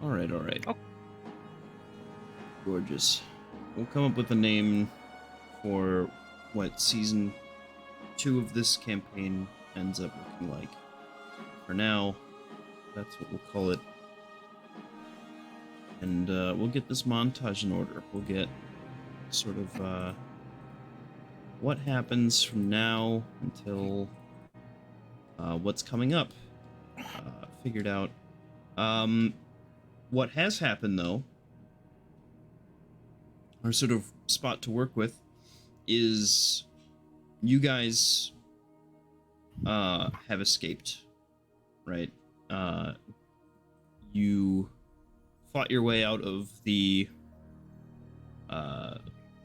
All right. Oh. Gorgeous. We'll come up with a name for what season 2 of this campaign ends up looking like. For now, that's what we'll call it. And we'll get this montage in order. We'll get sort of what happens from now until what's coming up figured out. What has happened, though, our sort of spot to work with, is you guys have escaped, right? You fought your way out of the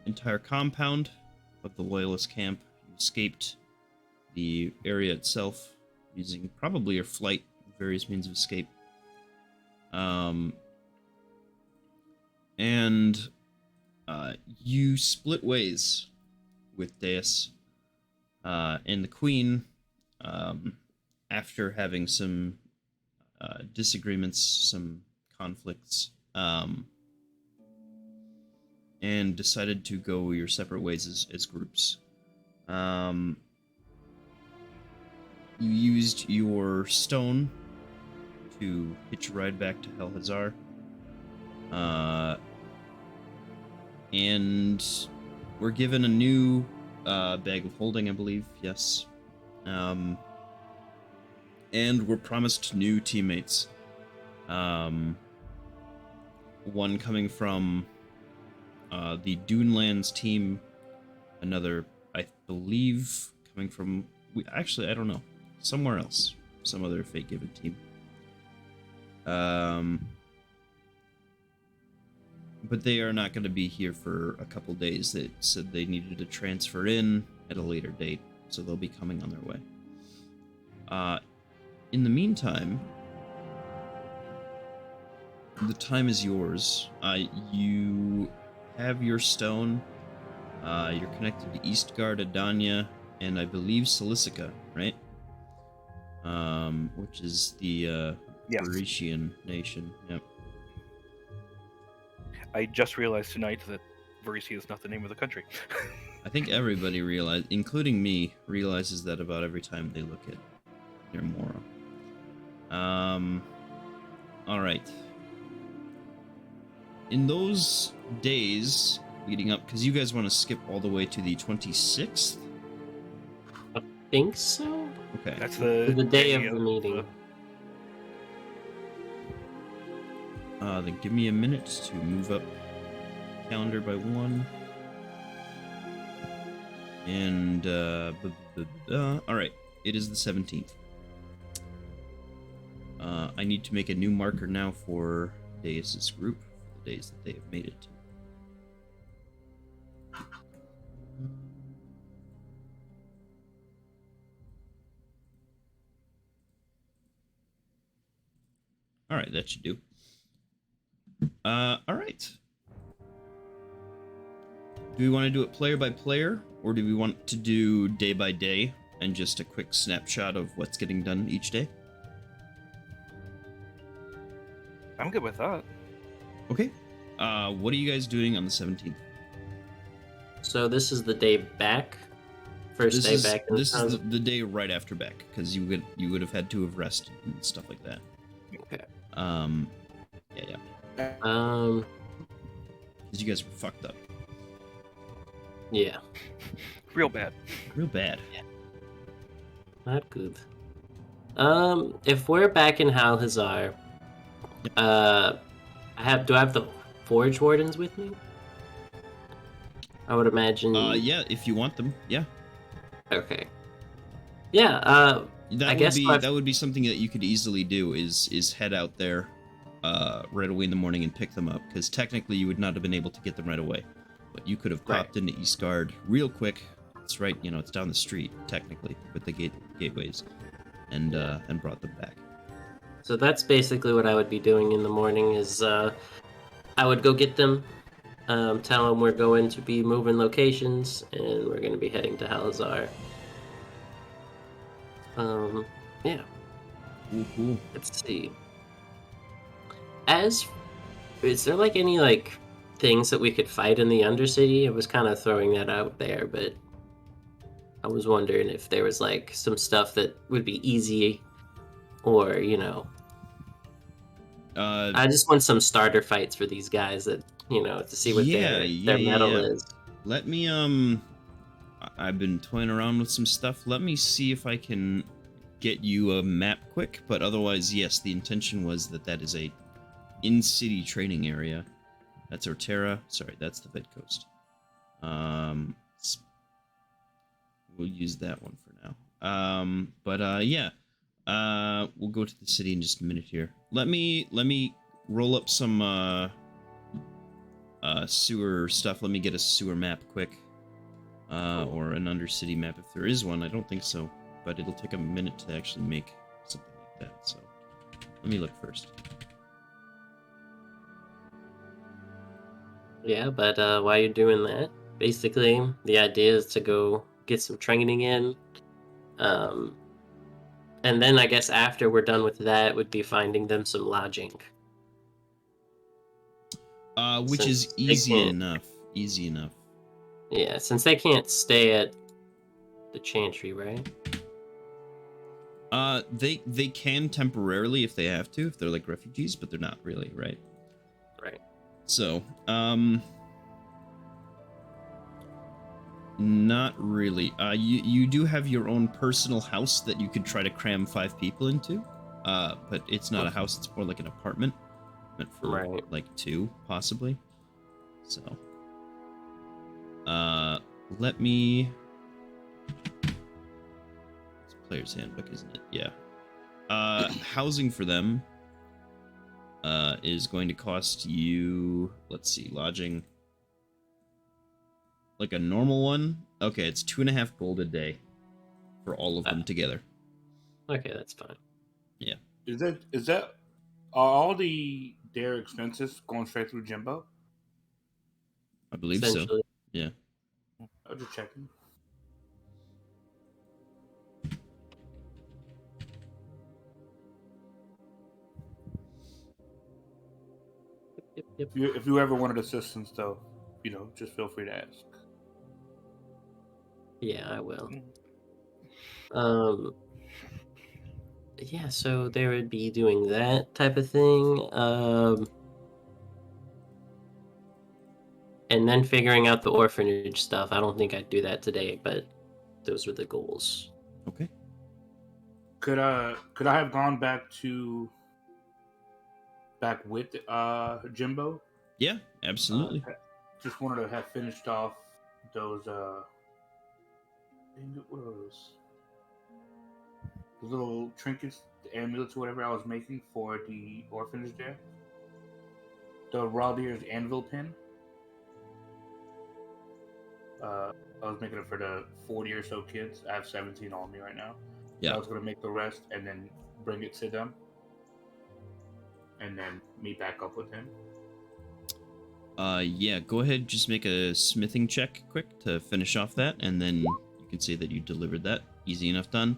entire compound of the Loyalist camp. You escaped the area itself using probably your flight, various means of escape. And you split ways with Deus and the Queen after having some disagreements, some conflicts, and decided to go your separate ways as groups. You used your stone to hitch a ride back to Hel Hazar. And we're given a new bag of holding, I believe, yes. And we're promised new teammates. One coming from the Dunelands team, another, I believe, coming from... I don't know. Somewhere else. Some other fate-given team. But they are not going to be here for a couple days. They said they needed to transfer in at a later date, so they'll be coming on their way. In the meantime, the time is yours. You have your stone. You're connected to Eastgard, Adania, and I believe Silicica, right? Which is the Varisian nation. Yep. I just realized tonight that Varisia is not the name of the country. I think everybody including me, realizes that about every time they look at Near Mora. Alright. In those days leading up, because you guys want to skip all the way to the 26th? I think so. Okay. That's The day of the meeting. Then give me a minute to move up calendar by 1. And, alright. It is the 17th. I need to make a new marker now for Deus' group, for the days that they have made it. Alright, that should do. Alright. Do we want to do it player by player, or do we want to do day by day and just a quick snapshot of what's getting done each day? I'm good with that. Okay. What are you guys doing on the 17th? So this is the day back. First day back. This is the day right after back, because you would have had to have rested and stuff like that. Okay. Yeah. Because you guys were fucked up. Yeah. Real bad. Real bad. Yeah. Not good. If we're back in Hal Hazar, do I have the Forge Wardens with me? I would imagine. Yeah, if you want them, yeah. Okay. Yeah. That would be something that you could easily do. Is head out there, right away in the morning and pick them up, because technically you would not have been able to get them right away, but you could have popped into Eastgard real quick. It's right, it's down the street technically with the gateways, and brought them back. So that's basically what I would be doing in the morning. Is I would go get them, tell them we're going to be moving locations and we're going to be heading to Halazar. Yeah. Cool. Let's see. As is there like any like things that we could fight in the Undercity? I was kind of throwing that out there, but I was wondering if there was like some stuff that would be easy, or I just want some starter fights for these guys that to see what their metal yeah. is. Let me I've been toying around with some stuff. Let me see if I can get you a map quick, but otherwise, yes, the intention was that is a in-city training area. That's Ortera. Sorry, that's the Bed Coast. We'll use that one for now. Yeah. We'll go to the city in just a minute here. Let me roll up some sewer stuff. Let me get a sewer map quick. Or an undercity map if there is one. I don't think so, but it'll take a minute to actually make something like that. So let me look first. Yeah, but while you're doing that, basically the idea is to go get some training in. And then I guess after we're done with that would be finding them some lodging. Which is Since they easy can't- enough. Easy enough. Yeah, since they can't stay at the Chantry, right? They can temporarily if they have to, if they're like refugees, but they're not really, right? Right. So, not really. You do have your own personal house that you could try to cram 5 people into. But it's not a house, it's more like an apartment. Meant for Right. like 2, possibly. So, let me... It's player's handbook, isn't it? Yeah. Housing for them is going to cost you, let's see, lodging, like a normal one. Okay, it's 2.5 gold a day for all of them together. Okay, that's fine. Yeah, Is that are all their expenses going straight through Jimbo? I believe so. Essentially. Yeah. I'm just checking. Yep. If you ever wanted assistance, though, just feel free to ask. Yeah, I will. Mm. Yeah, so they would be doing that type of thing. And then figuring out the orphanage stuff. I don't think I'd do that today, but those were the goals. Okay. Could I have gone back with Jimbo? Yeah, absolutely. Just wanted to have finished off those what are those? The little trinkets, the amulets, whatever I was making for the orphanage there. The Raldeer's anvil pin. I was making it for the 40 or so kids. I have 17 on me right now. Yeah. So I was going to make the rest and then bring it to them. And then meet back up with him. Yeah, go ahead, just make a smithing check quick to finish off that, and then you can say that you delivered that. Easy enough done.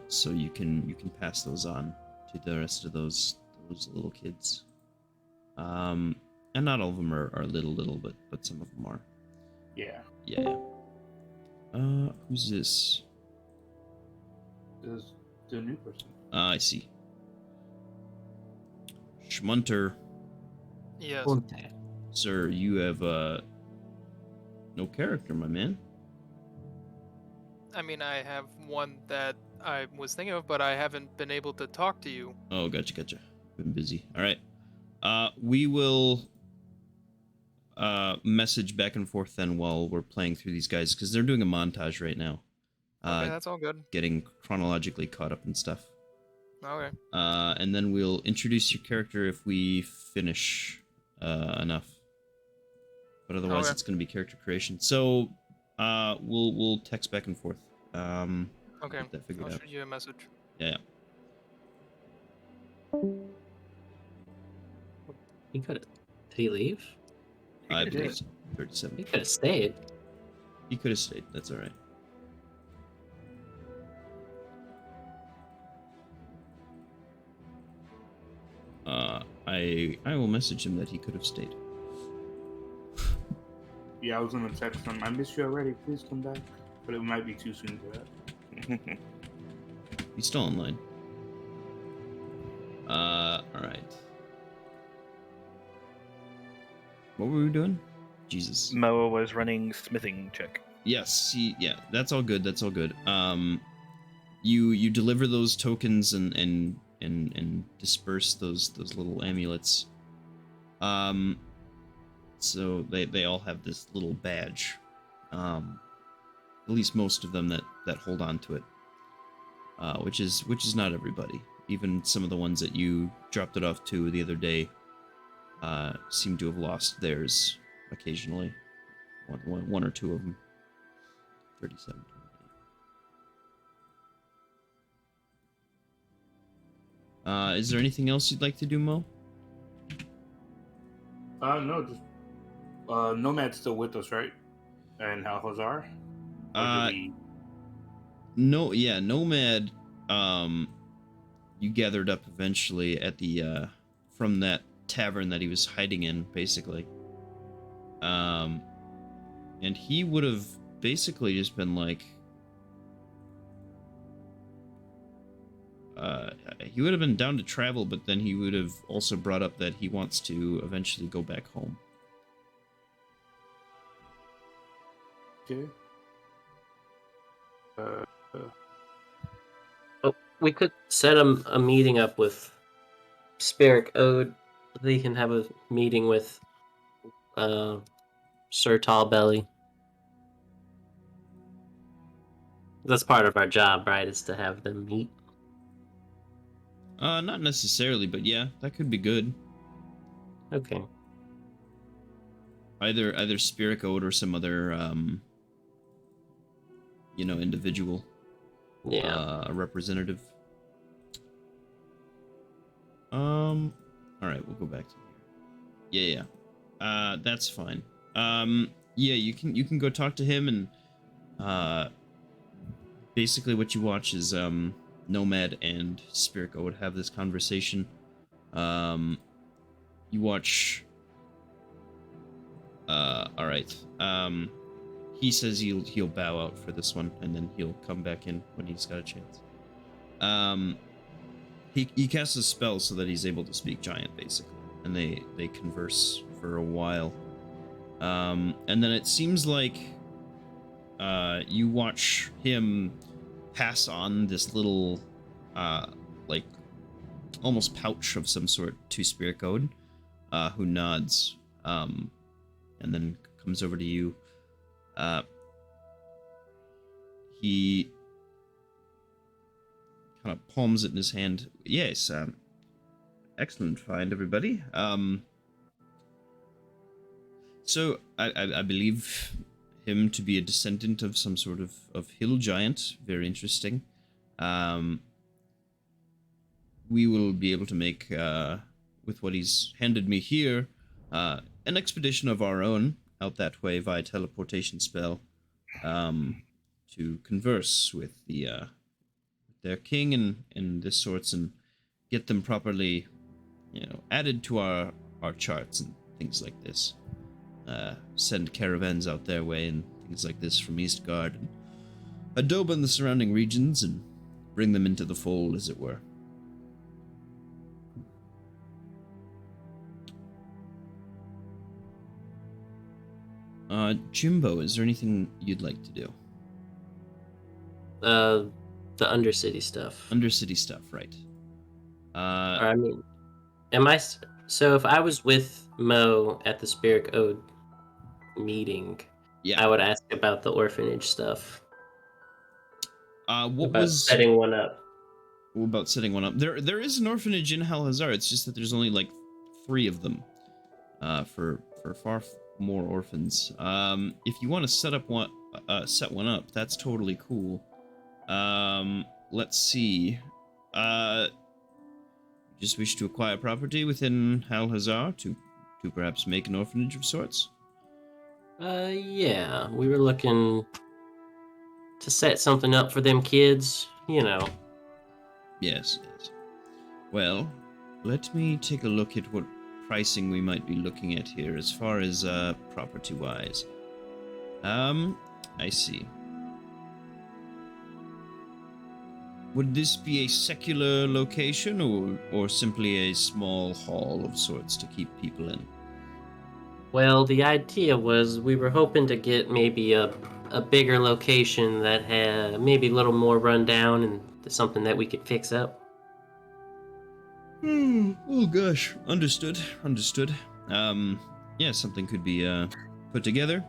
So you can pass those on to the rest of those little kids. And not all of them are little, but some of them are. Yeah. Yeah. Who's this? This is the new person. I see. Schmunter. Yes. Sir, you have no character, my man. I mean, I have one that I was thinking of, but I haven't been able to talk to you. Oh, gotcha. Been busy. All right. We will message back and forth then while we're playing through these guys, because they're doing a montage right now. Okay, that's all good. Getting chronologically caught up and stuff. Okay. And then we'll introduce your character if we finish enough. But otherwise, Okay. it's going to be character creation. So we'll text back and forth. Okay. Get that figured I'll out. shoot you a message. Yeah. He could have. Did he leave? I did. believe so. 37. He could have stayed. He could have stayed. That's all right. I will message him that he could have stayed. Yeah, I was gonna text him. I missed you already. Please come back. But it might be too soon for that. He's still online. Alright. What were we doing? Jesus. Moa was running smithing check. Yes, yeah, that's all good, that's all good. You deliver those tokens and disperse those little amulets. So they all have this little badge. At least most of them that hold on to it. Which is not everybody. Even some of the ones that you dropped it off to the other day seem to have lost theirs occasionally. One or two of them. 37. Is there anything else you'd like to do, Mo? No, just Nomad's still with us, right? And Alhazar? No, yeah, Nomad. You gathered up eventually at the from that tavern that he was hiding in, basically. And he would have basically just been like, he would have been down to travel, but then he would have also brought up that he wants to eventually go back home. Okay. We could set a meeting up with Spirit Ode. They can have a meeting with Sir Tallbelly. That's part of our job, right? Is to have them meet. Not necessarily, but yeah, that could be good. Okay. Either Spirit Ode or some other individual. Yeah. A representative. All right, we'll go back to here. Yeah. That's fine. Yeah, you can go talk to him, and basically what you watch is Nomad and Spirit would have this conversation. You watch. All right. He says he'll bow out for this one, and then he'll come back in when he's got a chance. He casts a spell so that he's able to speak giant, basically, and they converse for a while. And then it seems like you watch him pass on this little like almost pouch of some sort to Spirit Code, who nods, and then comes over to you. He kind of palms it in his hand. Yes, excellent find, everybody. So I believe him to be a descendant of some sort of hill giant. Very interesting. We will be able to make, with what he's handed me here, an expedition of our own out that way via teleportation spell, to converse with their king and this sorts, and get them properly, added to our charts and things like this. Send caravans out their way and things like this from Eastgard, and adobe in the surrounding regions and bring them into the fold, as it were. Jimbo, is there anything you'd like to do? The Undercity stuff. Undercity stuff, right. Or, I mean, so if I was with Mo at the Spirit Ode meeting, yeah, I would ask about the orphanage stuff. What about was setting one up? What about setting one up? There is an orphanage in Halhazar. It's just that there's only like 3 of them. For far more orphans. If you want to set one up, that's totally cool. Let's see. Just wish to acquire property within Halhazar to perhaps make an orphanage of sorts? Yeah, we were looking to set something up for them kids, Yes. Well, Let me take a look at what pricing we might be looking at here as far as property-wise. I see. Would this be a secular location or simply a small hall of sorts to keep people in? Well, the idea was we were hoping to get maybe a bigger location that had maybe a little more rundown and something that we could fix up. Oh gosh, understood. Yeah, something could be put together.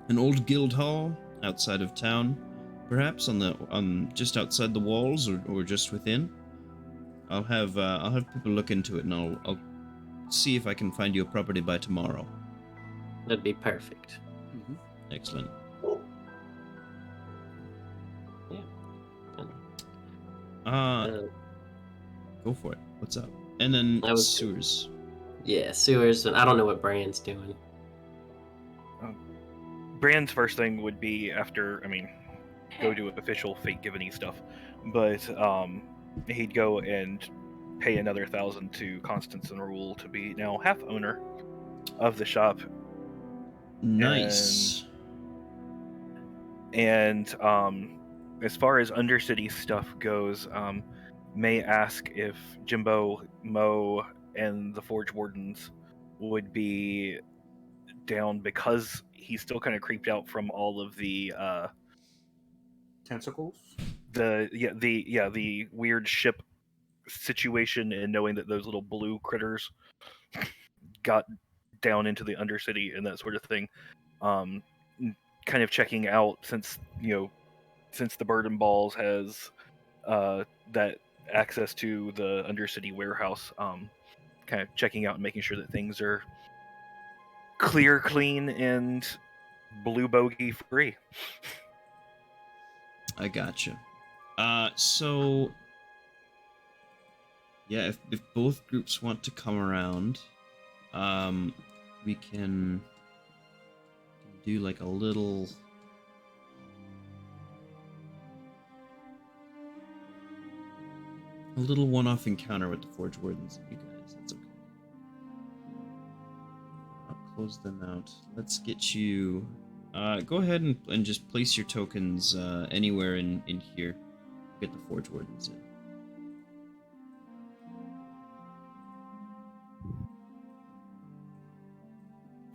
An old guild hall outside of town, perhaps on just outside the walls or just within. I'll have people look into it, and I'll see if I can find you a property by tomorrow. That'd be perfect. Mm-hmm. Excellent. Yeah. Go for it. What's up? And then I was- sewers. Yeah, sewers. I don't know what Brand's doing. Brand's first thing would be after, go do official fate given stuff, but he'd go and pay another 1,000 to Constance and Rule to be now half owner of the shop. Nice. And as far as Undercity stuff goes, may ask if Jimbo, Mo, and the Forge Wardens would be down, because he's still kind of creeped out from all of the Tentacles? the weird ship situation, and knowing that those little blue critters got down into the Undercity and that sort of thing. Kind of checking out, since the Burden Balls has that access to the Undercity warehouse, kind of checking out and making sure that things are clear, clean, and blue bogey free. I gotcha. So yeah, if both groups want to come around, we can do like a little one-off encounter with the Forge Wardens and you guys. That's okay. I'll close them out. Let's get you. Go ahead and just place your tokens anywhere in here. Get the Forge Wardens in.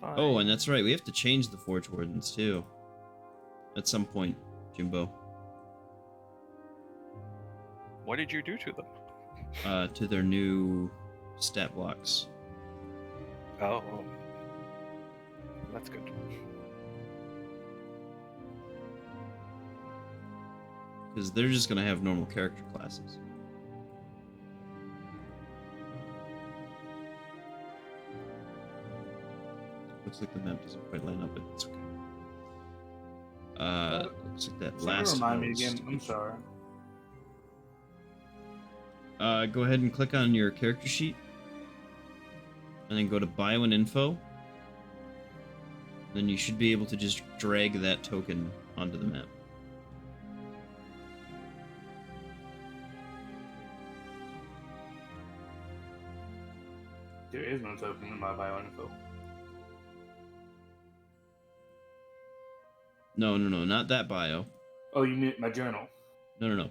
Fine. Oh, and that's right. We have to change the Forge Wardens too. At some point, Jimbo. What did you do to them? To their new stat blocks. Oh, that's good. Because they're just gonna have normal character classes. Looks like the map doesn't quite line up, but it's okay. Looks like that last Remind me host. again. I'm sorry. Go ahead and click on your character sheet. And then go to Bio and Info. Then you should be able to just drag that token onto the map. There is no token in my bio info. No, not that bio. Oh, you mean my journal? No.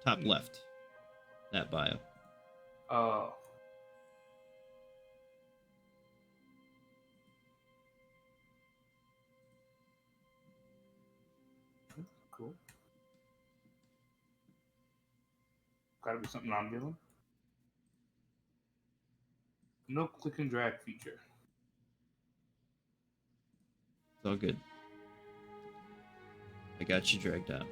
Top left. That bio. Oh. Cool. Gotta be something I'm doing. No click and drag feature. It's all good. I got you dragged out.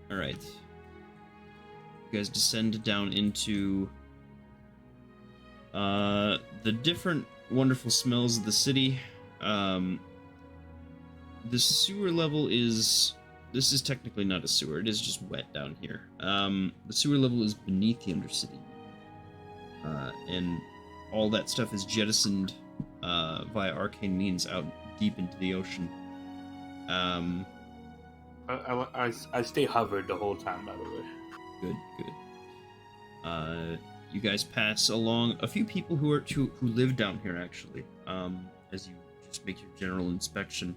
Alright. You guys descend down into the different wonderful smells of the city. The sewer level is... This is technically not a sewer, it is just wet down here. The sewer level is beneath the Undercity. And all that stuff is jettisoned via arcane means out deep into the ocean. I stay hovered the whole time, by the way. Good, good. You guys pass along a few people who live down here actually. As you just make your general inspection.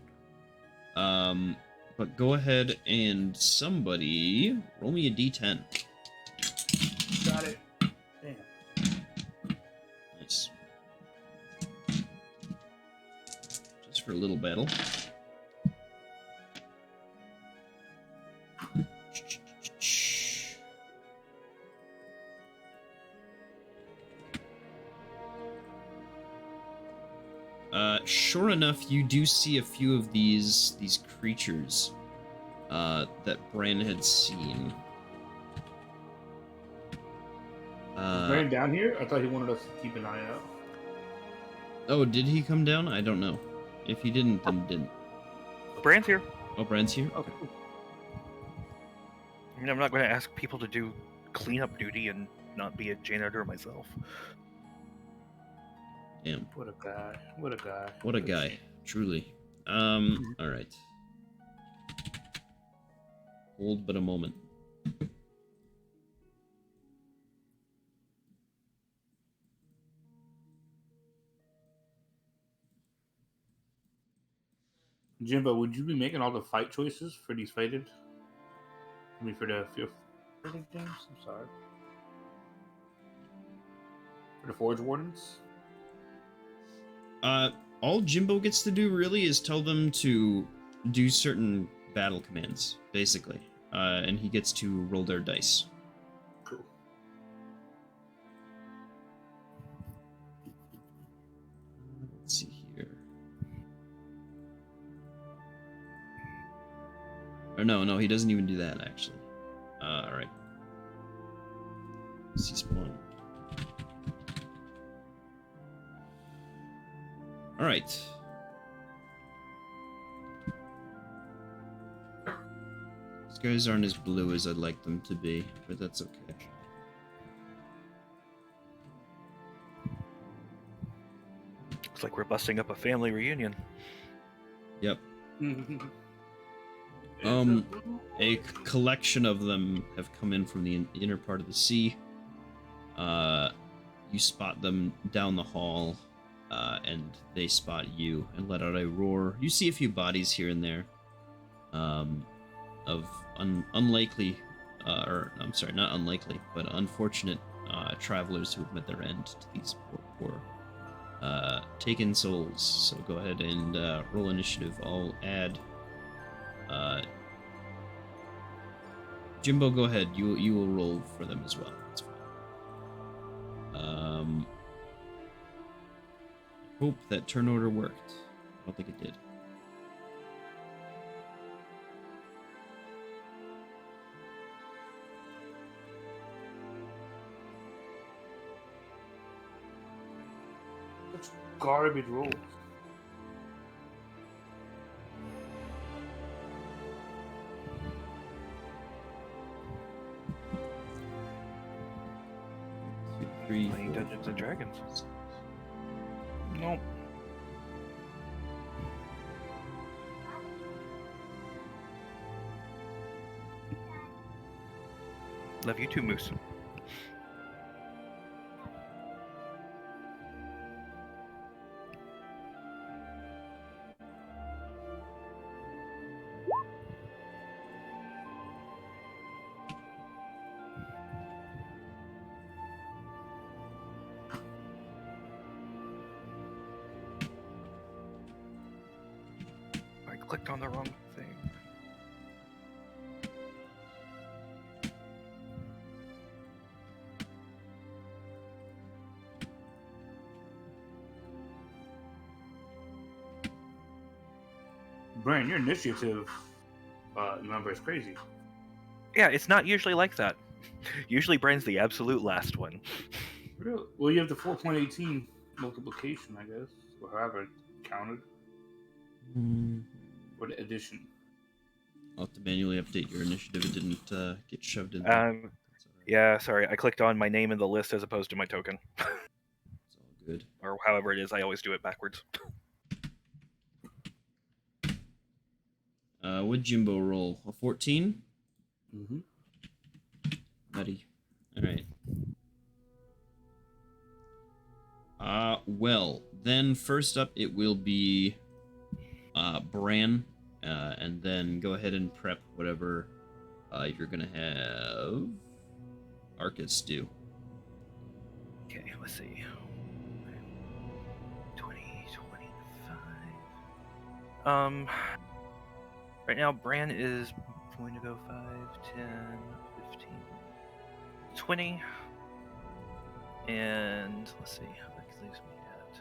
But go ahead and somebody roll me a d10. Got it. Damn. Nice. Just for a little battle. Sure enough, you do see a few of these creatures that Bran had seen. Is Bran down here? I thought he wanted us to keep an eye out. Oh, did he come down? I don't know. If he didn't, then he didn't. Bran's here. Oh, Bran's here? Okay. I mean, I'm not going to ask people to do cleanup duty and not be a janitor myself. Damn. What a guy. What a guy. What a guy. Truly. Alright. Hold but a moment. Jimbo, would you be making all the fight choices for these fated? I mean, for the games? I'm sorry. For the Forge Wardens? All Jimbo gets to do really is tell them to do certain battle commands, basically. And he gets to roll their dice. Cool. Let's see here. Or no, he doesn't even do that, actually. Alright. See spawn. Alright. These guys aren't as blue as I'd like them to be, but that's okay. Looks like we're busting up a family reunion. Yep. A collection of them have come in from the inner part of the sea. You spot them down the hall, and they spot you and let out a roar. You see a few bodies here and there, of unlikely, or I'm sorry, not unlikely, but unfortunate travelers who have met their end to these poor taken souls. So go ahead and roll initiative. I'll add. Jimbo, go ahead. You will roll for them as well. That's fine. Hope that turn order worked. I don't think it did. Such garbage rolls. Three, Playing four, Dungeons and five, Dragons. six. Nope. Love you too, Moose. I clicked on the wrong thing. Brian, your initiative number is crazy. Yeah, it's not usually like that. Usually Bran's the absolute last one. Really? Well, you have the 4.18 multiplication, I guess, or however it counted, or the addition. I'll have to manually update your initiative. It didn't get shoved in there. That's all right. Yeah, sorry, I clicked on my name in the list as opposed to my token. It's all good. Or however it is, I always do it backwards. Would Jimbo roll? A 14? Mm-hmm. buddy. All right. Well, then first up it will be Bran, and then go ahead and prep whatever you're gonna have Arcus do. Okay, let's see. 20, 25. Right now, Bran is going to go 5, 10, 15, 20. And let's see, that leaves me at.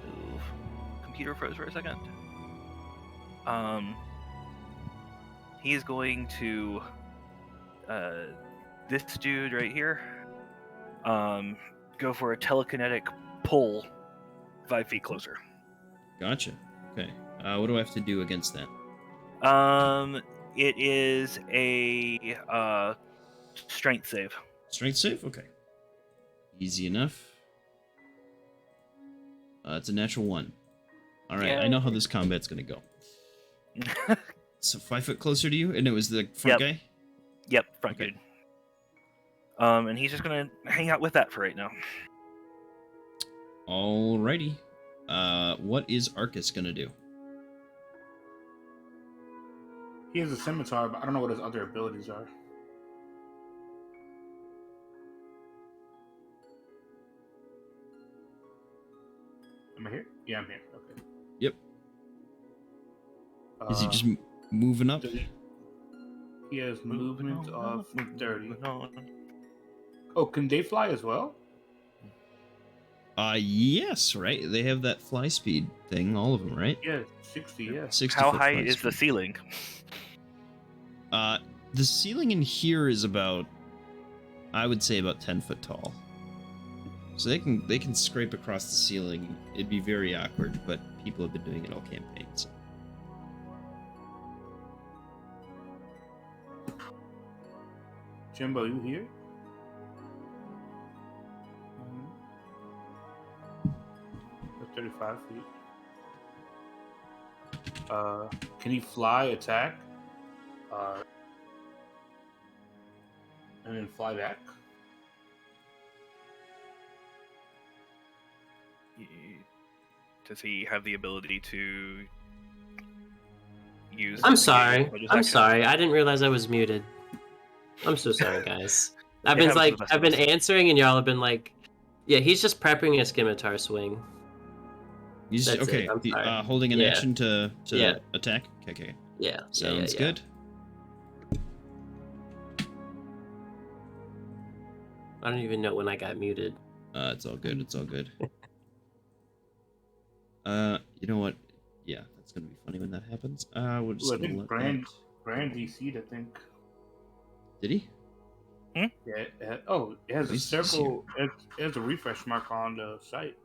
Move. Computer froze for a second. He's going to this dude right here. Go for a telekinetic pull 5 feet closer. Gotcha. Okay. What do I have to do against that? It is a strength save. Strength save? Okay. Easy enough. It's a natural 1. All right, Yeah. I know how this combat's gonna go. So 5 foot closer to you, and it was the front guy? Yep, front Okay. dude. And he's just gonna hang out with that for right now. Alrighty. What is Arcus gonna do? He has a scimitar, but I don't know what his other abilities are. Am I here? Yeah, I'm here. Okay. Yep. Is he just moving up? He has movement of 30. moving on. Oh, can they fly as well? Yes, right? They have that fly speed thing, all of them, right? Yeah, 60, yeah. 60 How foot high fly is the speed. ceiling? The ceiling in here is about, I would say, about 10 foot tall. So they can scrape across the ceiling. It'd be very awkward, but people have been doing it all campaign. So. Jimbo, you here? That's 35 feet. Can he fly, attack, and then fly back? Does he have the ability to use? I'm the sorry. bonus I'm action? sorry. I didn't realize I was muted. I'm so sorry, guys. I've It been happens like, to the best I've of been us. answering, and y'all have been like, yeah, he's just prepping a scimitar swing. He's That's it, okay. I'm sorry. Holding an Yeah. action to Yeah. attack. Okay. Yeah. Sounds yeah. good. I don't even know when I got muted. It's all good. It's all good. You know what? Yeah, that's gonna be funny when that happens. We're just Ooh, I gonna think let Brand that. DC'd, I think. Did he? Yeah. It has a He's circle. It has a refresh mark on the site.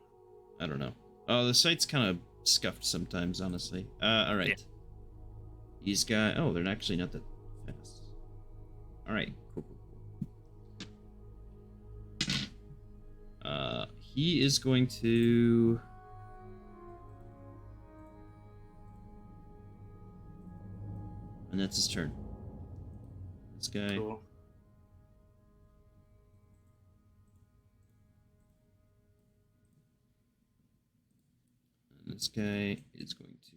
I don't know. Oh, the site's kind of scuffed sometimes, honestly. All right. Yeah. He's got. Oh, they're actually not that fast. All right. Cool. He is going to. And that's his turn. This guy. Cool. And this guy is going to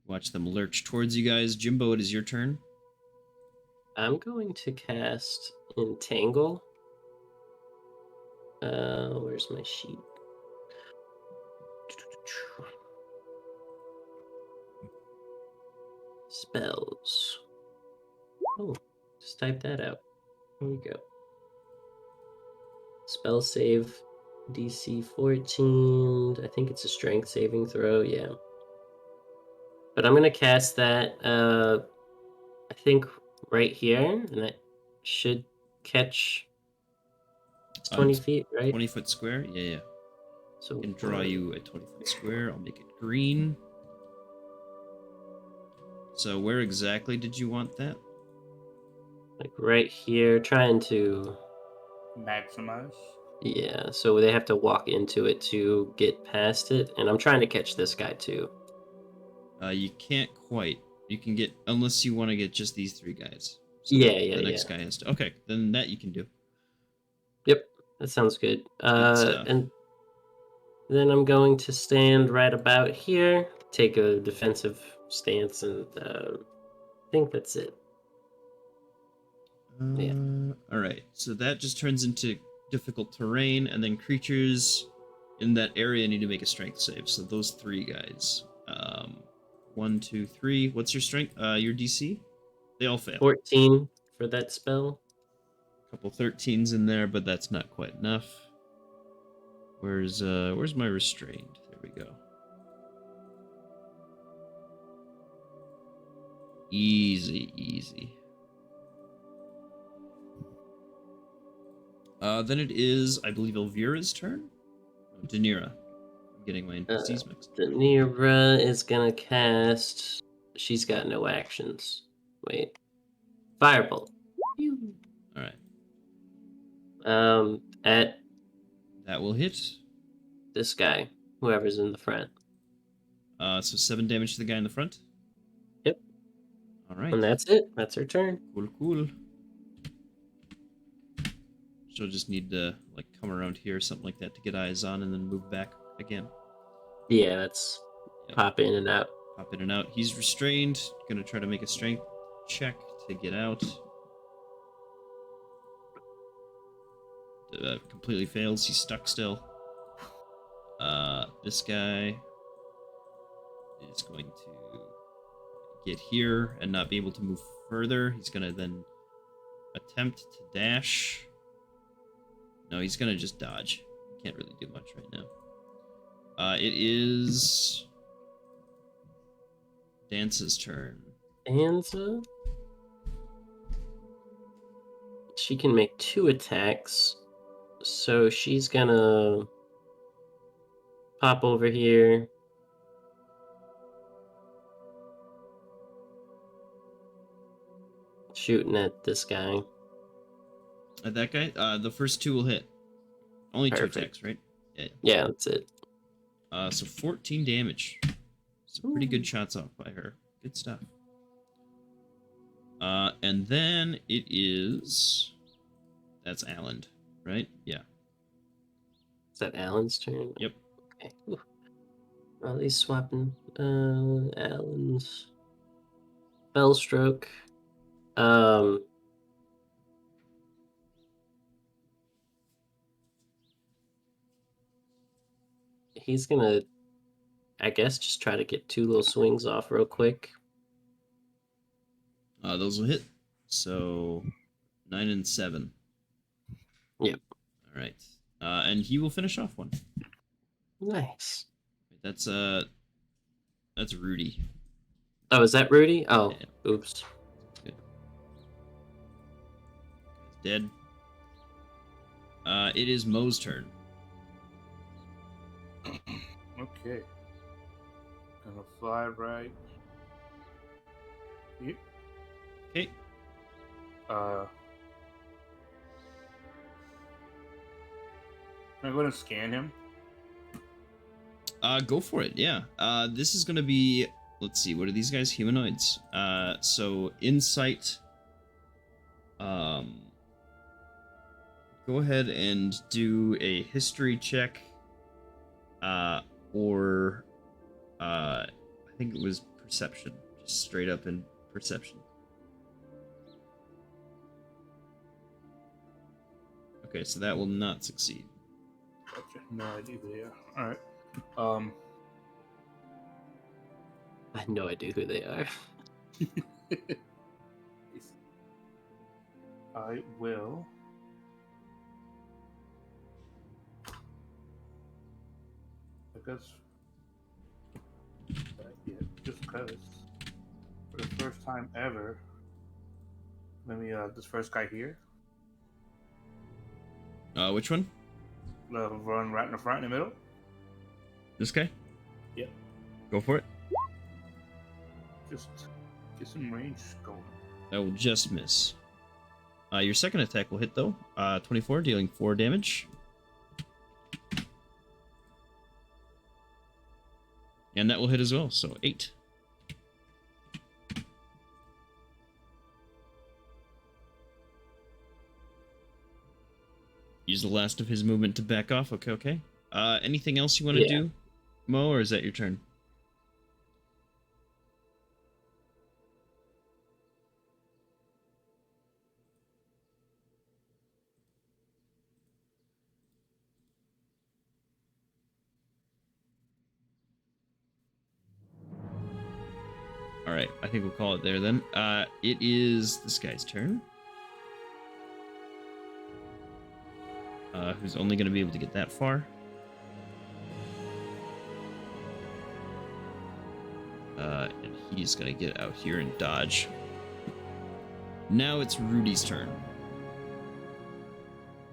watch them lurch towards you guys. Jimbo, it is your turn. I'm going to cast Entangle. Where's my sheet? Spells. Oh, just type that out. Here we go. Spell save DC 14. I think it's a strength saving throw, yeah. But I'm gonna cast that I think right here, and it should catch. It's 20 feet, right? 20-foot square? Yeah. So I can draw you a 20-foot square. I'll make it green. So where exactly did you want that? like right here, trying to Maximize. Yeah, so they have to walk into it to get past it, and I'm trying to catch this guy too. You can't quite. You can get unless you want to get just these 3 guys. So Yeah, the next yeah. guy has to. Okay, then that you can do. Yep, that sounds good. Good stuff. And then I'm going to stand right about here, take a defensive stance, and I think that's it. Yeah. All right. So that just turns into difficult terrain, and then creatures in that area need to make a strength save. So those 3 guys. 1, 2, 3. What's your strength? Your DC? They all fail. 14 for that spell. Couple 13s in there, but that's not quite enough. Where's my restrained? There we go. Easy. Then it is, I believe, Elvira's turn. Oh, Danira. I'm getting my NPCs mixed. Danira is gonna cast. She's got no actions. Wait. Firebolt. All right. At That will hit. this guy, whoever's in the front. So 7 damage to the guy in the front. Yep. All right. And that's it. That's her turn. Cool. She'll just need to like come around here, something like that, to get eyes on, and then move back again. Yeah, that's pop in and out. Pop in and out. He's restrained. Gonna try to make a strength check to get out. Completely fails. He's stuck still. This guy is going to get here and not be able to move further. He's gonna then attempt to dash. No, he's gonna just dodge. Can't really do much right now. It is Dance's turn. Danza. She can make 2 attacks. So she's gonna pop over here. Shooting at this guy. At that guy? The first 2 will hit. Only Perfect. 2 attacks, right? Yeah. Yeah, that's it. So 14 damage. Some pretty good shots off by her. Good stuff. And then it is... That's Alan, right? Yeah. Is that Alan's turn? Yep. Okay. Well, he's swapping Alan's Spellstroke. He's gonna, I guess, just try to get 2 little swings off real quick. Those will hit. So 9 and 7. Yep. All right. And he will finish off one. Nice. That's Rudy. Oh, is that Rudy? Oh, Yeah. oops. Good. Dead. It is Mo's turn. Okay. Gonna fly right. Here. Okay. Can I go and scan him? Go for it. Yeah. This is gonna be. Let's see. What are these guys? Humanoids. So insight. Go ahead and do a history check. Or I think it was perception. Just straight up in perception. Okay, so that will not succeed. Gotcha. No idea who they are. All right. I had no idea who they are. I will. I guess. Yeah, just because. For the first time ever. Let me, this first guy here. Which one? Run right in the front, in the middle. This guy? Yep. Go for it. Just get some range going. That will just miss. Your second attack will hit though. 24, dealing 4 damage. And that will hit as well, so 8. Use the last of his movement to back off. Okay, okay. Anything else you want to do, Mo, or is that your turn? Alright, I think we'll call it there then. It is this guy's turn. Who's only going to be able to get that far. And he's going to get out here and dodge. Now it's Rudy's turn.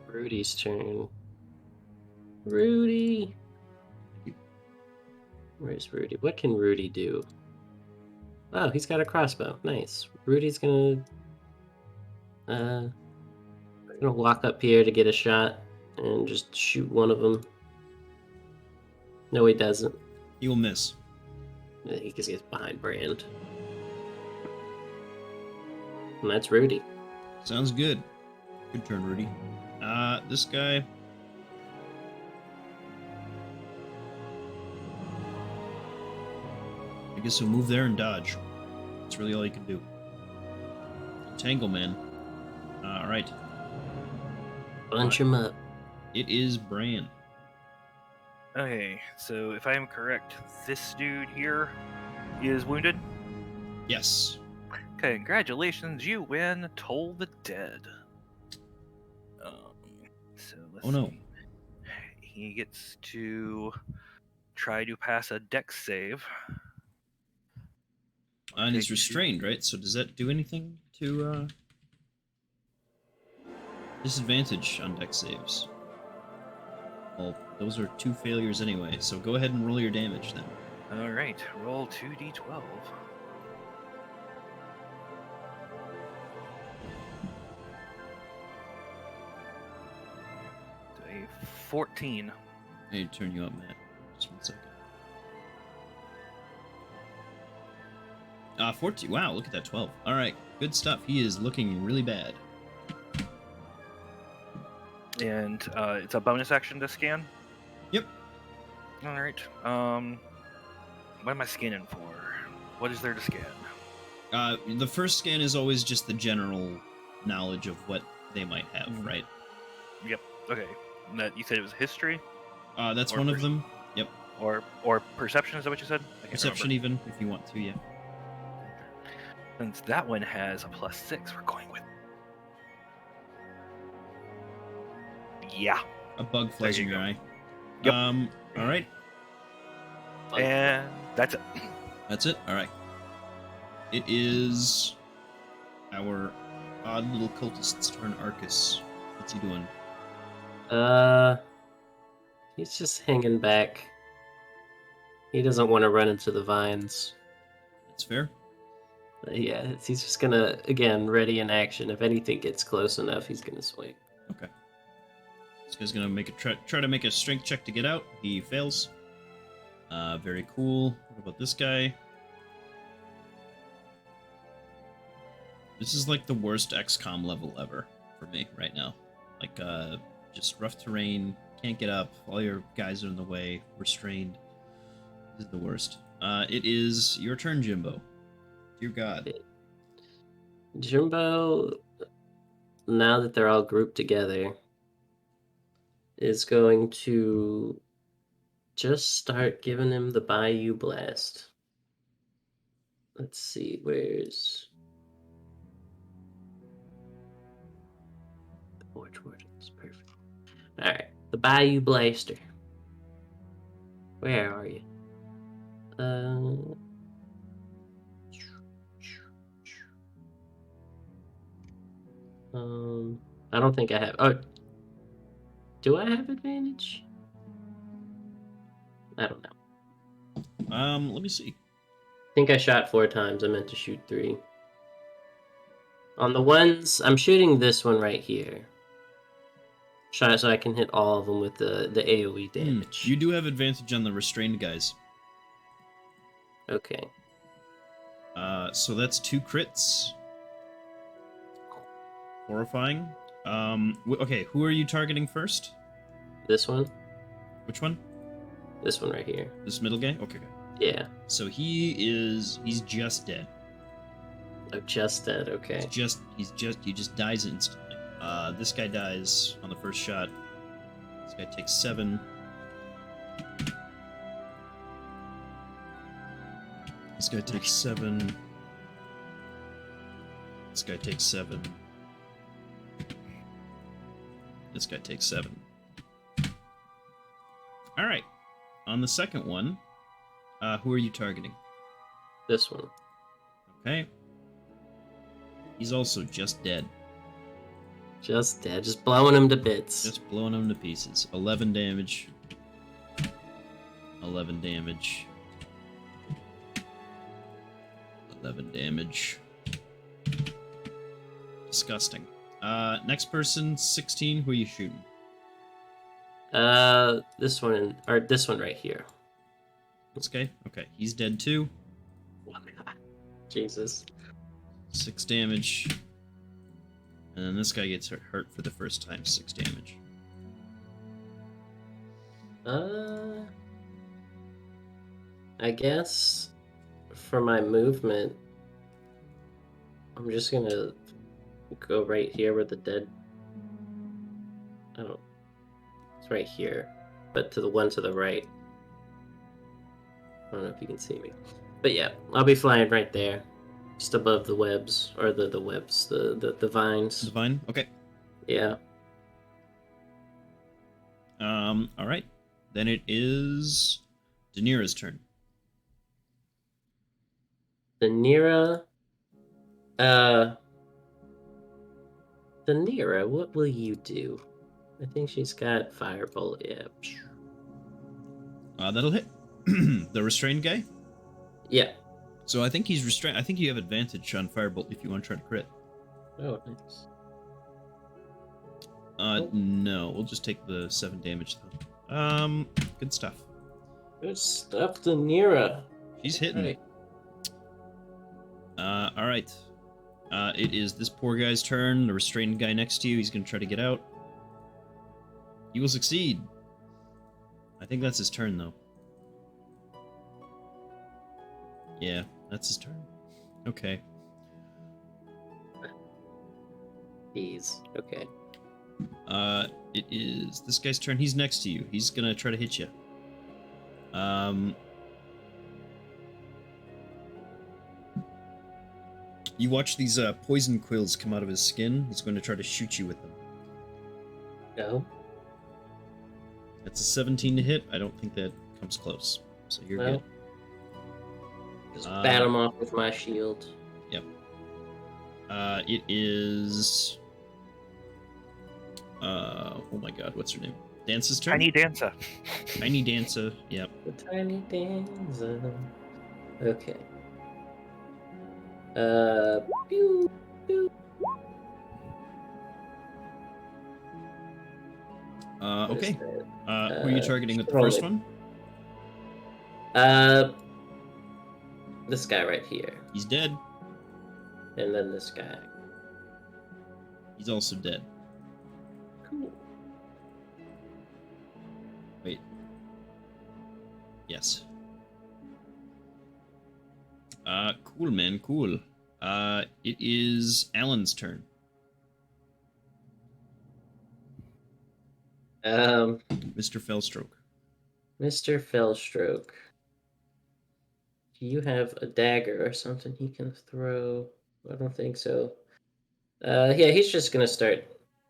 Rudy's turn. Rudy! Where's Rudy? What can Rudy do? Oh, he's got a crossbow. Nice. Rudy's gonna walk up here to get a shot and just shoot one of them. No, he doesn't. He will miss. He just gets behind Brand. And that's Rudy. Sounds good. Good turn, Rudy. This guy. I guess he'll move there and dodge. That's really all he can do. Tangle Man. Alright. Bunch him up. It is Bran. Okay, so if I am correct, this dude here is wounded. Yes. Okay, congratulations, you win Toll the Dead. So let's Oh no. see. He gets to try to pass a dex save. And he's restrained, right? So does that do anything to disadvantage on dex saves? Well, those are 2 failures anyway, so go ahead and roll your damage then. Alright, roll 2d12. A 14. I need to turn you up, Matt. Just 1 second. 14. Wow, look at that 12. Alright, good stuff. He is looking really bad. And it's a bonus action to scan? Yep. Alright. What am I scanning for? What is there to scan? The first scan is always just the general knowledge of what they might have, right? Yep. Okay. That you said it was history? That's Or one of them. Yep. Or perception, is that what you said? I can't Perception remember. even, if you want to, yeah. Since that one has a +6, we're going with. Yeah. A bug flies There in you your go. eye. Yep. Alright. And that's it. That's it? Alright. It is our odd little cultist's turn, Arcus. What's he doing? He's just hanging back. He doesn't want to run into the vines. That's fair. Yeah, he's just gonna, again, ready in action. If anything gets close enough, he's gonna swing. Okay. This guy's gonna make a try to make a strength check to get out. He fails. Very cool. What about this guy? This is like the worst XCOM level ever for me right now. Like, just rough terrain, can't get up, all your guys are in the way, restrained. This is the worst. It is your turn, Jimbo. Dear God. Jimbo, now that they're all grouped together, is going to just start giving him the Bayou Blast. Let's see, where's the Forge Wardens? Perfect. Alright, the Bayou Blaster. Where are you? I don't think I have. Oh, do I have advantage? I don't know. Let me see. I think I shot 4 times. I meant to shoot 3. On the ones, I'm shooting this one right here. Shot so I can hit all of them with the AoE damage. You do have advantage on the restrained guys. Okay. So that's 2 crits. Horrifying. Okay, who are you targeting first? This one? Which one? This one right here. This middle guy? Okay, good. Yeah. So he's just dead. Oh, just dead. Okay. He just dies instantly. This guy dies on the first shot. This guy takes 7. This guy takes 7. This guy takes 7. This guy takes 7. All right. On the second one, who are you targeting? This one. Okay. He's also just dead. Just dead. Just blowing him to bits. Just blowing him to pieces. 11 damage. 11 damage. 11 damage. Disgusting. Next person, 16. Who are you shooting? This one, or this one right here. This guy? Okay, he's dead too. Jesus. 6 damage. And then this guy gets hurt for the first time. 6 damage. I guess for my movement, I'm just gonna go right here where the dead. Oh, it's right here, but to the one to the right. I don't know if you can see me, but yeah, I'll be flying right there, just above the webs or the webs, the vines. The vine? Okay. Yeah. All right. Then it is Daenerys' turn. Daenerys, Daenerys, what will you do? I think she's got firebolt. Yeah. That'll hit. The restrained guy? Yeah. So I think he's restrained. I think you have advantage on firebolt if you want to try to crit. Oh, nice. No, we'll just take the 7 damage though. Good stuff. Good stuff, Daenerys. She's hitting. Right. All right. It is this poor guy's turn. The restrained guy next to you. He's gonna try to get out. He will succeed. I think that's his turn though. Yeah, that's his turn. Okay. Jeez. Okay. It is this guy's turn. He's next to you. He's gonna try to hit you. You watch these poison quills come out of his skin. He's going to try to shoot you with them. No. That's a 17 to hit. I don't think that comes close. So you're No. good. Just bat him off with my shield. Yep. It is. Oh my God, what's her name? Dance's turn. Tiny Dancer. Tiny Dancer. Yep. The tiny dancer. Okay. Pew, pew. Okay. What is Who are you targeting with the roll first it. one? that? This guy right here, He's dead. and then this guy. He's also dead. Cool. Wait. Yes. Cool, man. Cool. It is Alan's turn. Mr. Fellstroke. Mr. Fellstroke. Do you have a dagger or something he can throw? I don't think so. Yeah, he's just gonna start.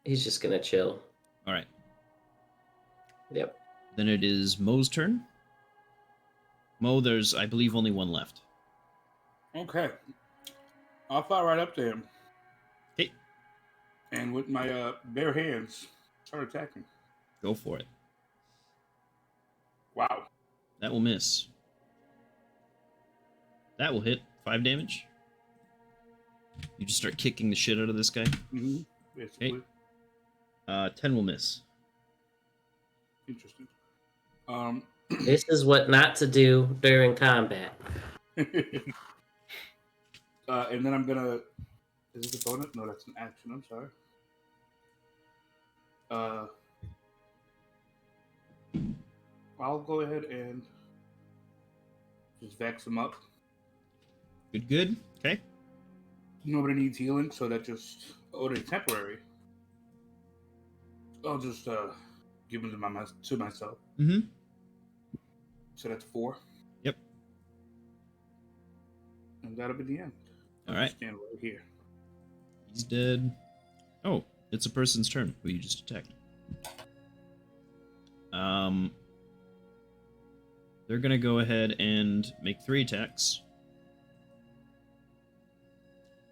He's just gonna chill. All right. Yep. Then it is Mo's turn. Mo, there's, I believe, only one left. Okay. I'll fly right up to him. Okay. And with my bare hands, start attacking. Go for it. Wow. That will miss. That will hit. 5 damage. You just start kicking the shit out of this guy. Mm-hmm. Basically. 10 will miss. Interesting. This is what not to do during combat. And then I'm gonna. Is it a bonus? No, that's an action. I'm sorry. I'll go ahead and just vex him up. Good. Okay. Nobody needs healing, so that just they're temporary. I'll just give them to myself. Mm-hmm. So that's 4. Yep. And that'll be the end. All right. Stand right here. He's dead. Oh, it's a person's turn who you just attacked. They're gonna go ahead and make 3 attacks.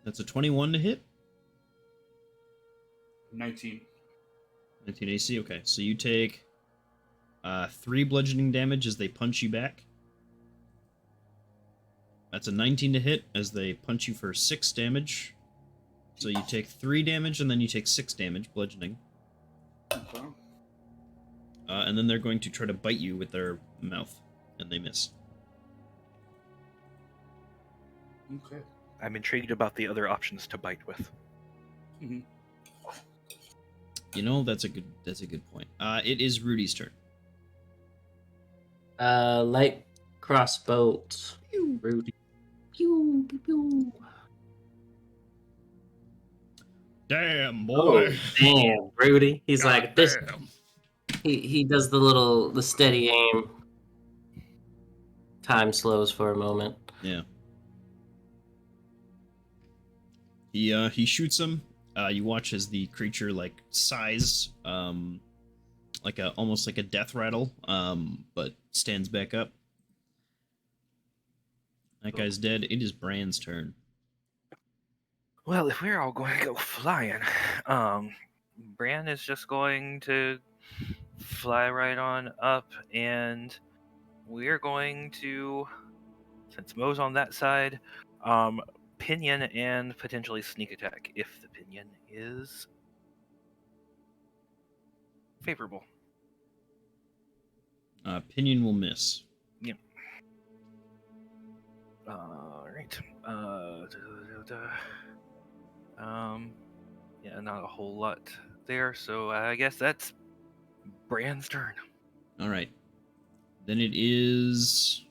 That's a 21 to hit. 19. 19 AC. Okay, so you take 3 bludgeoning damage as they punch you back. That's a 19 to hit as they punch you for 6 damage. So you take 3 damage and then you take 6 damage bludgeoning. Okay. And then they're going to try to bite you with their mouth, and they miss. Okay. I'm intrigued about the other options to bite with. Mm-hmm. You know, that's a good point. It is Rudy's turn. Light crossbolt. Rudy. Pew, pew, pew. Damn, Oh, boy. damn, Rudy. He's God like this. damn. He does the steady aim. Time slows for a moment. Yeah. He shoots him. You watch as the creature sighs, almost like a death rattle, but stands back up. That guy's dead. It is Bran's turn. Well, if we're all going to go flying, Bran is just going to fly right on up, and we're going to, since Mo's on that side, pinion and potentially sneak attack if the pinion is favorable. Pinion will miss. Yep. Alright. Yeah, not a whole lot there, so I guess that's Bran's turn. All right. Then it is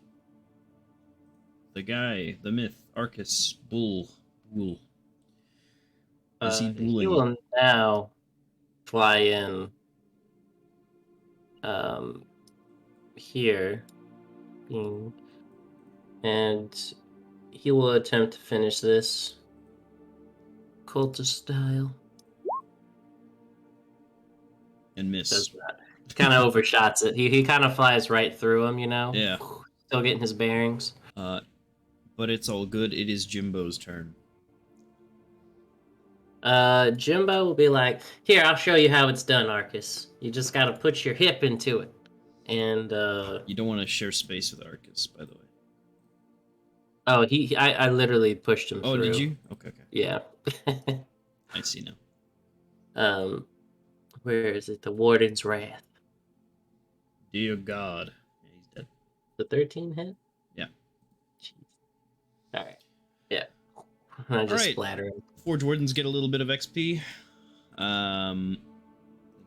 the guy, the myth, Arcus, Bull. Is he He bullying? will now fly in here. Bing. And he will attempt to finish this cultist style. And miss. Does that. Kind of overshots it. He kind of flies right through him, you know? Yeah. Still getting his bearings. But it's all good. It is Jimbo's turn. Jimbo will be like, here, I'll show you how it's done, Arcus. You just gotta put your hip into it. And, You don't want to share space with Arcus, by the way. Oh, I literally pushed him through. Oh, did you? Okay. Yeah. I see now. Where is it? The Warden's Wrath. Dear God. Yeah, he's dead. The 13 hit? Yeah. Jeez. Alright. Yeah. I just Alright. splatter him. Forge Wardens get a little bit of XP. A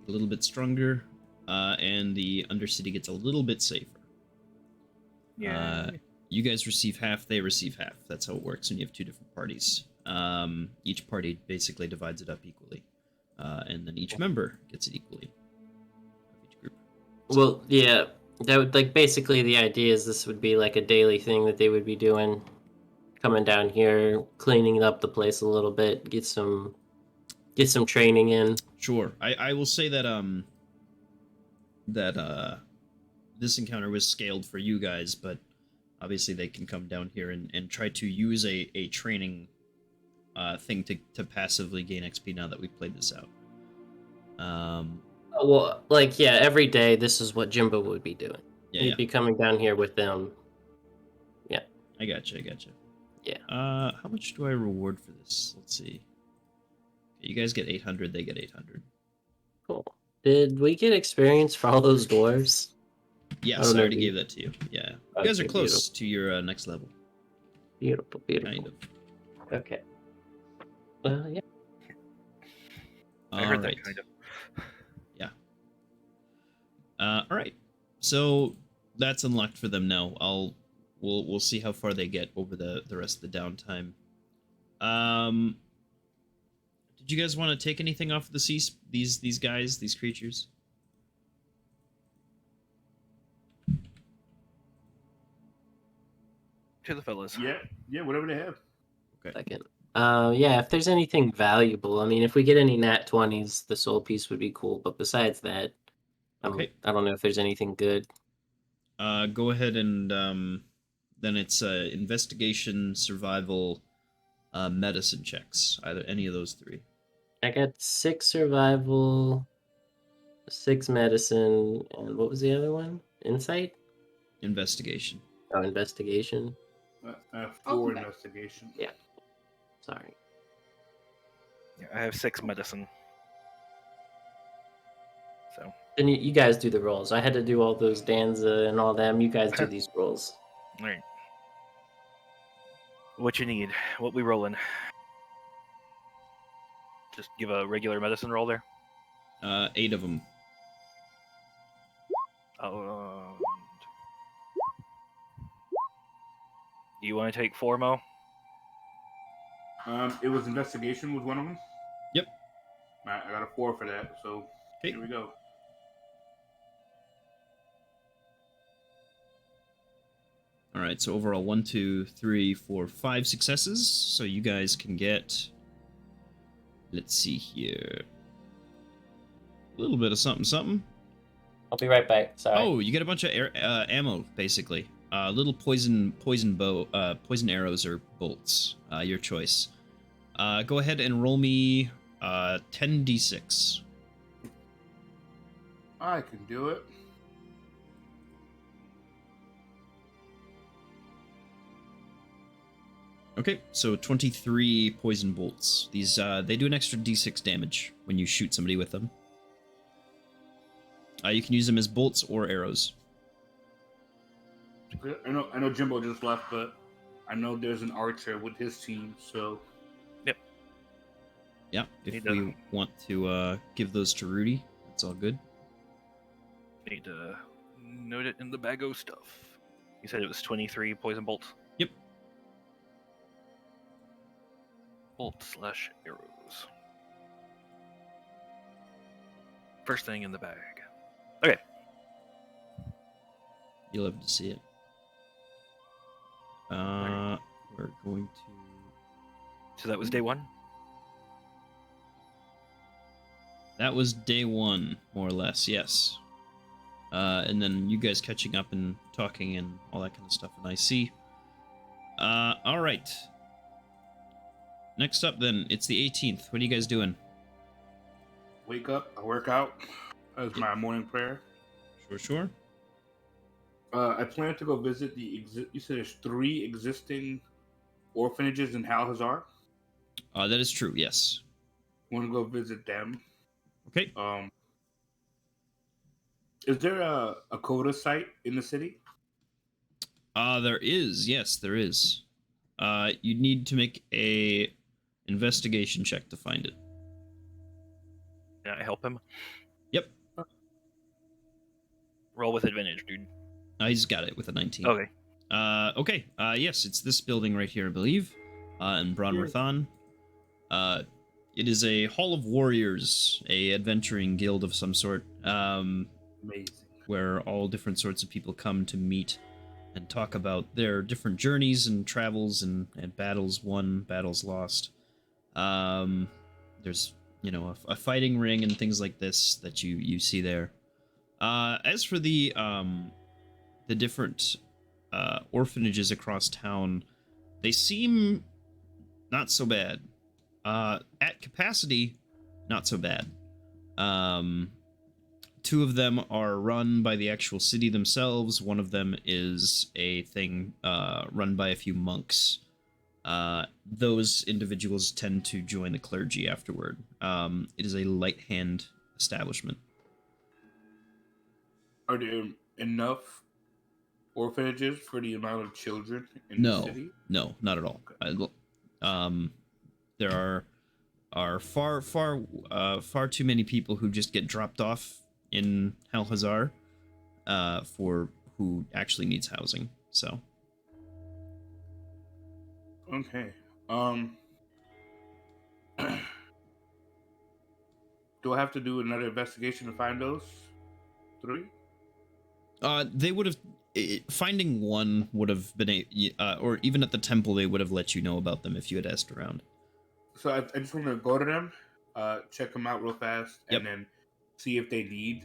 little bit stronger. And the Undercity gets a little bit safer. Yeah. You guys receive half, they receive half. That's how it works when you have 2 different parties. Each party basically divides it up equally. And then each member gets it equally. Of each group. Well, yeah. That would, basically the idea is this would be like a daily thing that they would be doing. Coming down here, cleaning up the place a little bit, get some training in. Sure. I will say that this encounter was scaled for you guys, but obviously they can come down here and try to use a training thing to passively gain XP now that we've played this out. Well, every day this is what Jimbo would be doing. Yeah, He'd be coming down here with them. Yeah. I gotcha. Yeah. How much do I reward for this? Let's see. You guys get 800, they get 800. Cool. Did we get experience for all those dwarves? Yes, I already gave that to you. Yeah. You guys are Okay, close to your next level. Beautiful, beautiful. kind of. Okay. Yeah. I heard Alright. that kind of. Yeah. All right. So that's unlocked for them now. We'll see how far they get over the rest of the downtime. Did you guys want to take anything off the sea? These guys, these creatures? To the fellas. Yeah, whatever they have. Okay. Second. Yeah, if there's anything valuable, I mean, if we get any nat 20s, the soul piece would be cool. But besides that, Okay. I don't know if there's anything good. Go ahead and then it's investigation, survival, medicine checks. Either any of those three. I got 6 survival, 6 medicine, and what was the other one? Insight? Investigation. Oh, investigation. 4 investigation. Yeah. Sorry. Yeah, I have 6 medicine. So. Then you guys do the rolls. I had to do all those Danza and all them. You guys do these rolls. All right. What you need? What we rolling? Just give a regular medicine roll there. 8 of them. You want to take 4, Mo? It was investigation was one of them. Yep. Alright, I got a 4 for that. So Okay. here we go. All right. So overall, 1, 2, 3, 4, 5 successes. So you guys can get. Let's see here. A little bit of something, something. I'll be right back. Sorry. Oh, you get a bunch of ammo, basically. Little poison arrows or bolts. Your choice. Go ahead and roll me 10d6. I can do it. Okay, so 23 poison bolts. These they do an extra d6 damage when you shoot somebody with them. You can use them as bolts or arrows. I know Jimbo just left, but I know there's an archer with his team, so Yeah, if He we doesn't- want to give those to Rudy, that's all good. Need to note it in the bag of stuff. You said it was 23 poison bolts? Yep. Bolt/arrows. First thing in the bag. Okay. You'll have to see it. We're going to... So that was day 1? That was day 1, more or less, yes. And then you guys catching up and talking and all that kind of stuff, and I see. All right. Next up, then, it's the 18th. What are you guys doing? wake up, I work out. That's my morning prayer. Sure. I plan to go visit you said there's 3 existing orphanages in Hal Hazar. That is true, yes. Want to go visit them. Okay. Is there a Coda site in the city? There is. Yes, there is. You need to make a investigation check to find it. Can I help him? Yep. Roll with advantage, dude. He's got it with a 19. Okay. Okay. Yes, it's this building right here, I believe, in Bronwerthon. It is a Hall of Warriors, a adventuring guild of some sort, Amazing. where all different sorts of people come to meet and talk about their different journeys and travels and battles won, battles lost. There's, a fighting ring and things like this that you see there. As for the different orphanages across town, they seem not so bad. At capacity, not so bad. 2 of them are run by the actual city themselves. One of them is a thing run by a few monks. Those individuals tend to join the clergy afterward. It is a light hand establishment. Are there enough orphanages for the amount of children in the city? No, not at all. There are far too many people who just get dropped off in Hal-Hazar for who actually needs housing. So Okay. Do I have to do another investigation to find those 3? they would have finding one would have been or even at the temple they would have let you know about them if you had asked around. So I just want to go to them, check them out real fast, Yep. and then see if they need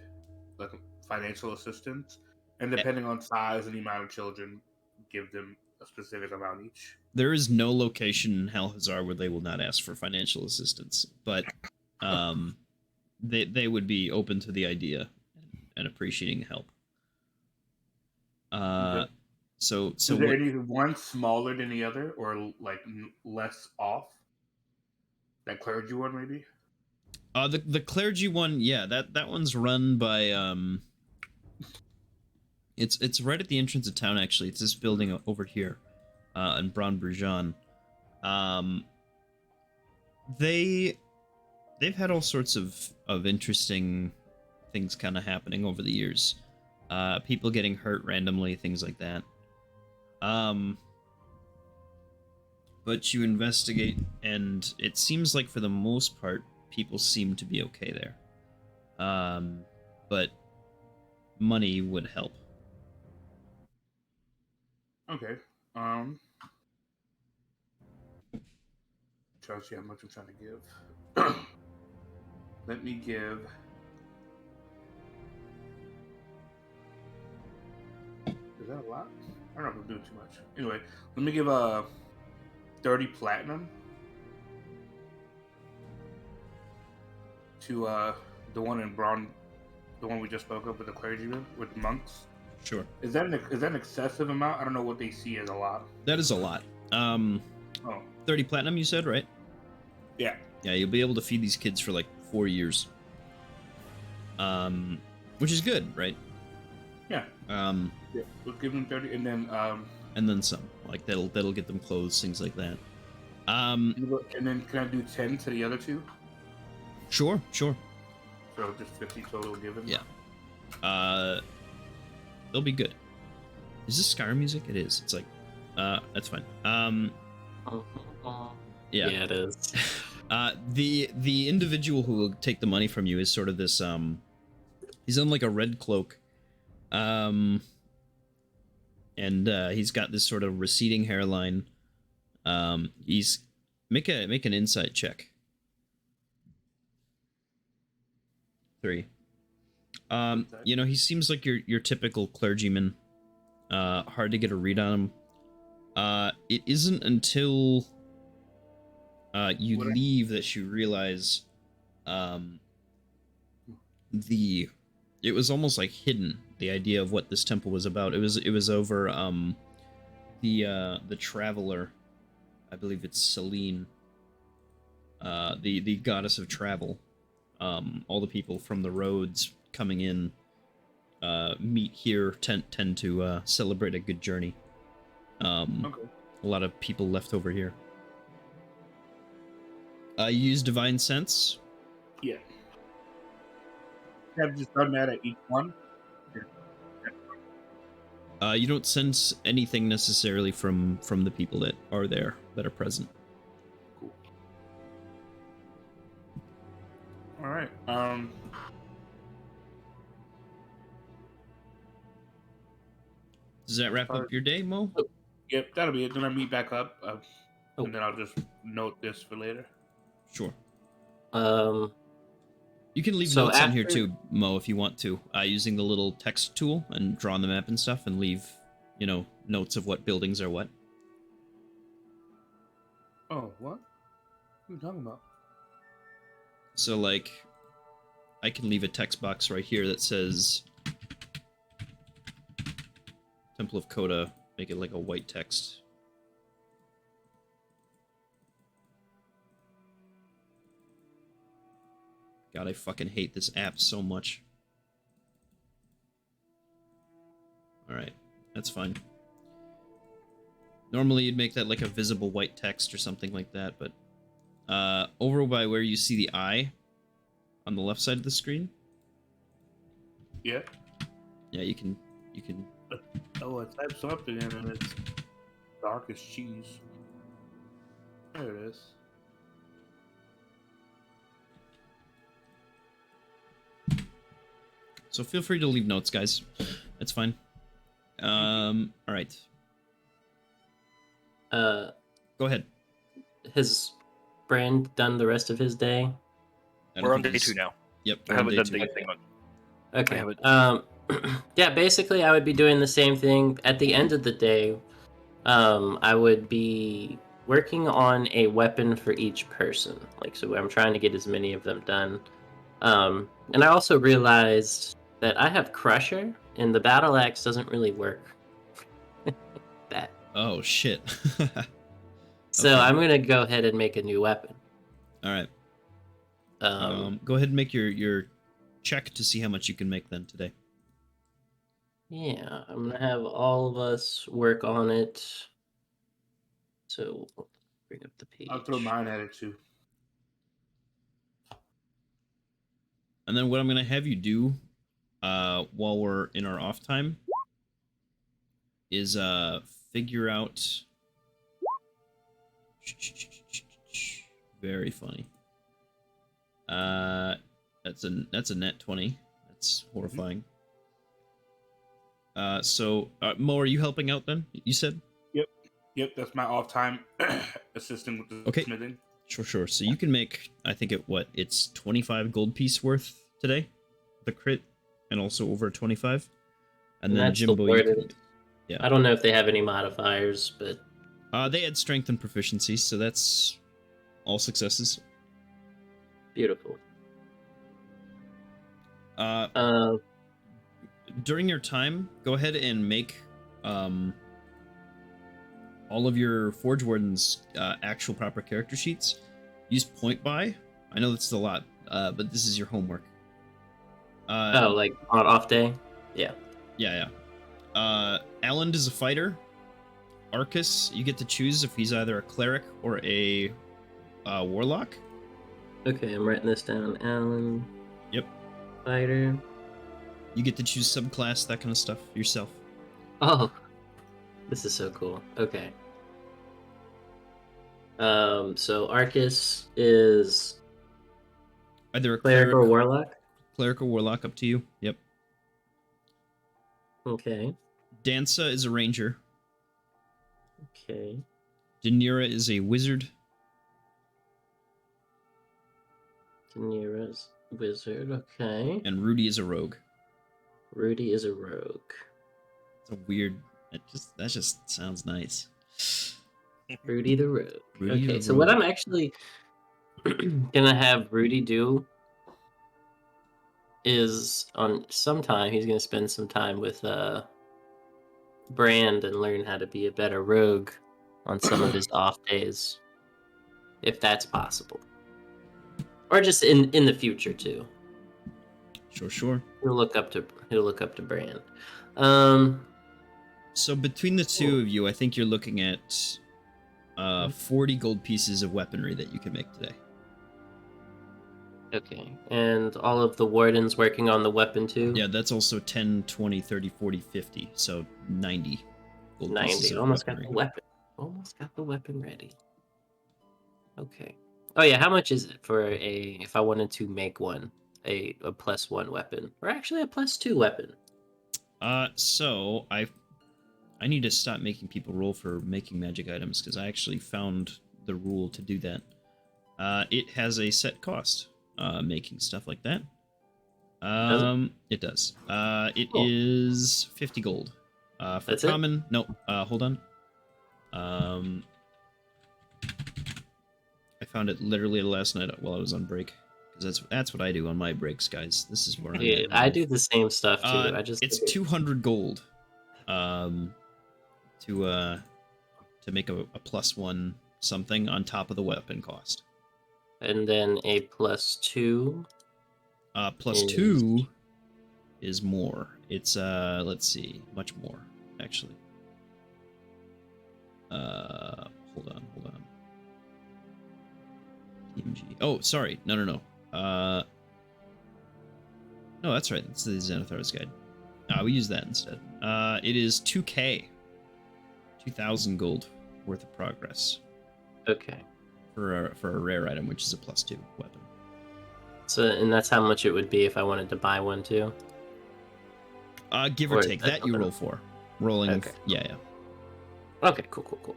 like financial assistance. And depending on size and the amount of children, give them a specific amount each. There is no location in Hal-Hazar where they will not ask for financial assistance, but they would be open to the idea and appreciating the help. Okay. So is there any one smaller than the other, or like less off? That clergy one, maybe. The clergy one, yeah, that one's run by it's right at the entrance of town. Actually, it's this building over here, in Bron Brujan. They've had all sorts of interesting things kind of happening over the years. People getting hurt randomly, things like that. But you investigate, and it seems like for the most part, people seem to be okay there. But money would help. Okay. Try to see how much I'm trying to give. Let me give. Is that a lot? I don't know if I'm doing too much. Anyway, let me give 30 platinum to the one in Braun, the one we just spoke of with the clergyman with monks. Sure. Is that an excessive amount? I don't know what they see as a lot. That is a lot. 30 platinum, you said, right? Yeah. Yeah, you'll be able to feed these kids for like 4 years. Which is good, right? Yeah. Yeah. We'll give them 30, and then some. Like that'll get them clothes, things like that. And then can I do 10 to the other 2? Sure. So just 50 total given. Yeah. They'll be good. Is this Skyrim music? It is. It's like, that's fine. Yeah. Yeah, it is. The individual who will take the money from you is sort of this, he's in like a red cloak. And he's got this sort of receding hairline. He's make an insight check. 3. He seems like your typical clergyman. Hard to get a read on him. It isn't until you leave that you realize it was almost like hidden, the idea of what this temple was about. It was over the traveler, I believe it's Selene, the goddess of travel. All the people from the roads coming in meet here, tend to celebrate a good journey. Okay. A lot of people left over here. You use Divine Sense? Yeah. I've just done that at each one. You don't sense anything necessarily from the people that are there, that are present. Cool. All right. Does that wrap up your day, Mo? Yep, that'll be it. Then I meet back up, and then I'll just note this for later. Sure. You can leave notes on here too, Mo, if you want to, using the little text tool and draw on the map and stuff, and leave, notes of what buildings are what. Oh, what? What are you talking about? So, like, I can leave a text box right here that says Temple of Coda, make it like a white text. God, I fucking hate this app so much. Alright. That's fine. Normally you'd make that like a visible white text or something like that, but over by where you see the eye on the left side of the screen. Yeah. Yeah, you can. Oh, I typed something in and it's dark as cheese. There it is. So feel free to leave notes, guys. That's fine. All right. Go ahead. Has Brand done the rest of his day? I don't We're on think day he's- 2 now. Yep. I we're on haven't day done 2. the anything on. Okay. have it. Yeah, basically I would be doing the same thing. At the end of the day, I would be working on a weapon for each person. Like, so I'm trying to get as many of them done. And I also realized that I have Crusher, and the Battle Axe doesn't really work. That. Oh shit. So Okay. I'm gonna go ahead and make a new weapon. All right. Um, Go ahead and make your check to see how much you can make then today. Yeah, I'm gonna have all of us work on it. So bring up the page. I'll throw mine at it too. And then what I'm gonna have you do, while we're in our off time, is figure out. Very funny. That's a net 20. That's horrifying. So Mo, are you helping out then? You said. Yep, that's my off time assisting with the Okay. smithing. Sure. So you can make, I think it's 25 gold piece worth today, the crit, and also over 25. And then that's the Jimbo, you word. can, yeah. I don't know if they have any modifiers, but They add strength and proficiency, so that's all successes. beautiful. Uh, during your time, go ahead and make all of your Forge Warden's actual proper character sheets. Use point buy. I know that's a lot, but this is your homework. Like on off day? Yeah. Yeah. Alan is a fighter. Arcus, you get to choose if he's either a cleric or a warlock. Okay, I'm writing this down. Alan. Yep. Fighter. You get to choose subclass, that kind of stuff yourself. Oh, this is so cool. Okay. So Arcus is Either a cleric cleric or warlock? Cleric or warlock, up to you. Yep. Okay. Dansa is a ranger. Okay. Danira is a wizard. Danira's wizard. Okay. And Rudy is a rogue. Rudy is a rogue. It's a weird. That just sounds nice. Rudy the rogue. Rudy Okay, the so what rogue. I'm actually gonna have Rudy do is on some time he's gonna spend some time with Brand and learn how to be a better rogue on some of his off days, if that's possible, or just in the future too. Sure. He'll look up to Brand. So between the two of you, I think you're looking at 40 gold pieces of weaponry that you can make today. Okay, and all of the wardens working on the weapon too. Yeah, that's also 10, 20, 30, 40, 50. So 90 gold pieces 90. of Almost weaponry. got the weapon. Almost got the weapon ready. Okay. Oh yeah, how much is it for if I wanted to make one, a +1 weapon, or actually a +2 weapon? So I need to stop making people roll for making magic items because I actually found the rule to do that. It has a set cost, making stuff like that. It does. It Cool. is 50 gold. For That's it? common, no, hold on. I found it literally last night while I was on break. Because that's what I do on my breaks, guys. This is where I'm Yeah, at in I life. do the same stuff too. It's 200 gold. To make a +1 something on top of the weapon cost. And then a +2. +2 is more. It's let's see, much more. actually. Hold on. TMG. Oh, sorry. No. No, that's right. That's the Xanathar's Guide. We use that instead. It is 2K. 2,000 gold worth of progress. Okay. For a rare item, which is a +2 weapon. So, and that's how much it would be if I wanted to buy one too? Give or take. That you roll for. Rolling. Okay. Yeah. Okay, cool.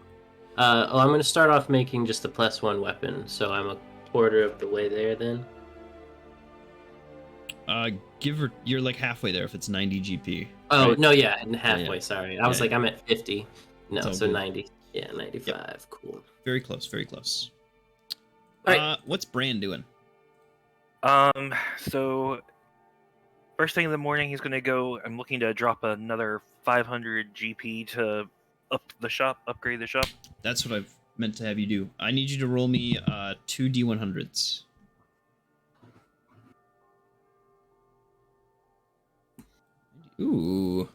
I'm going to start off making just a +1 weapon, so I'm a quarter of the way there then. You're like halfway there if it's 90 GP. Oh, right? no, yeah, halfway, Yeah. sorry. I was like, I'm at 50. No, It's all so good. 90. Yeah, 95. Yep. Cool. Very close. All right. What's Bran doing? So first thing in the morning, he's gonna go. I'm looking to drop another 500 GP to upgrade the shop. That's what I've meant to have you do. I need you to roll me 2 D100s. Ooh.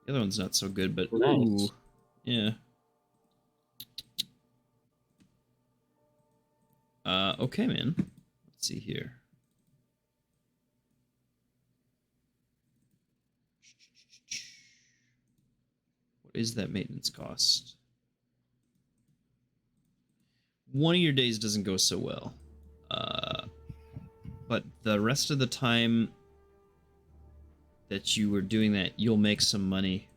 The other one's not so good, but ooh. Nice. Yeah. Okay, man. Let's see here. What is that maintenance cost? One of your days doesn't go so well. But the rest of the time that you were doing that, you'll make some money.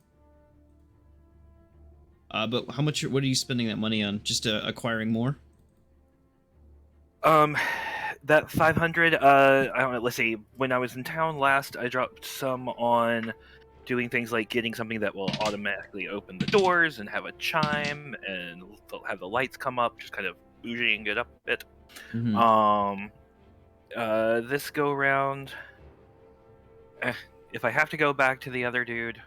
But how much? What are you spending that money on? Just acquiring more? That 500. I don't know. Let's see. When I was in town last, I dropped some on doing things like getting something that will automatically open the doors and have a chime and have the lights come up, just kind of bougieing it up a bit. Mm-hmm. This go round, if I have to go back to the other dude,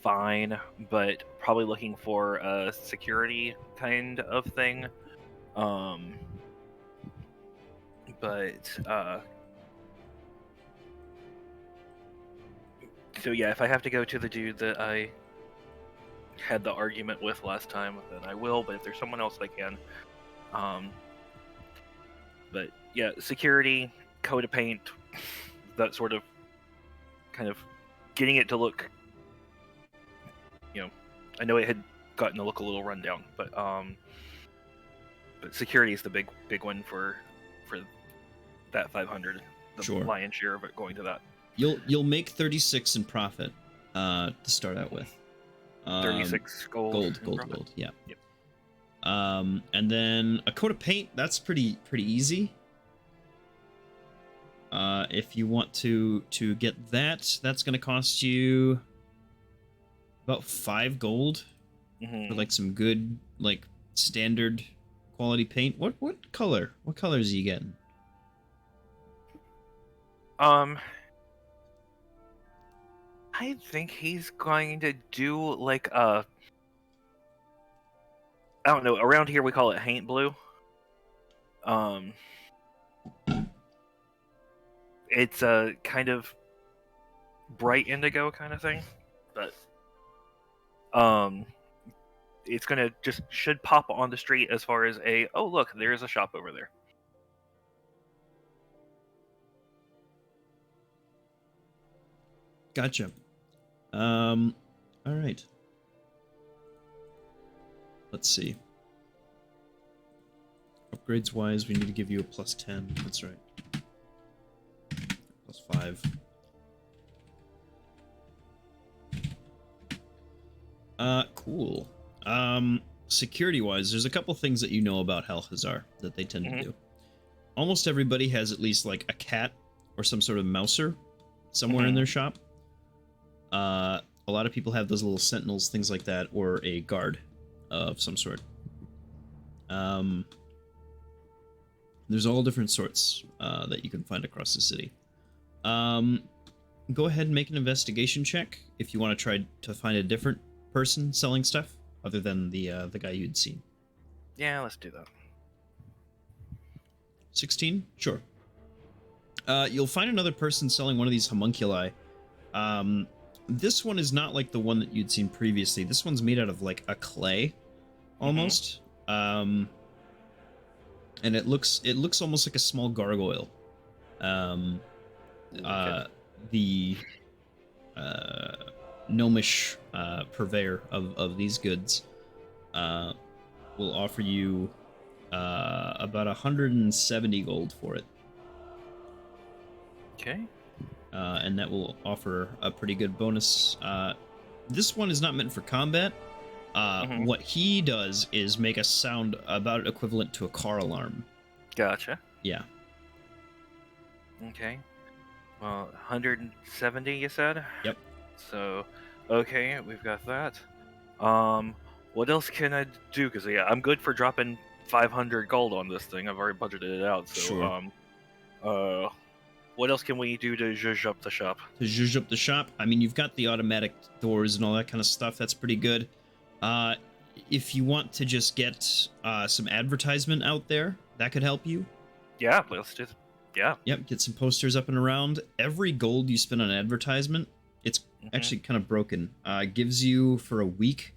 fine, but probably looking for a security kind of thing. So yeah, if I have to go to the dude that I had the argument with last time, then I will, but if there's someone else I can. But yeah, security, coat of paint, that sort of kind of getting it to look, I know it had gotten to look a little rundown, but security is the big one for that 500. The Sure. lion's share of it going to that. You'll make 36 in profit to start out with. 36 gold. Gold. Yeah. Yep. And then a coat of paint. That's pretty easy. If you want to get that, that's going to cost you about 5 gold Mm-hmm. for like some good like standard quality paint. What color? What colors are you getting? I think he's going to do like I don't know. Around here we call it haint blue. It's a kind of bright indigo kind of thing, but it's gonna should pop on the street as far as oh look, there's a shop over there. Gotcha. All right. Let's see. Upgrades wise, we need to give you a +10. That's right. +5. Cool. Security wise, there's a couple things that you know about Halhazar that they tend to do. Almost everybody has at least like a cat or some sort of mouser somewhere in their shop. A lot of people have those little sentinels, things like that, or a guard of some sort. There's all different sorts that you can find across the city. Go ahead and make an investigation check if you want to try to find a different person selling stuff other than the guy you'd seen. Yeah, let's do that. 16? Sure. You'll find another person selling one of these homunculi. This one is not like the one that you'd seen previously. This one's made out of like a clay, almost. And it looks almost like a small gargoyle. The gnomish purveyor of these goods will offer you about 170 gold for it. Okay. And that will offer a pretty good bonus. This one is not meant for combat. What he does is make a sound about equivalent to a car alarm. Gotcha. Yeah. Okay. Well, 170, you said? Yep. So, okay, we've got that. What else can I do? Because, yeah, I'm good for dropping 500 gold on this thing. I've already budgeted it out. So, Sure. What else can we do to zhuzh up the shop? To zhuzh up the shop, I mean, you've got the automatic doors and all that kind of stuff. That's pretty good. If you want to just get some advertisement out there, that could help you. Yeah, let's just... Yeah. Yep, get some posters up and around. Every gold you spend on advertisement, it's actually kind of broken. Gives you, for a week,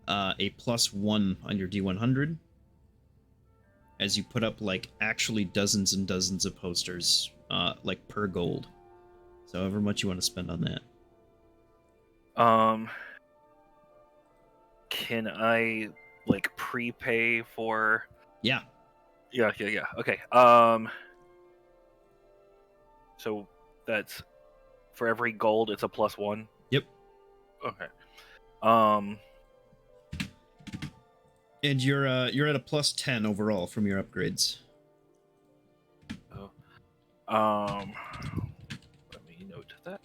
a +1 on your D100. As you put up, like, actually dozens and dozens of posters, like, per gold. So however much you want to spend on that. Can I, like, prepay for... Yeah. Yeah. Okay. So that's for every gold, it's a +1. Yep. Okay. And you're at a +10 overall from your upgrades. Let me note that.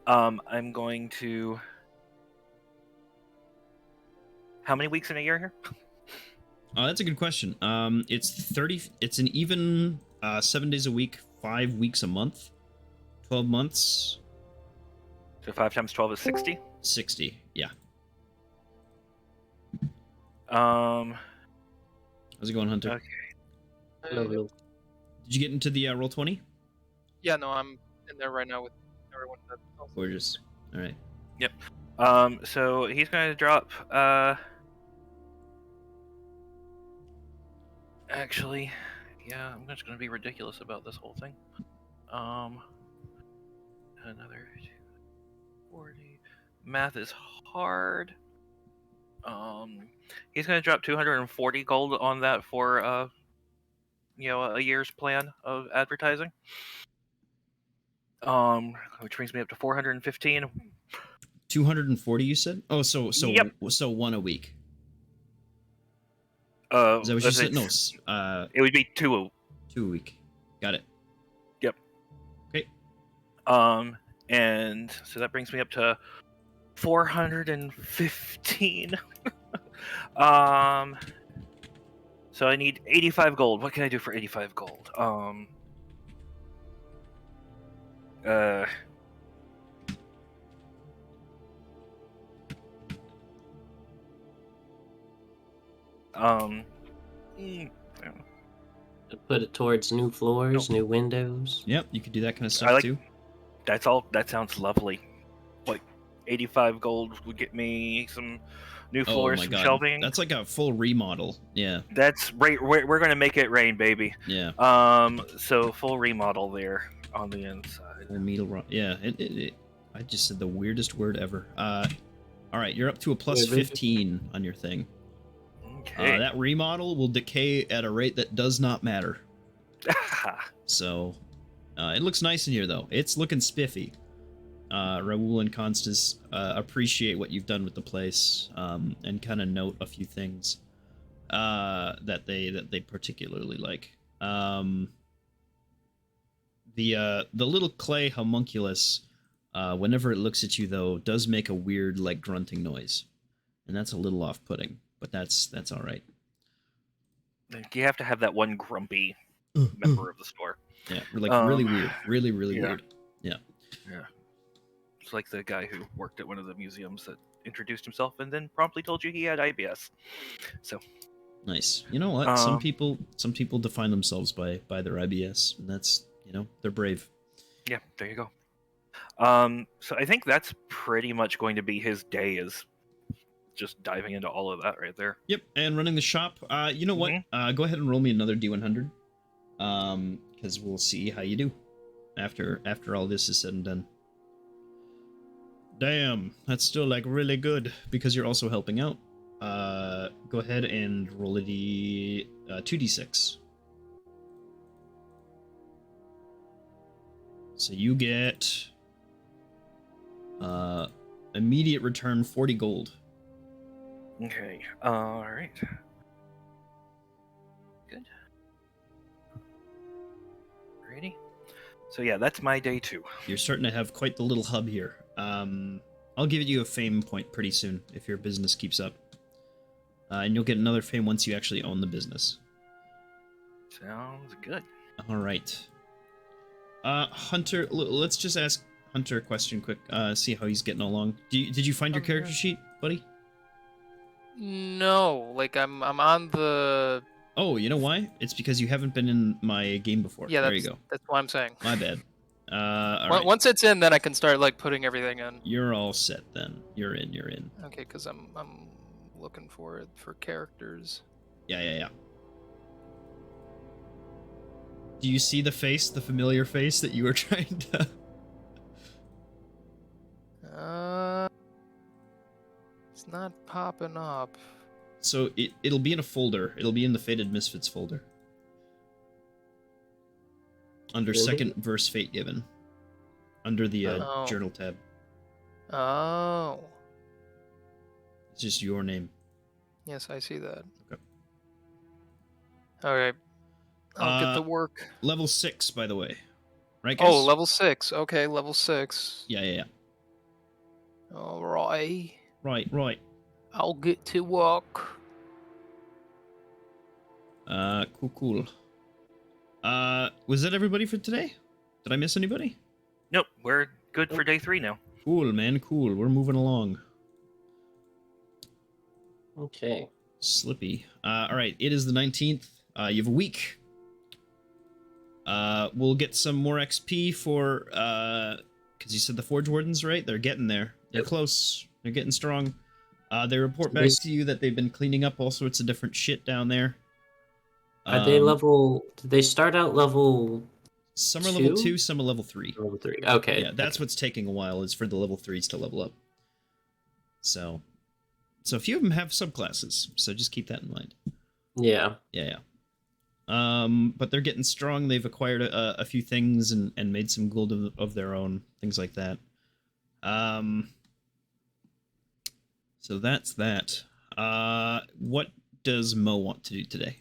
I'm going to... How many weeks in a year here? That's a good question. It's 30. It's an even 7 days a week, 5 weeks a month, 12 months. So 5 times 12 is 60. 60. Yeah. Um. How's it going, Hunter? Okay. Hello. Did you get into the roll 20? Yeah, no, I'm in there right now with everyone. That's also... Gorgeous. All right. So he's going to drop. Actually, yeah, I'm just going to be ridiculous about this whole thing. Another 240. Math is hard. He's going to drop 240 gold on that for a year's plan of advertising. Which brings me up to 415. 240, you said? Oh, so Yep. So one a week. Is that what you said? No. It would be 2 a week. Got it. Yep. Okay. And so that brings me up to 415. So I need 85 gold. What can I do for 85 gold? Put it towards new floors, new windows. Yep, you could do that kind of stuff too. That's all. That sounds lovely. Like 85 gold would get me some new floors, some shelving. That's like a full remodel. Yeah. That's right. We're gonna make it rain, baby. Yeah. So full remodel there on the inside. Yeah. I just said the weirdest word ever. All right, you're up to a +15 on your thing. Okay. That remodel will decay at a rate that does not matter. So, it looks nice in here, though. It's looking spiffy. Raoul and Constance appreciate what you've done with the place, and kind of note a few things that they particularly like. The little clay homunculus, whenever it looks at you, though, does make a weird, like, grunting noise, and that's a little off-putting. But that's all right. You have to have that one grumpy member of the store. Yeah, like really weird, really weird. Yeah. It's like the guy who worked at one of the museums that introduced himself and then promptly told you he had IBS. So nice. You know what? Some people define themselves by their IBS, and that's they're brave. Yeah, there you go. So I think that's pretty much going to be his day, is just diving into all of that right there. Yep, and running the shop. You know what? Go ahead and roll me another D100. Because we'll see how you do after all this is said and done. Damn, that's still like really good because you're also helping out. Go ahead and roll a 2d6. So you get immediate return 40 gold. Okay. All right. Good. Alrighty. So yeah, that's my day 2. You're starting to have quite the little hub here. I'll give you a fame point pretty soon if your business keeps up. And you'll get another fame once you actually own the business. Sounds good. All right. Hunter, let's just ask Hunter a question quick. See how he's getting along. Did you find your character sheet, buddy? No, like I'm on the. Oh, you know why? It's because you haven't been in my game before. Yeah, there you go. That's what I'm saying. My bad. All right. Once it's in, then I can start like putting everything in. You're all set then. You're in. You're in. Okay, because I'm looking for it for characters. Yeah. Do you see the face, the familiar face that you were trying to? It's not popping up. So it'll be in a folder. It'll be in the Fated Misfits folder. Under second verse Fate Given. Under the journal tab. Oh. It's just your name. Yes, I see that. Okay. Alright. I'll get to work. Level 6, by the way. Right, guys? Oh, level 6. Okay, level 6. Yeah. Alright. Right. I'll get to work. Cool. Was that everybody for today? Did I miss anybody? Nope, we're good for day 3 now. Cool, man, cool. We're moving along. Okay. Slippy. Alright, it is the 19th. You have a week. We'll get some more XP for, because you said the Forge Wardens, right? They're getting there. They're close. They're getting strong. They report back to you that they've been cleaning up all sorts of different shit down there. Are they level... Did they start out level... Some are level 2, some are level 3. Level 3, okay. Yeah, that's what's taking a while, is for the level 3s to level up. So a few of them have subclasses, so just keep that in mind. Yeah. Yeah. But they're getting strong. They've acquired a few things and made some gold of their own, things like that. So that's that. What does Mo want to do today?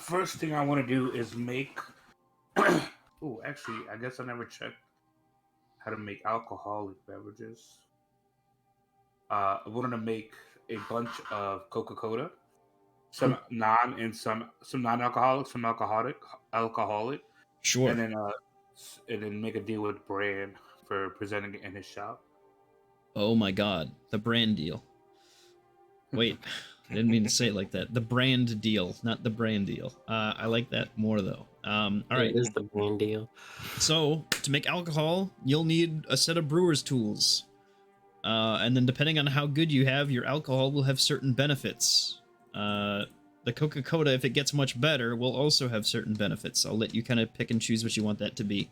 First thing I want to do is make... Oh, actually, I guess I never checked how to make alcoholic beverages. I wanted to make a bunch of Coca-Cola. Some non and some non-alcoholic, some alcoholic. Sure. And then make a deal with Brand for presenting it in his shop. Oh my god, the brand deal. Wait, I didn't mean to say it like that. The brand deal, not the brand deal. I like that more though. All right. It is the brand deal. So to make alcohol, you'll need a set of brewer's tools. And then depending on how good you have, your alcohol will have certain benefits. The Coca-Cola, if it gets much better, will also have certain benefits. I'll let you kind of pick and choose what you want that to be.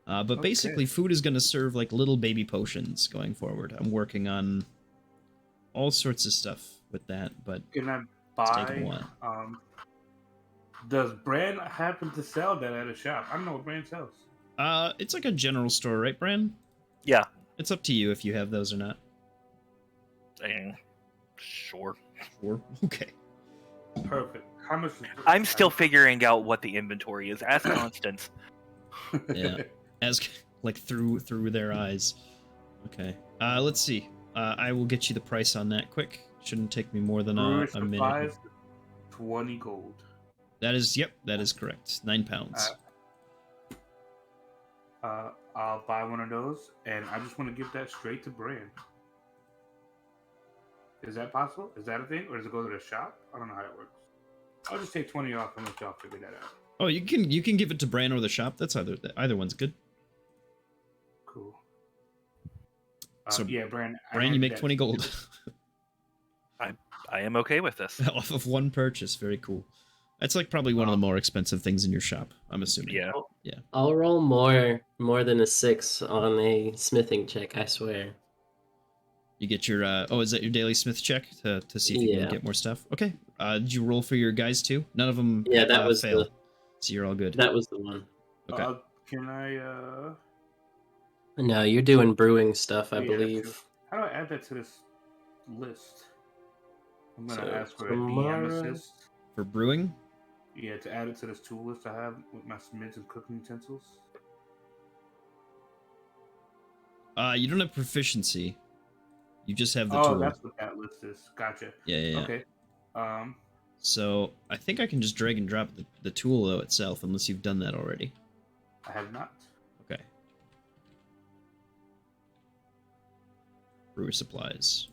But basically, food is going to serve like little baby potions going forward. I'm working on all sorts of stuff with that, but Can I it's taking a buy? while. Does Brand happen to sell that at a shop? I don't know what Brand sells. It's like a general store, right, Bran? Yeah. It's up to you if you have those or not. Sure. Sure. Okay. Perfect. How much? I'm still figuring out what the inventory is. Ask Constance. Yeah. As like through their eyes. Okay. Let's see. I will get you the price on that quick. Shouldn't take me more than Brewer a minute. supplies, 20 gold. That is correct. 9 pounds. I'll buy one of those, and I just want to give that straight to Brand. Is that possible? Is that a thing, or does it go to the shop? I don't know how it works. I'll just take 20 off and let y'all figure that out. Oh, you can give it to Bran or the shop. That's either one's good. So, Yeah, Brand. Brian, you make 20 gold I am okay with this. off of one purchase. Very cool. That's like probably one of the more expensive things in your shop, I'm assuming. Yeah. I'll roll more than a 6 on a smithing check, I swear. You get your is that your daily smith check to see if you can get more stuff? Okay. Did you roll for your guys too? None of them Yeah, that was fail. So you're all good. That was the one. Okay. Can I? No, you're doing brewing stuff, I Yeah, that's believe. true. How do I add that to this list? I'm gonna So, ask for a tomorrow- DM assist. For brewing? Yeah, to add it to this tool list I have with my smiths and cooking utensils. You don't have proficiency. You just have the Oh, tool. that's what that list is. Gotcha. Yeah. Okay. So I think I can just drag and drop the tool though itself, unless you've done that already. I have not. Okay. Brewer supplies.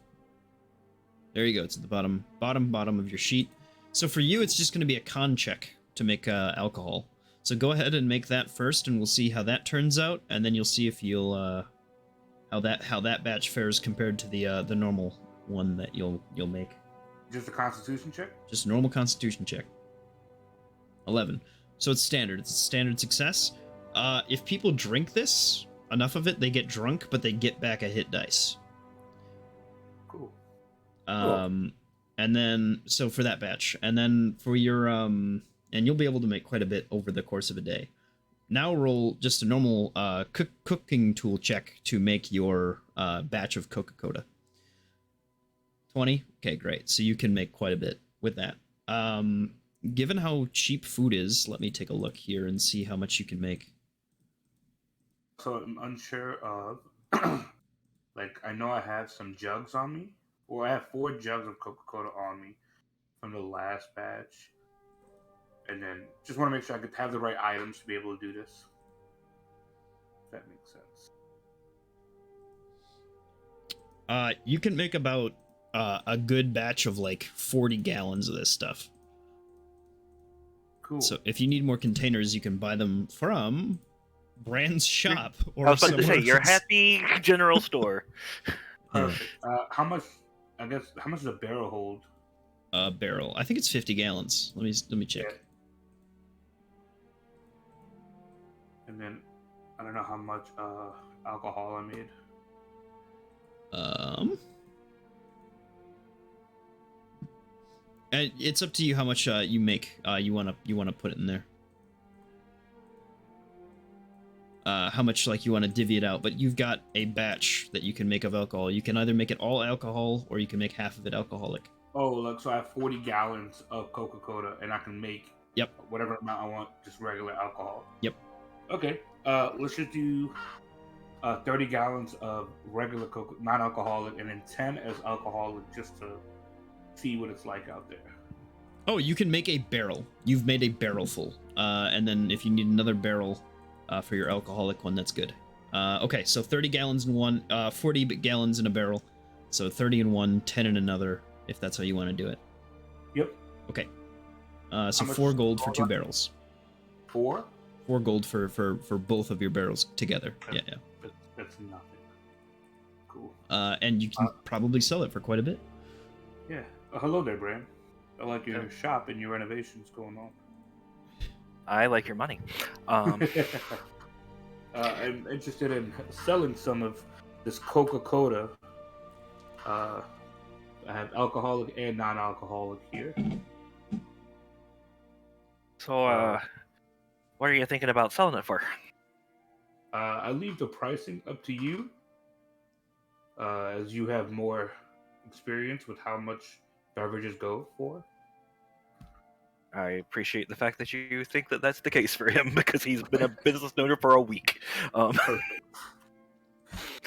There you go. It's at the bottom of your sheet. So for you, it's just going to be a con check to make alcohol. So go ahead and make that first, and we'll see how that turns out, and then you'll see if you'll how that batch fares compared to the normal one that you'll make. Just a Constitution check. Just a normal Constitution check. 11. So it's standard. It's a standard success. If people drink this, enough of it, they get drunk, but they get back a hit dice. Cool. And then, so for that batch, and then for your, and you'll be able to make quite a bit over the course of a day. Now roll just a normal cooking tool check to make your batch of Coca-Cola. 20? Okay, great. So you can make quite a bit with that. Given how cheap food is, let me take a look here and see how much you can make. So I'm unsure of, like, I know I have some jugs on me. Well, I have 4 jugs of Coca-Cola on me from the last batch. And then just want to make sure I could have the right items to be able to do this. If that makes sense. You can make about a good batch of like 40 gallons of this stuff. Cool. So if you need more containers, you can buy them from Brand's shop. Or I was about to say, somewhere your else. happy general store. Perfect. How much? I guess how much does a barrel hold? A barrel. I think it's 50 gallons. Let me check. Yeah. And then I don't know how much alcohol I made. And it's up to you how much you make. You wanna put it in there. How much like you want to divvy it out, but you've got a batch that you can make of alcohol. You can either make it all alcohol or you can make half of it alcoholic. Oh, look, so I have 40 gallons of Coca-Cola, and I can make whatever amount I want, just regular alcohol. Yep. Okay, let's just do 30 gallons of regular Coca, non-alcoholic, and then 10 as alcoholic, just to see what it's like out there. Oh, you can make a barrel. You've made a barrel full. And then if you need another barrel for your alcoholic one, that's good. Okay, so 30 gallons in one, 40 gallons in a barrel. So 30 in one, 10 in another, if that's how you want to do it. Yep. Okay. So 4 gold for 2 barrels. 4? 4 gold for both of your barrels together. Yeah. That's nothing. Cool. And you can probably sell it for quite a bit. Yeah. Hello there, Bram. I like your shop and your renovations going on. I like your money. I'm interested in selling some of this Coca-Cola. I have alcoholic and non-alcoholic here. So, what are you thinking about selling it for? I leave the pricing up to you, as you have more experience with how much beverages go for. I appreciate the fact that you think that that's the case for him, because he's been a business owner for a week.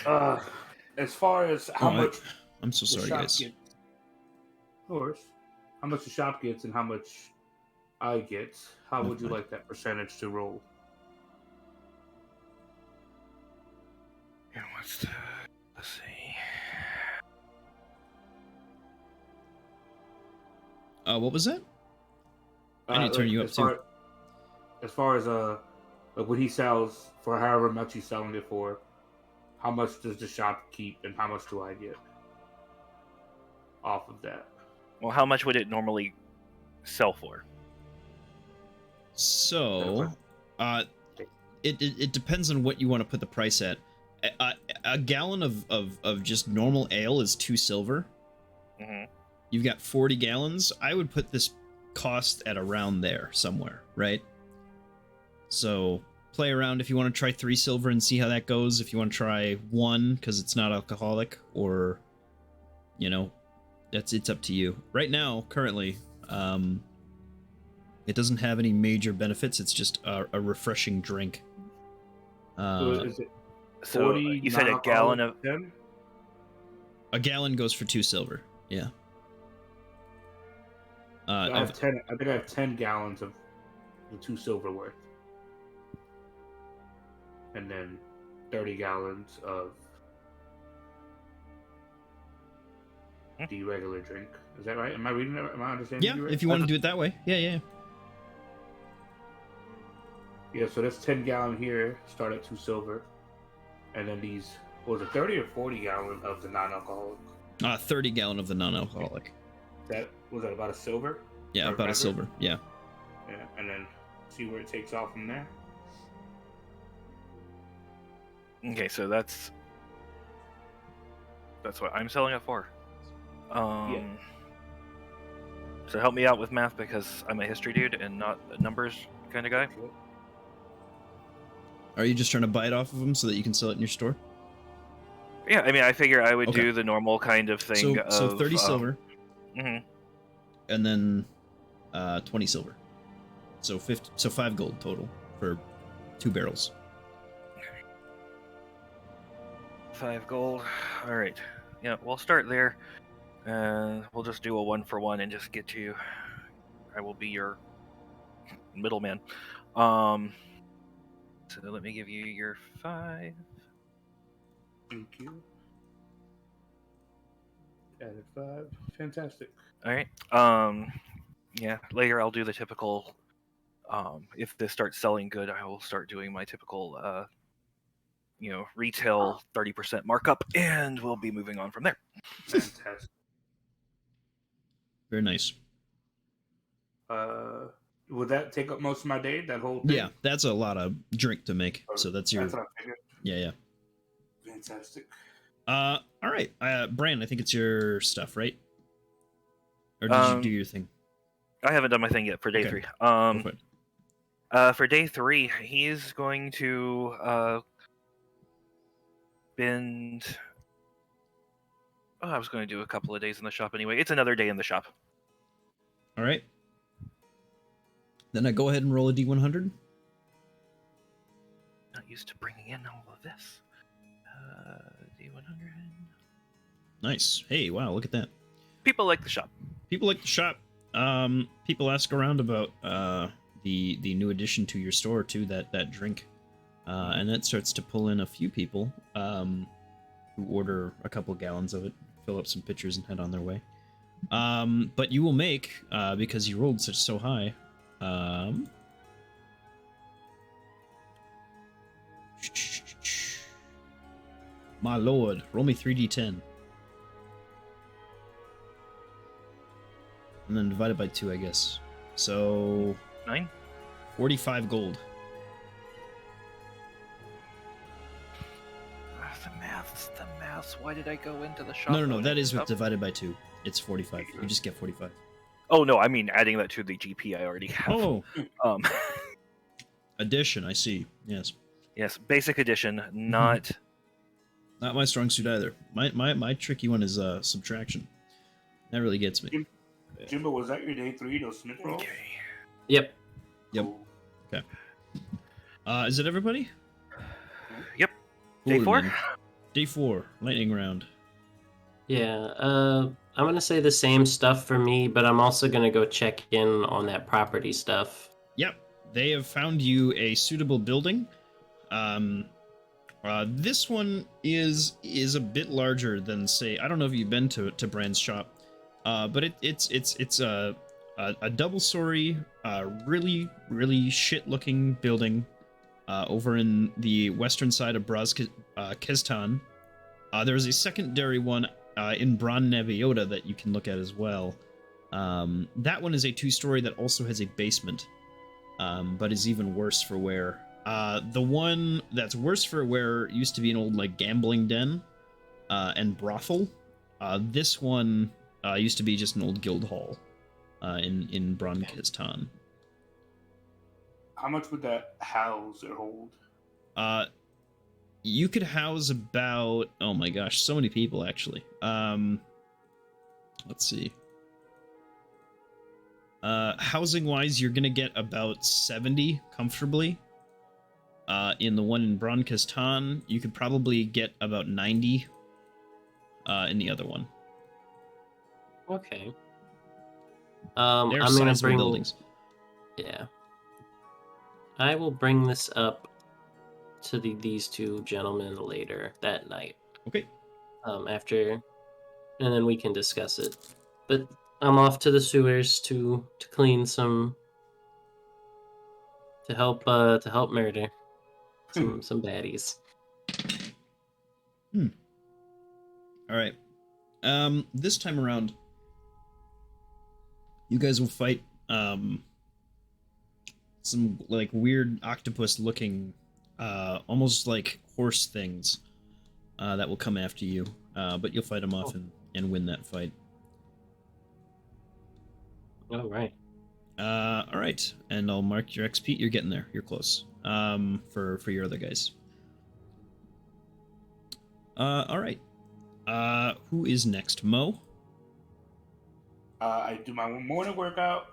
As far as how much I'm so the sorry, shop guys. gets, of course, how much the shop gets and how much I get, how would you like that percentage to roll? Yeah, let's see. What was that? I need to turn you up too. As far as like what he sells for however much he's selling it for, how much does the shop keep, and how much do I get off of that? Well, how much would it normally sell for? So, it depends on what you want to put the price at. A gallon of just normal ale is 2 silver. Mm-hmm. You've got 40 gallons. I would put this cost at around there somewhere, right? So play around if you want to try 3 silver and see how that goes. If you want to try 1 because it's not alcoholic, or it's up to you. Right now, currently, it doesn't have any major benefits. It's just a refreshing drink. So is it So 40 you said a gallon of. 10? A gallon goes for 2 silver. Yeah. I have 10. I think I have 10 gallons of the 2 silver worth, and then 30 gallons of the regular drink. Is that right? Am I reading that? Am I understanding? Yeah, you right? if you want to do it that way. Yeah. Yeah, so that's 10 gallon here. Start at 2 silver, and then these. Was it 30 or 40 gallon of the non-alcoholic? 30 gallon of the non-alcoholic. Was that about a silver? Yeah, Or about a beverage? silver. Yeah. Yeah, and then see where it takes off from there. Okay, so that's what I'm selling it for. So help me out with math because I'm a history dude and not a numbers kind of guy. Are you just trying to buy it off of them so that you can sell it in your store? Yeah, I mean, I figure I would Okay. do the normal kind of thing. So of, 30 silver, Mhm. and then 20 silver. So 5 gold total for 2 barrels. 5 gold. All right. Yeah, we'll start there. We'll just do a 1-for-1 and just get you. I will be your middleman. So let me give you your 5. Thank you. Added 5. Fantastic. All right. Yeah. Later, I'll do the typical. If this starts selling good, I will start doing my typical. Retail 30% markup, and we'll be moving on from there. Fantastic. Very nice. Would that take up most of my day? That whole thing? Yeah, that's a lot of drink to make. So that's your. That's what I figured. Yeah. Fantastic. All right, Bran, I think it's your stuff, right? Or did you do your thing? I haven't done my thing yet for day Okay. 3. Go for it. For day 3, he's going to bend. Oh, I was going to do a couple of days in the shop anyway. It's another day in the shop. All right. Then I go ahead and roll a d100. Not used to bringing in all of this. D100. Nice. Hey, wow, look at that. People like the shop. People like the shop. People ask around about the new addition to your store too, that drink, and that starts to pull in a few people who order a couple gallons of it, fill up some pitchers, and head on their way. But you will make because you rolled so high. My lord, roll me 3d10. And then divide it by 2, I guess. So 9. 45 gold. The maths. Why did I go into the shop? No. That is with divided by 2. It's 45. You just get 45. Oh no, I mean adding that to the GP I already have. Oh, Um, addition. I see. Yes. yes, basic addition, not. Not my strong suit either. My tricky one is subtraction. That really gets me. Jimbo, was that your day 3? Those Smith rolls? Okay. Yep. Yep. Is it everybody? Yep. Day Cool, 4. then. Day 4. Lightning round. Yeah. I'm gonna say the same stuff for me, but I'm also gonna go check in on that property stuff. Yep. They have found you a suitable building. This one is a bit larger than, say, I don't know if you've been to Brand's shop, but it's a double story, really shit looking building, over in the western side of Kestan. There's a secondary one in Bron Neviota that you can look at as well. That one is a 2-story that also has a basement, but is even worse for wear. The one that's worse for wear used to be an old like gambling den and brothel. This one used to be just an old guild hall in Bron Kestan. How much would that house or hold? You could house about, oh my gosh, so many people actually. Let's see. Housing wise, you're gonna get about 70 comfortably. In the one in Bron Kestan, you could probably get about 90 in the other one. Okay. They're I'm gonna sizable bring buildings. Yeah. I will bring this up to these two gentlemen later that night. Okay. After, and then we can discuss it. But I'm off to the sewers to clean some, to help murder some baddies. All right. This time around, you guys will fight some like weird octopus-looking, almost like horse things that will come after you. But you'll fight them off and win that fight. All right. All right, and I'll mark your XP. You're getting there. You're close. For your other guys. All right. Who is next? Mo? I do my morning workout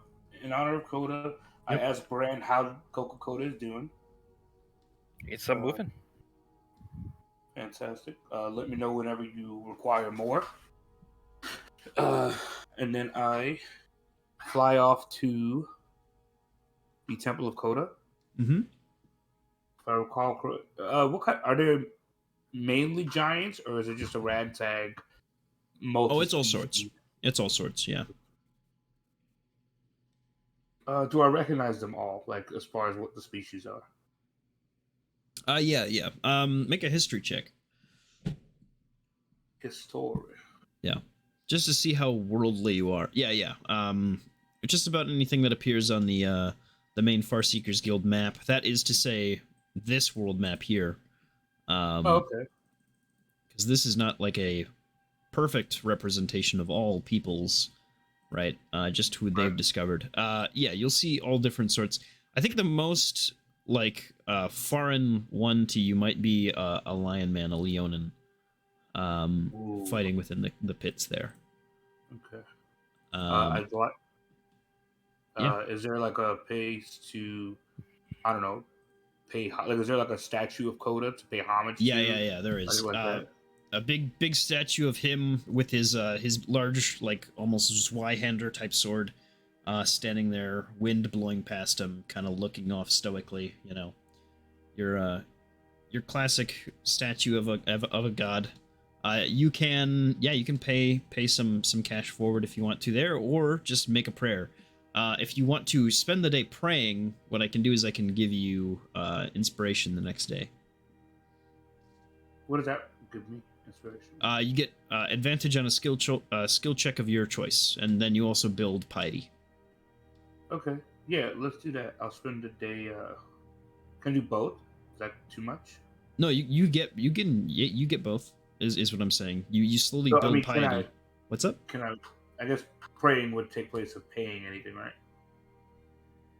in honor of Coda. I Yep. asked Brand how Coca-Cola is doing. It's moving. Fantastic. Let me know whenever you require more. And then I fly off to the Temple of Coda. Mm-hmm. If I recall correctly. What kind are there? Mainly giants, or is it just a ragtag? Oh, it's all sorts. It's all sorts, yeah. Do I recognize them all, like as far as what the species are? Yeah. Make a history check. History. Yeah. Just to see how worldly you are. Yeah. Just about anything that appears on the main Farseekers Guild map. That is to say, this world map here. Okay. Because this is not like a perfect representation of all peoples, right? Just who they've discovered. Yeah, you'll see all different sorts. I think the most like foreign one to you might be a lion man, a leonin, fighting within the pits there. Okay. Um, I thought. Yeah. Is there like a place to, I don't know, like? Is there like a statue of Coda to pay homage to? Yeah. There is. Like that? A big statue of him with his large, like almost Zweihander type sword, standing there, wind blowing past him, kind of looking off stoically. You know, your classic statue of a god. You can pay some cash forward if you want to there, or just make a prayer. If you want to spend the day praying, what I can do is I can give you inspiration the next day. What does that give me? Inspiration. You get advantage on a skill check of your choice, and then you also build piety. Okay. Yeah, let's do that. I'll spend the day. Can I do both? Is that too much? No, you get both. Is what I'm saying. You slowly So, build can piety. What's up? I guess praying would take place of paying anything, right?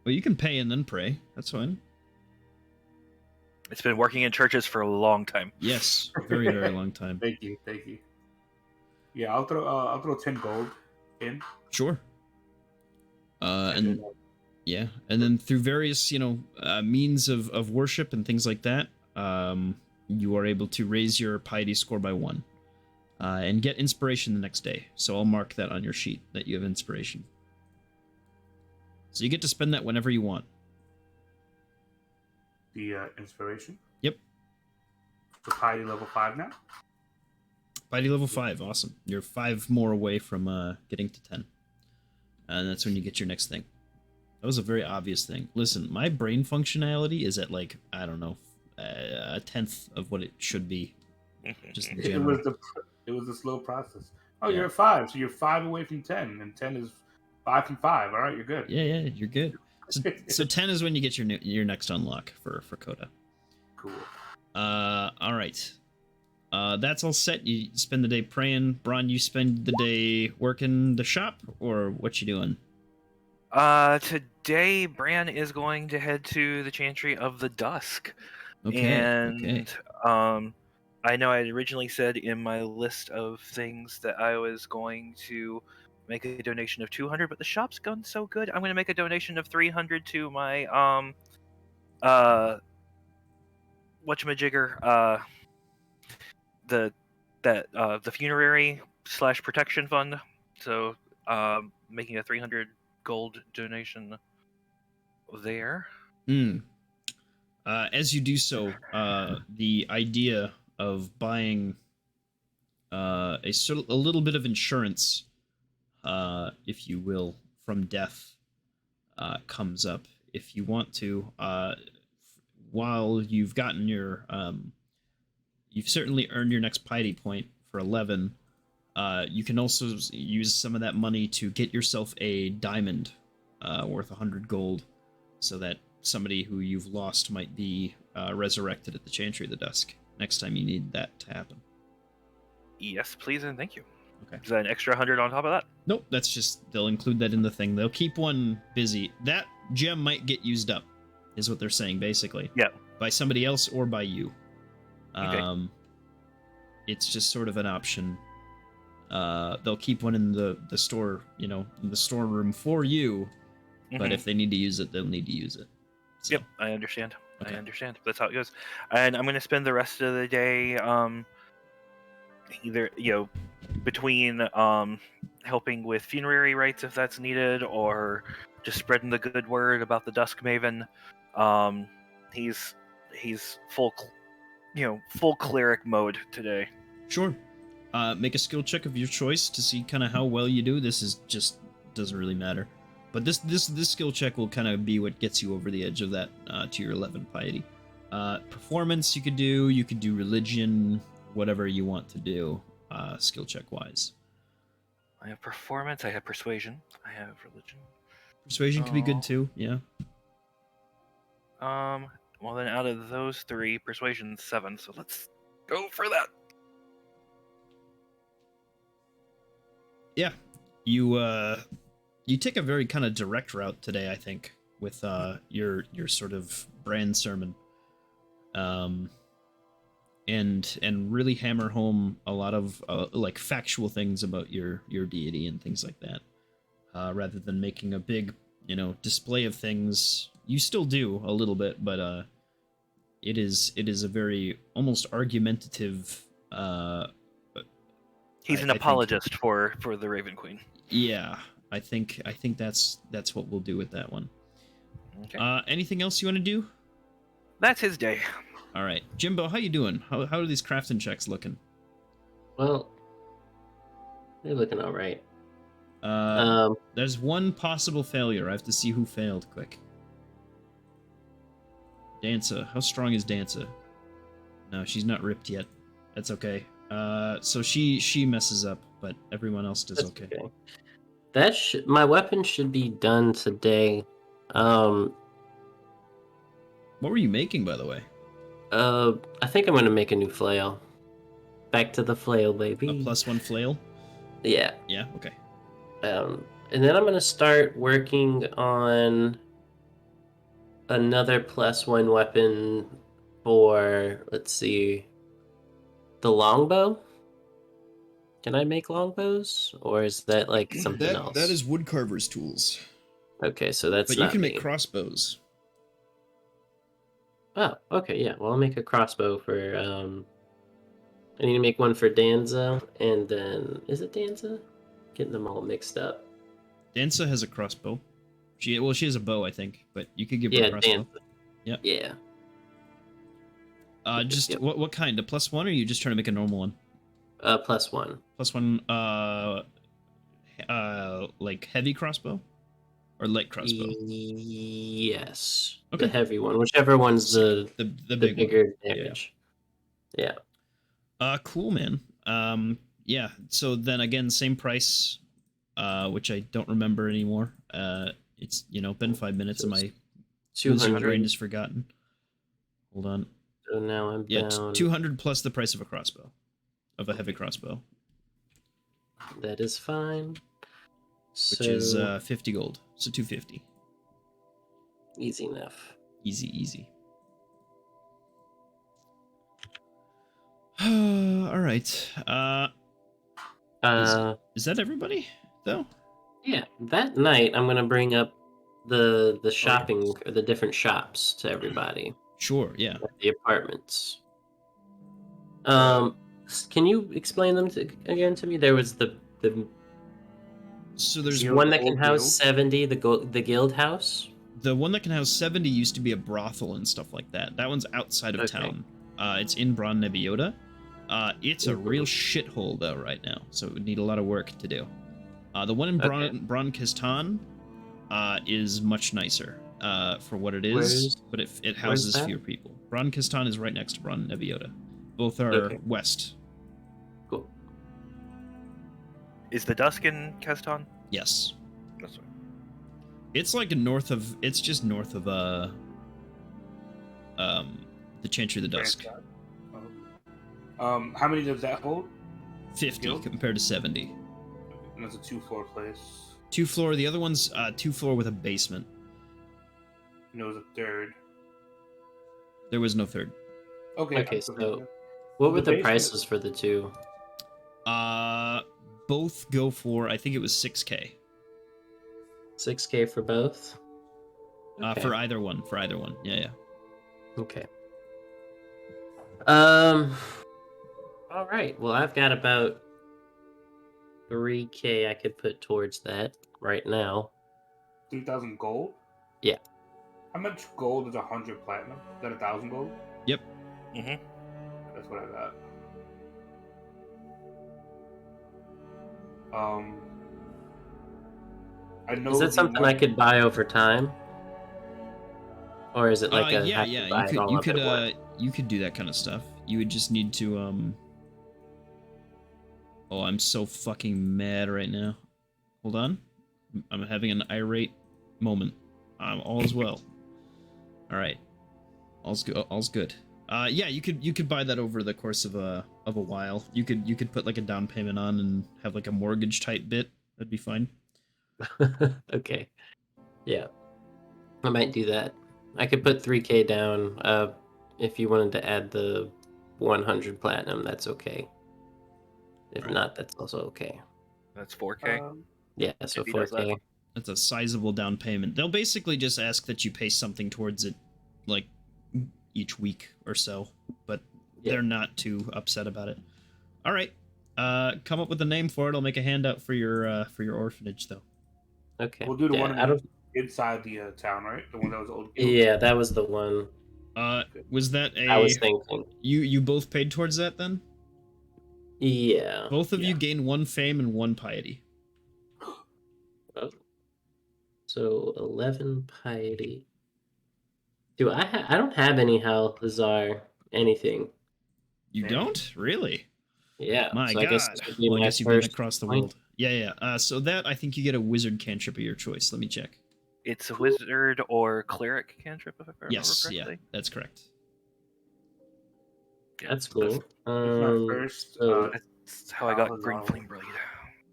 Well, you can pay and then pray. That's fine. It's been working in churches for a long time. Yes, very long time. Thank you. Yeah, I'll throw 10 gold in. Sure. And then through various means of worship and things like that, you are able to raise your piety score by 1, and get inspiration the next day. So I'll mark that on your sheet that you have inspiration. So you get to spend that whenever you want. The inspiration. Yep. So piety level 5 now. Piety level 5, awesome. You're 5 more away from getting to 10, and that's when you get your next thing. That was a very obvious thing. Listen, my brain functionality is at like, I don't know, a tenth of what it should be. Just in It general. was a slow process. Oh, Yeah. you're at 5, so you're 5 away from 10, and 10 is 5 from 5. All right, you're good. Yeah, you're good. So 10 is when you get your next unlock for Coda. Cool. All right. That's all set. You spend the day praying. Braun, you spend the day working the shop, or what you doing? Today Bran is going to head to the Chantry of the Dusk. Okay. And I know I had originally said in my list of things that I was going to make a donation of 200, but the shop's gone so good, I'm going to make a donation of 300 to my whatchamajigger, the funerary / protection fund. So making a 300 gold donation there. As you do so, the idea of buying a little bit of insurance, if you will, from death, comes up. If you want to, while you've gotten your, you've certainly earned your next piety point for 11. You can also use some of that money to get yourself a diamond worth 100 gold, so that somebody who you've lost might be resurrected at the Chantry of the Dusk next time you need that to happen. Yes, please and thank you. Okay. Is that an extra 100 on top of that? Nope, that's just, they'll include that in the thing. They'll keep one busy. That gem might get used up, is what they're saying, basically. Yeah. By somebody else or by you. Okay. It's just sort of an option. They'll keep one in the store, in the storeroom for you, but if they need to use it, they'll need to use it. So. Yep, I understand. Okay. I understand. That's how it goes. And I'm going to spend the rest of the day either, between helping with funerary rites if that's needed, or just spreading the good word about the Dusk Maven. He's full cleric mode today. Sure. Make a skill check of your choice to see kind of how well you do. This is just doesn't really matter, but this skill check will kind of be what gets you over the edge of that to your 11 piety. Performance you could do religion, whatever you want to do, skill check wise. I have performance. I have persuasion. I have religion. Persuasion could be good too. Yeah. Well, then out of those 3, persuasion's 7. So let's go for that. Yeah, you take a very kind of direct route today, I think, with your sort of brand sermon, and really hammer home a lot of like factual things about your deity and things like that, rather than making a big display of things. You still do a little bit, but it is a very almost argumentative. He's an apologist for the Raven Queen. Yeah, I think that's what we'll do with that one. Okay. Anything else you want to do? That's his day. All right, Jimbo, how you doing? How are these crafting checks looking? Well, they're looking all right. There's one possible failure. I have to see who failed. Quick. Danza, how strong is Danza? No, she's not ripped yet. That's okay. So she messes up, but everyone else does okay. My weapon should be done today. What were you making, by the way? I think I'm gonna make a new flail. Back to the flail, baby. A +1 flail? Yeah. Yeah, okay. And then I'm gonna start working on another +1 weapon for, let's see, the longbow. Can I make longbows, or is that like something else? That is woodcarver's tools. Okay, so that's. But you can make crossbows. Oh, okay, yeah. Well, I'll make a crossbow for. I need to make one for Danza, and then is it Danza? Getting them all mixed up. Danza has a crossbow. She has a bow, I think, but you could give her a crossbow. Danza. Yep. Yeah. Just what kind? A +1, or are you just trying to make a normal one? +1. +1. Like heavy crossbow, or light crossbow? Yes. Okay. The heavy one, whichever one's the big bigger one. Yeah. damage. Yeah. Cool, man. Yeah. So then again, same price, which I don't remember anymore. It's been 5 minutes and my wizard 200. brain is forgotten. Hold on. So now I'm Yeah, down. 200 plus the price of a crossbow, of a heavy crossbow, That is fine. which is 50 gold. So 250. Easy enough. Easy. All right. Is that everybody though? Yeah. That night, I'm gonna bring up the shopping, or the different shops to everybody Sure. Yeah. at the apartments. Can you explain them again to me? There was the So there's one that can Old house Guild? 70, the guild house. the one that can house 70 used to be a brothel and stuff like that. That one's outside of Okay. town. It's in Bron Nebiota. It's a real Mhm. shithole though right now, so it would need a lot of work to do. The one in Bron Kistan is much nicer for what it is, but it houses that? fewer people. Bron Kistan is right next to Bron Nebiota. Both are Okay. west. Cool. Is the dusk in Keston? Yes. That's right. It's like it's just north of the Chantry of the Dusk. How many does that hold? 50 Guild? compared to 70. And that's a 2-floor place. 2 floor, the other one's 2 floor with a basement. And it was a third. There was no third. Okay, so what were the prices for the two? Both go for, I think it was 6k. 6K for both? Okay. For either one. Yeah. Okay. All right. Well, I've got about 3K I could put towards that right now. 3,000 gold? Yeah. How much gold is 100 platinum? Is that 1,000 gold? Yep. Mm-hmm. That's what I got. I know. Is that something I could buy over time? Or is it like yeah. You could do that kind of stuff. You would just need to Oh, I'm so fucking mad right now. Hold on. I'm having an irate moment. All's well. All right. All's good. Yeah, you could buy that over the course of a while. You could put like a down payment on and have like a mortgage type bit. That'd be fine. Okay. Yeah. I might do that. I could put 3K down. If you wanted to add the 100 platinum, that's okay. If Right. not, that's also okay. That's 4K. Yeah, so If he does 4K. That's a sizable down payment. They'll basically just ask that you pay something towards it, like each week or so, but they're not too upset about it. All right, come up with a name for it. I'll make a handout for your orphanage, though. Okay. We'll do the one out of inside the town, right? The one that was old. Guild? Yeah, that was the one Was that a? I was thinking. You both paid towards that then? Yeah. Both of you gain 1 fame and 1 piety. Oh. So 11 piety. Do I don't have any Halazar anything. You don't? Really? Yeah. My so God. I guess this would be Well, I my guess you've been first across the point. world. Yeah. So that, I think you get a wizard cantrip of your choice. Let me check. It's a wizard or cleric cantrip, if I remember Yes, correctly. yeah, that's correct. Yeah, That's cool. It's my first. That's how I got Halazar Green one. Flame Blade.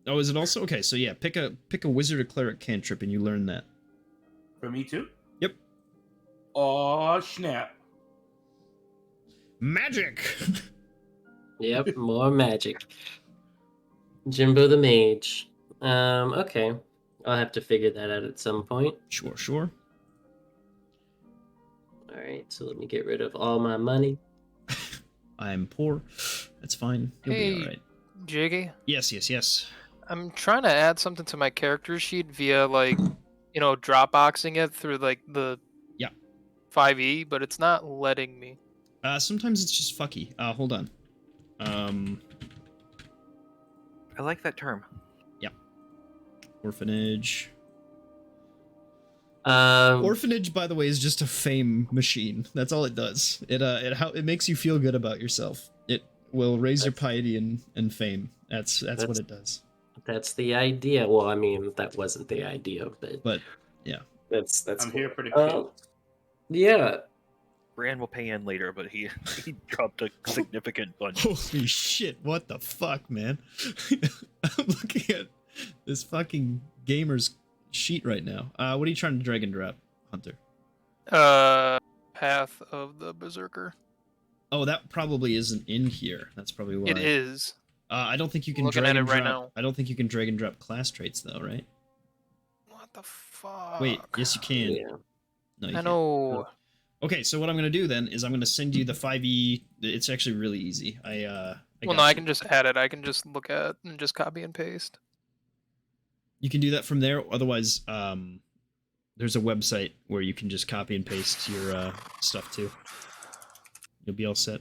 Oh, is it also okay? So yeah, pick a wizard or cleric cantrip, and you learn that. For me too. Yep. Oh snap! Magic. Yep, more magic. Jimbo the Mage. Okay. I'll have to figure that out at some point. Sure. Alright, so let me get rid of all my money. I'm poor. That's fine. You'll be Hey. all right. Jiggy, Yes. I'm trying to add something to my character sheet via Dropboxing it through like the 5e, but it's not letting me. Sometimes it's just fucky. Hold on. I like that term. Orphanage. Orphanage, by the way, is just a fame machine. That's all it does. It makes you feel good about yourself. It will raise your piety and fame. That's what it does. That's the idea. Well, I mean, that wasn't the idea, but yeah, that's. I'm cool. here for the kill. Yeah. Brand will pay in later, but he dropped a significant bunch. Holy shit! What the fuck, man? I'm looking at this fucking gamer's sheet right now. What are you trying to drag and drop, Hunter? Path of the Berserker. Oh, that probably isn't in here. That's probably why. It is. I don't think you can Looking drag at it and right drop. now. I don't think you can drag and drop class traits though, right? What the fuck? Wait, yes you can. Yeah. No, you I can't. know. Okay, so what I'm gonna do then is I'm gonna send you the 5e. It's actually really easy. I can just add it. I can just look at and just copy and paste. You can do that from there. Otherwise, there's a website where you can just copy and paste your stuff too. You'll be all set.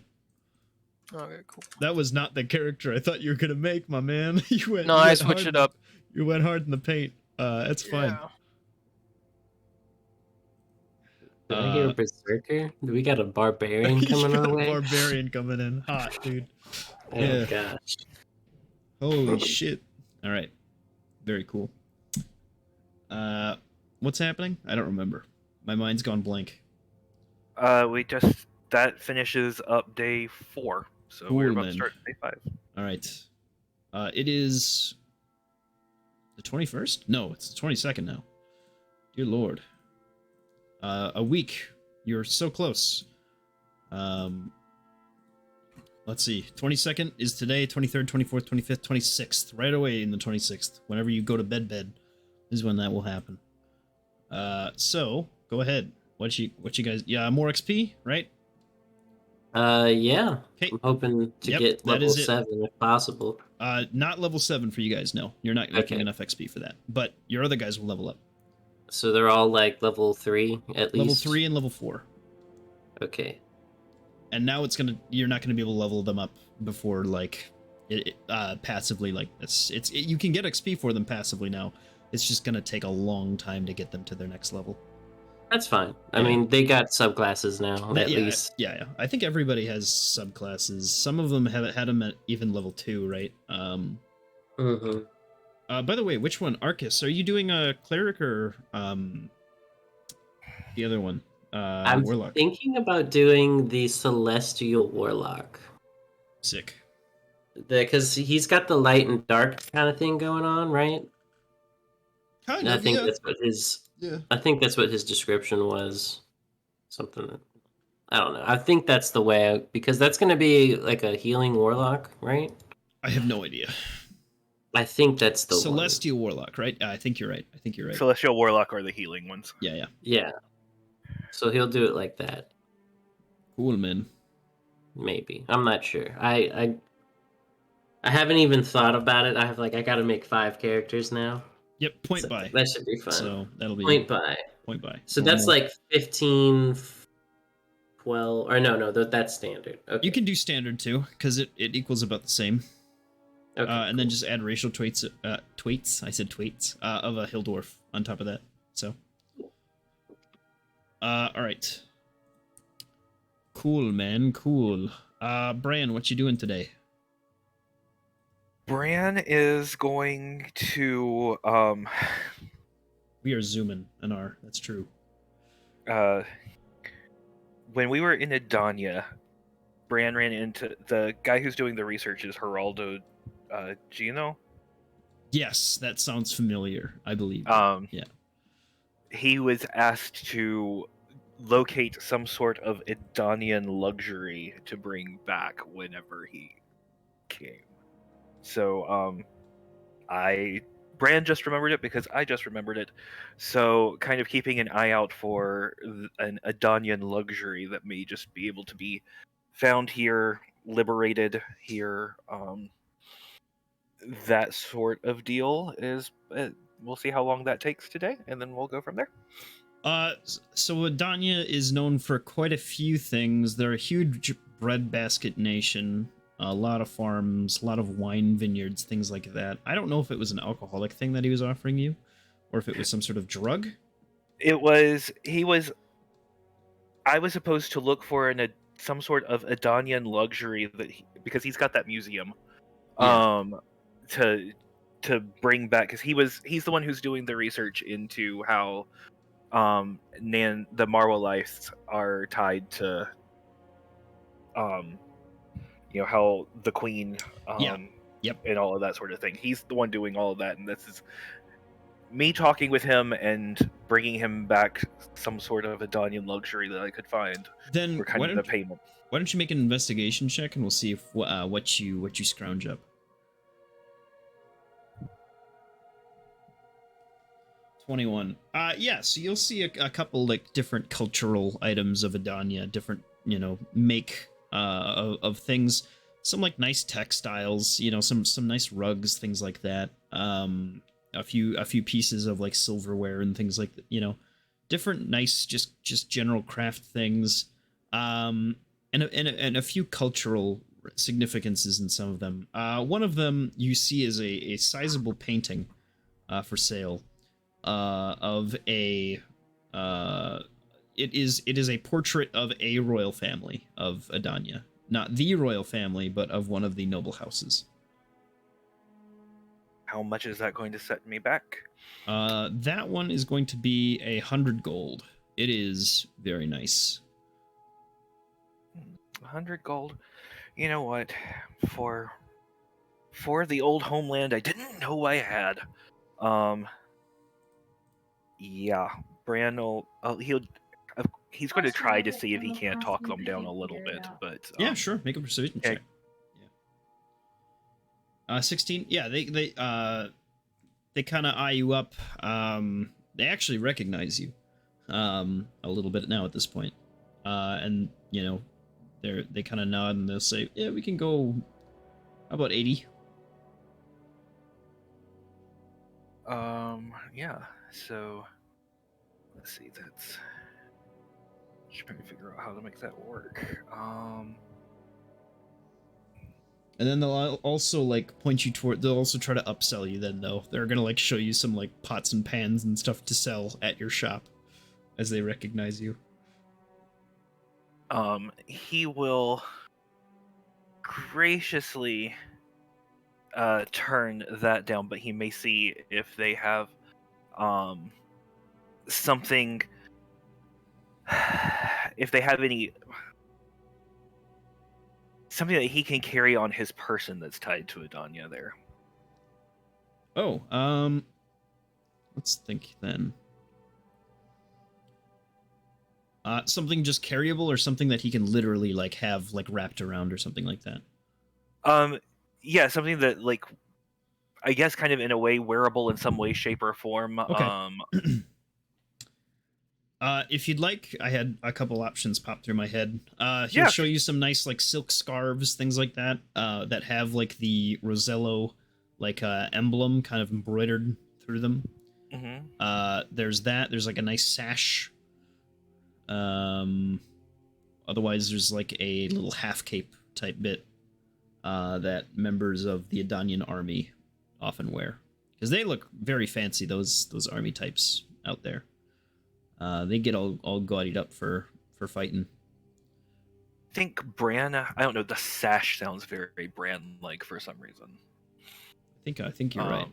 Okay, cool. That was not the character I thought you were gonna make, my man. I switched it up. You went hard in the paint. That's fine. Yeah. Did I hear a berserker? We got a barbarian coming our way. Barbarian coming in, hot, dude. Oh Yeah. gosh. Holy shit! All right, very cool. What's happening? I don't remember. My mind's gone blank. That finishes up day 4, so we're about to start day 5. All right. It is the 21st? No, it's the 22nd now. Dear Lord. A week. You're so close. Let's see. 22nd is today. 23rd, 24th, 25th, 26th. Right away in the 26th. Whenever you go to bed is when that will happen. So go ahead. What you guys? Yeah, more XP, right? Yeah. Okay. I'm hoping to get level 7 if possible. Not level 7 for you guys. No, you're not making enough XP for that. But your other guys will level up. So they're all like level 3 at least. Level 3 and level 4. Okay. And now you're not gonna be able to level them up before like passively like you can get XP for them passively now. It's just gonna take a long time to get them to their next level. That's fine. I mean, they got subclasses now at least. Yeah. I think everybody has subclasses. Some of them have had them at even level 2, right? Mm-hmm. By the way, which one? Arcus, are you doing a cleric or the other one? I'm Warlock. thinking about doing the Celestial Warlock. Sick. Because he's got the light and dark kind of thing going on, right? Kind and of, I think that's what his. Yeah. I think that's what his description was. Something that, I don't know. I think that's the way because that's going to be like a healing warlock, right? I have no idea. I think that's the Celestial Warlock, right? I think you're right. Celestial Warlock are the healing ones. Yeah. So he'll do it like that. Cool, man. Maybe. I'm not sure. I haven't even thought about it. I got to make 5 characters now. Yep, point by. That should be fun. So that'll be point by. So that's like 15, 12, or no, that's standard. Okay. You can do standard too, because it equals about the same. Okay, and then just add racial traits. I said traits of a hill dwarf on top of that. So. All right. Cool, man. Cool. Bran, what you doing today? Bran is going to We are zooming an R. That's true. When we were in Adania, Bran ran into the guy who's doing the research is Geraldo Gino. Yes, that sounds familiar. I believe. Yeah. He was asked to locate some sort of Adanian luxury to bring back whenever he came. So, Bran just remembered it because I just remembered it. So, kind of keeping an eye out for an Adanian luxury that may just be able to be found here, liberated here. That sort of deal is. We'll see how long that takes today, and then we'll go from there. So Adania is known for quite a few things. They're a huge breadbasket nation. A lot of farms, a lot of wine vineyards, things like that. I don't know if it was an alcoholic thing that he was offering you, or if it was some sort of drug. he was. I was supposed to look for some sort of Adanian luxury because he's got that museum. Yeah. To bring back, because he's the one who's doing the research into how the Marwalites are tied to how the queen Yep. and all of that sort of thing. He's the one doing all of that, and this is me talking with him and bringing him back some sort of Adanian luxury that I could find. Then for kind of the payment. Why don't you make an investigation check and we'll see if what you scrounge up. 21. Yeah, so you'll see a couple like different cultural items of Adania, different, make of things. Some like nice textiles, some nice rugs, things like that. A few pieces of like silverware and things like that, different nice just general craft things. And a few cultural significances in some of them. One of them you see is a sizable painting for sale of a it is a portrait of a royal family of Adania. Not the royal family, but of one of the noble houses. How much is that going to set me back? That one is going to be 100 gold. It is very nice. 100 gold. You know what? For the old homeland I didn't know I had. Yeah, Bran will. He's going to try to see if he can't talk them down a little bit, but yeah, sure. Make a persuasion check. Yeah. 16. Yeah, they kind of eye you up. They actually recognize you, a little bit now at this point, and they kind of nod and they'll say, "Yeah, we can go. How about 80?" Yeah. So, let's see. That's just trying to figure out how to make that work. And then they'll also like point you toward. They'll also try to upsell you. Then though, they're gonna like show you some like pots and pans and stuff to sell at your shop, as they recognize you. He will graciously turn that down, but he may see if they have something, if they have something that he can carry on his person that's tied to Adania there. Oh, let's think then. Something just carryable, or something that he can literally like have like wrapped around, or something like that. Yeah, something that like, I guess, kind of in a way wearable in some way, shape, or form. Okay. If you'd like, I had a couple options pop through my head. He'll show you some nice like silk scarves, things like that, that have like the Rosello like emblem kind of embroidered through them. Mm-hmm. There's that. There's like a nice sash. Otherwise, there's like a little half cape type bit that members of the Adanian army often wear, because they look very fancy. Those army types out there. They get all gaudied up for fighting. I think Bran. I don't know. The sash sounds very Bran-like for some reason. I think you're right.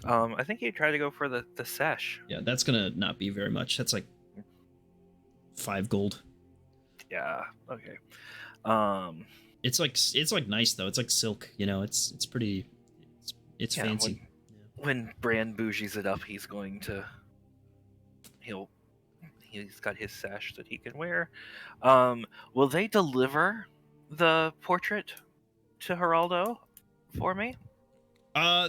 I think you try to go for the sash. Yeah, that's gonna not be very much. That's like 5 gold. Yeah. Okay. It's like nice though. It's like silk. It's pretty. It's fancy. When Bran bougies it up, he's going to. He's got his sash that he can wear. Will they deliver the portrait to Geraldo for me?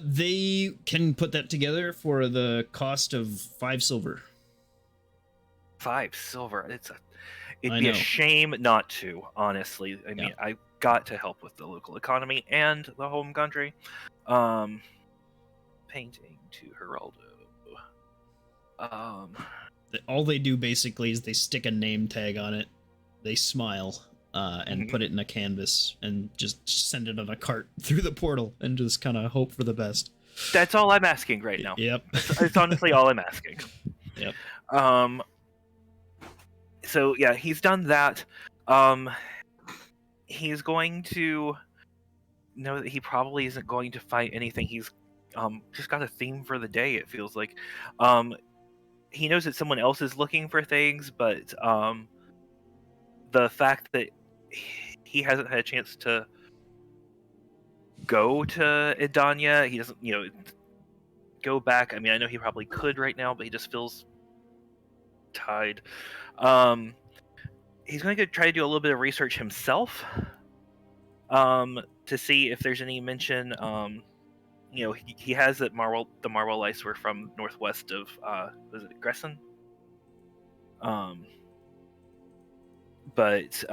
They can put that together for the cost of 5 silver. 5 silver. It'd be a shame not to, honestly. I mean, I got to help with the local economy and the home country. Painting to Geraldo. All they do basically is they stick a name tag on it, they smile, and put it in a canvas and just send it on a cart through the portal and just kind of hope for the best. That's all I'm asking right now. Yep. It's honestly all I'm asking. Yep. So yeah, he's done that. He's going to know that he probably isn't going to fight anything. He's just got a theme for the day. It feels like. He knows that someone else is looking for things, but the fact that he hasn't had a chance to go to Edania, he doesn't, go back. I mean, I know he probably could right now, but he just feels tied. He's going to try to do a little bit of research himself, to see if there's any mention. He has that the Marwelites were from northwest of, was it Gresson? But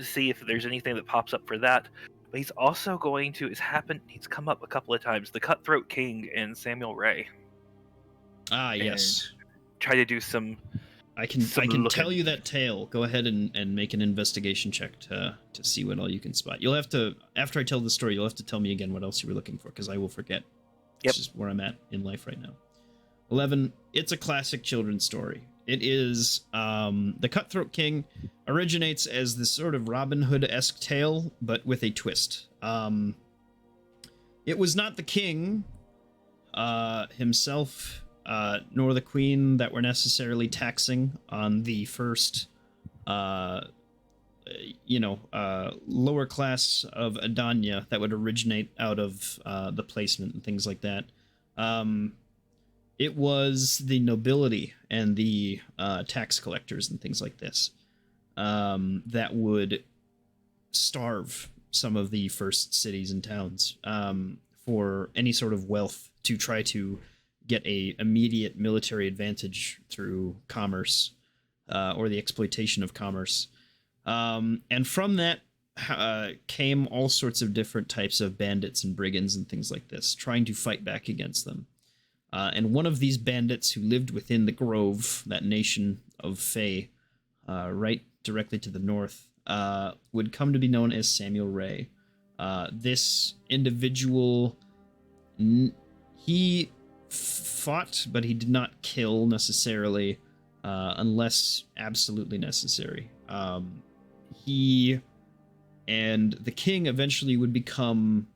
see if there's anything that pops up for that. But he's also going to, he's come up a couple of times, the Cutthroat King and Samuel Ray. Ah, yes. Try to do some. I can tell you that tale. Go ahead and make an investigation check to see what all you can spot. You'll have to, after I tell the story, you'll have to tell me again what else you were looking for, because I will forget. Yep. It's just where I'm at in life right now. 11. It's a classic children's story. It is the Cutthroat King originates as this sort of Robin Hood-esque tale, but with a twist. It was not the king himself, nor the queen that were necessarily taxing on the first, lower class of Adanya that would originate out of the placement and things like that. It was the nobility and the tax collectors and things like this that would starve some of the first cities and towns for any sort of wealth to try to get a immediate military advantage through commerce or the exploitation of commerce. And from that came all sorts of different types of bandits and brigands and things like this, trying to fight back against them. And one of these bandits who lived within the Grove, that nation of Fae, right directly to the north, would come to be known as Samuel Ray. This individual, he fought, but he did not kill necessarily, unless absolutely necessary. He and the king eventually would become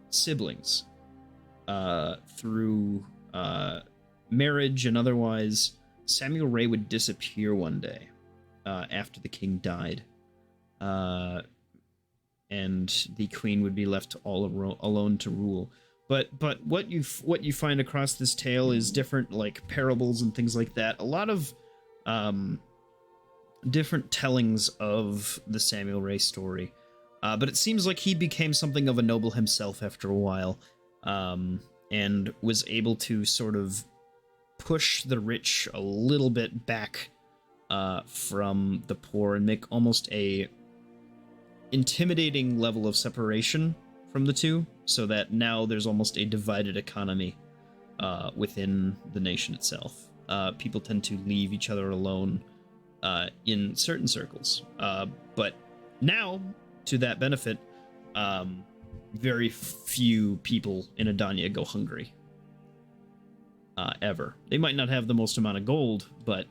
siblings. Through marriage and otherwise. Samuel Ray would disappear one day after the king died, and the queen would be left all alone to rule. But what you find across this tale is different, like parables and things like that. A lot of different tellings of the Samuel Ray story, but it seems like he became something of a noble himself after a while. And was able to sort of push the rich a little bit back from the poor and make almost a intimidating level of separation from the two, so that now there's almost a divided economy within the nation itself. People tend to leave each other alone in certain circles. But now, to that benefit, very few people in Adania go hungry. Ever. They might not have the most amount of gold, but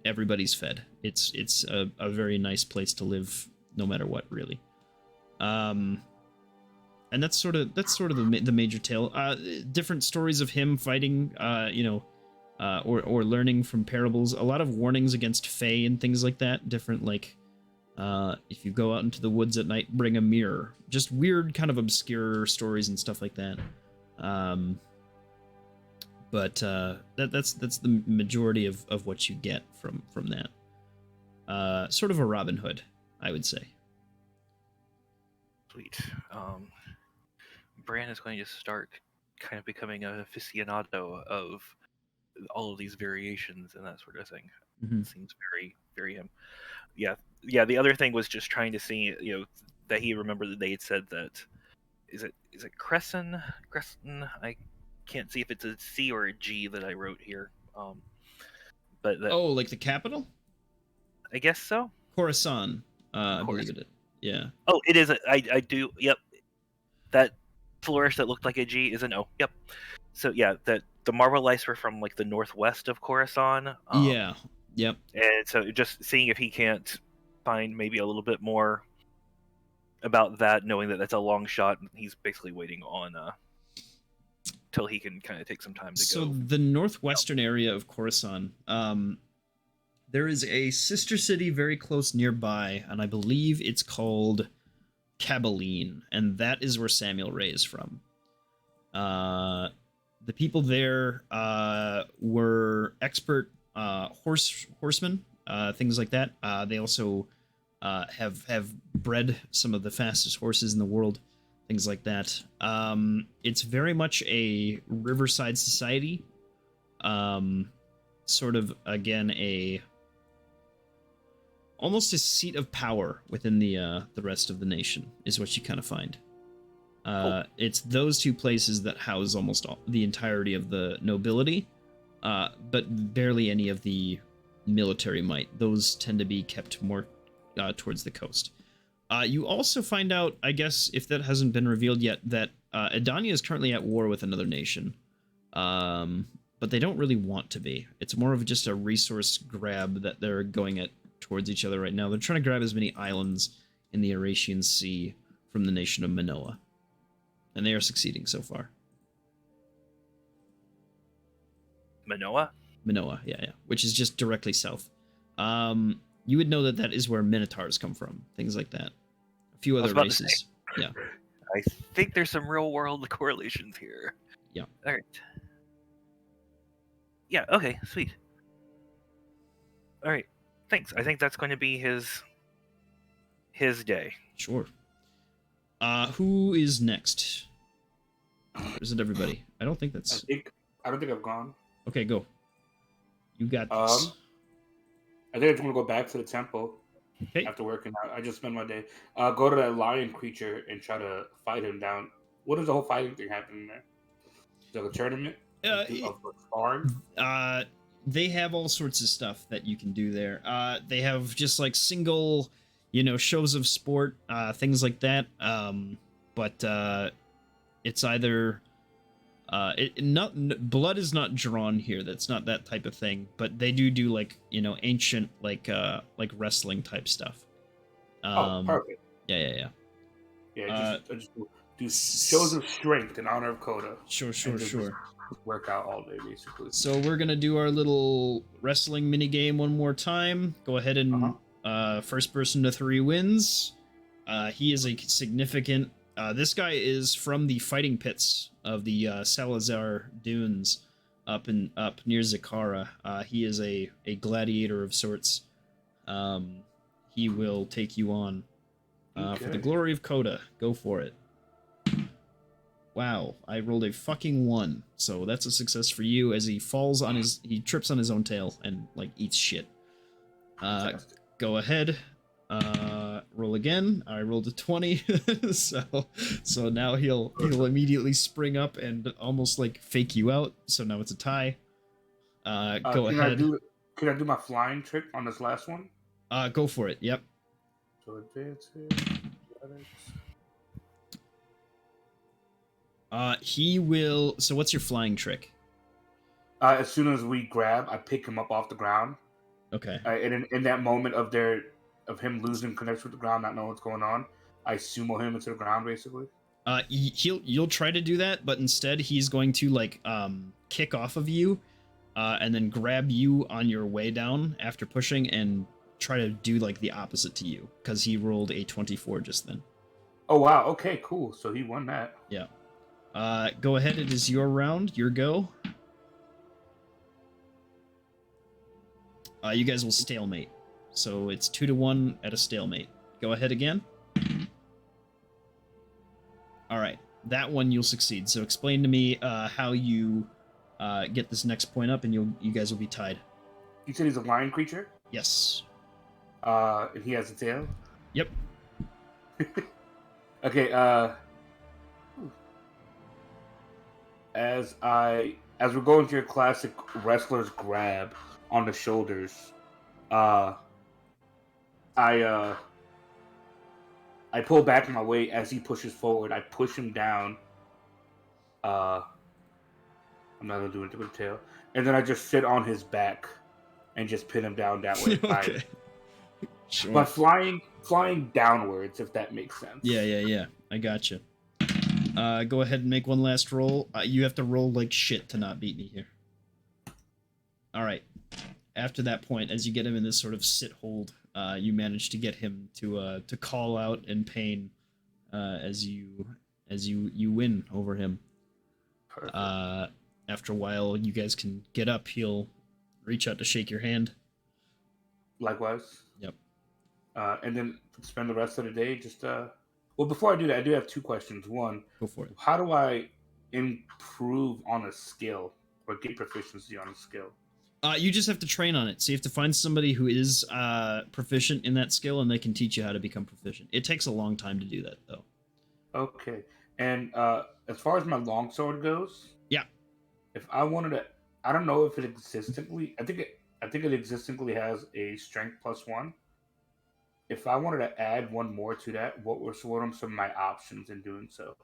everybody's fed. It's a very nice place to live, no matter what, really. And that's sort of the major tale. Different stories of him fighting, or learning from parables. A lot of warnings against Fae and things like that. Different, like, if you go out into the woods at night, bring a mirror. Just weird, kind of obscure stories and stuff like that. But that's the majority of what you get from that. Sort of a Robin Hood, I would say. Sweet. Bran is going to start kind of becoming an aficionado of all of these variations and that sort of thing. Mm-hmm. It seems very, very him. Yeah. The other thing was just trying to see, that he remembered that they had said that. Is it Crescent? I can't see if it's a C or a G that I wrote here. But like the capital? I guess so. Coruscant. I believe it. Yeah. Oh, it is. I do. Yep. That flourish that looked like a G is an O. Yep. So yeah, the marble lice were from like the northwest of Coruscant. Yeah. Yep. And so just seeing if he can't find maybe a little bit more about that, knowing that that's a long shot, he's basically waiting on till he can kind of take some time to So go. the northwestern area of Coruscant, there is a sister city very close nearby, and I believe it's called Kabaleen, and that is where Samuel Ray is from. The people there were expert horsemen, things like that. They also have bred some of the fastest horses in the world, things like that. It's very much a riverside society. Sort of, again, almost a seat of power within the rest of the nation is what you kind of find. It's those two places that house almost the entirety of the nobility, but barely any of the military might. Those tend to be kept more towards the coast. You also find out, I guess, if that hasn't been revealed yet, that Edania is currently at war with another nation. But they don't really want to be. It's more of just a resource grab that they're going at towards each other right now. They're trying to grab as many islands in the Eurasian Sea from the nation of Minoa. And they are succeeding so far. Minoa? Minoa, yeah. Which is just directly south. You would know that is where Minotaurs come from. Things like that. A few other races. Yeah. I think there's some real world correlations here. Yeah. All right. Yeah, okay, sweet. All right. Thanks. I think that's going to be his day. Sure. Who is next? Or is it everybody? I don't think that's... I don't think I've gone. Okay, go. You got this. I think I just want to go back to the temple after working out. I just spent my day. Go to that lion creature and try to fight him down. What is the whole fighting thing happening there? Is there a tournament of sparring? They have all sorts of stuff that you can do there. They have just like single, shows of sport, things like that. But it's either blood is not drawn here. That's not that type of thing. But they do like ancient like wrestling type stuff. Perfect. Yeah. Yeah, just do shows of strength in honor of Coda. Sure. Work out all day, basically. So we're gonna do our little wrestling mini game one more time. Go ahead and first person to 3 wins. He is a significant. This guy is from the fighting pits of the Salazar Dunes up near Zakara. He is a gladiator of sorts. He will take you on for the glory of Coda. Go for it. Wow, I rolled a fucking 1, so that's a success for you as he trips on his own tail and like eats shit. Go ahead, roll again. I rolled a 20, so now he'll immediately spring up and almost like fake you out. So now it's a tie. Go ahead. Can I do my flying trick on this last one? Go for it. Yep. So advance he will. So what's your flying trick? As soon as we grab, I pick him up off the ground. Okay. And in that moment of him losing connection with the ground, not knowing what's going on, I sumo him into the ground, basically. You'll try to do that, but instead he's going to like kick off of you, and then grab you on your way down after pushing and try to do like the opposite to you because he rolled a 24 just then. Oh wow! Okay, cool. So he won that. Yeah. Go ahead. It is your round. Your go. You guys will stalemate. So it's 2-1 at a stalemate. Go ahead again. All right. That one you'll succeed. So explain to me how you get this next point up, and you guys will be tied. You said he's a lion creature? Yes. And he has a tail? Yep. Okay, as we're going to your classic wrestler's grab on the shoulders, I pull back my weight as he pushes forward. I push him down I'm not gonna do anything with the tail. And then I just sit on his back and just pin him down that way. Okay. Sure. By flying downwards, if that makes sense. Yeah. I gotcha. Go ahead and make one last roll. You have to roll like shit to not beat me here. All right. After that point, as you get him in this sort of sit hold, you manage to get him to call out in pain as you win over him. Perfect. After a while, you guys can get up. He'll reach out to shake your hand. Likewise. Yep. And then spend the rest of the day just well, before I do that, I do have 2 questions. One, Go for it. how do I improve on a skill or get proficiency on a skill? You just have to train on it. So you have to find somebody who is proficient in that skill, and they can teach you how to become proficient. It takes a long time to do that, though. Okay. And as far as my longsword goes, yeah. If I wanted to, I don't know if it existently. I think it existently has a strength +1. If I wanted to add one more to that, what are some of my options in doing so?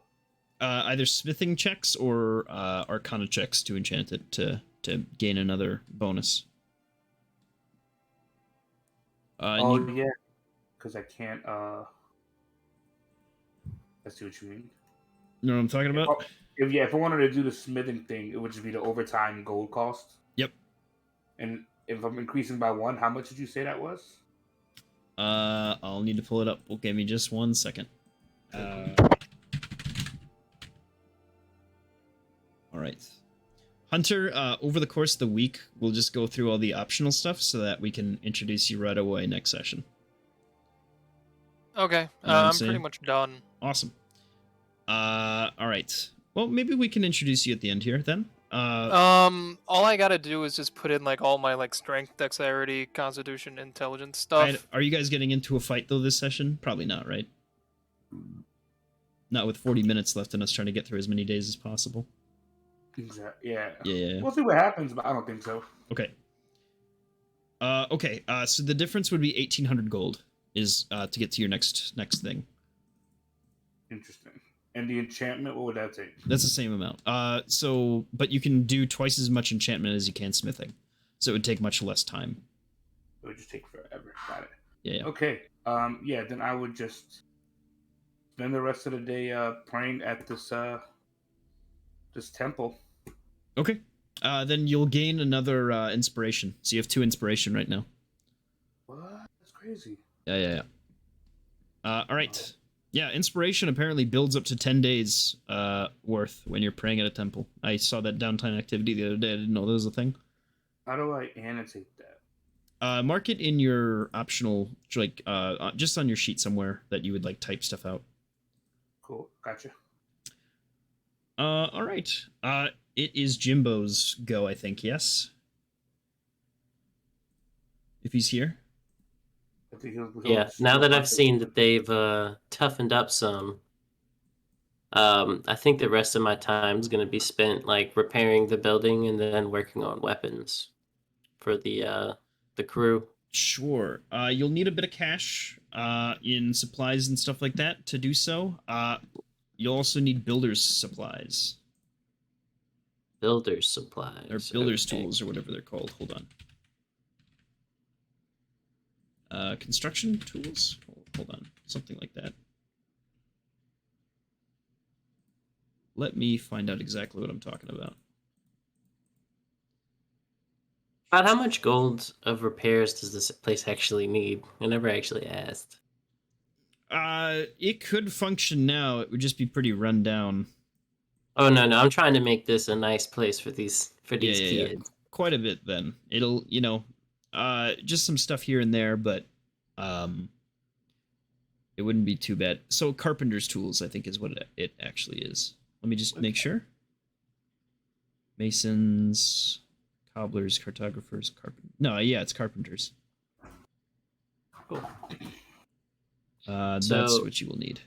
Either smithing checks or arcana checks to enchant it to gain another bonus. Yeah, because I can't. I see what you mean. You know what I'm talking about? If I wanted to do the smithing thing, it would just be the overtime gold cost. Yep. And if I'm increasing by 1, how much did you say that was? I'll need to pull it up. Well, give me just 1 second. All right. Hunter, over the course of the week, we'll just go through all the optional stuff so that we can introduce you right away next session. Okay, You know what I'm I'm saying? pretty much done. Awesome. All right. Well, maybe we can introduce you at the end here then. All I gotta do is just put in like all my like strength, dexterity, constitution, intelligence stuff. Are you guys getting into a fight though this session? Probably not, right? Not with 40 minutes left and us trying to get through as many days as possible. Exactly. Yeah. Yeah. We'll see what happens, but I don't think so. Okay. So the difference would be 1,800 gold is to get to your next thing. Interesting. And the enchantment, what would that take? That's the same amount. But you can do twice as much enchantment as you can smithing, so it would take much less time. It would just take forever. Got it. Yeah. Okay. Then I would just spend the rest of the day praying at this temple. Okay. Then you'll gain another inspiration. So you have 2 inspiration right now. What? That's crazy. Yeah. All right. Yeah, inspiration apparently builds up to 10 days worth when you're praying at a temple. I saw that downtime activity the other day. I didn't know that was a thing. How do I annotate that? Mark it in your optional, like, just on your sheet somewhere that you would, like, type stuff out. Cool. Gotcha. All right. It is Jimbo's go, I think, yes? If he's here. I think Yeah, now that I've seen that they've toughened up some, I think the rest of my time is going to be spent like repairing the building and then working on weapons for the crew. Sure. You'll need a bit of cash in supplies and stuff like that to do so. You'll also need builder's supplies. Builder's supplies. Or builder's tools or whatever they're called. Hold on. Construction tools? Hold on. Something like that. Let me find out exactly what I'm talking about. About how much gold of repairs does this place actually need? I never actually asked. It could function now. It would just be pretty run down. Oh no, I'm trying to make this a nice place for these kids. Yeah. Quite a bit then. It'll, just some stuff here and there, but it wouldn't be too bad. So carpenter's tools, I think, is what it actually is. Let me just make sure. Masons, cobblers, cartographers, carpenters. No, yeah, it's carpenters. Cool. That's what you will need.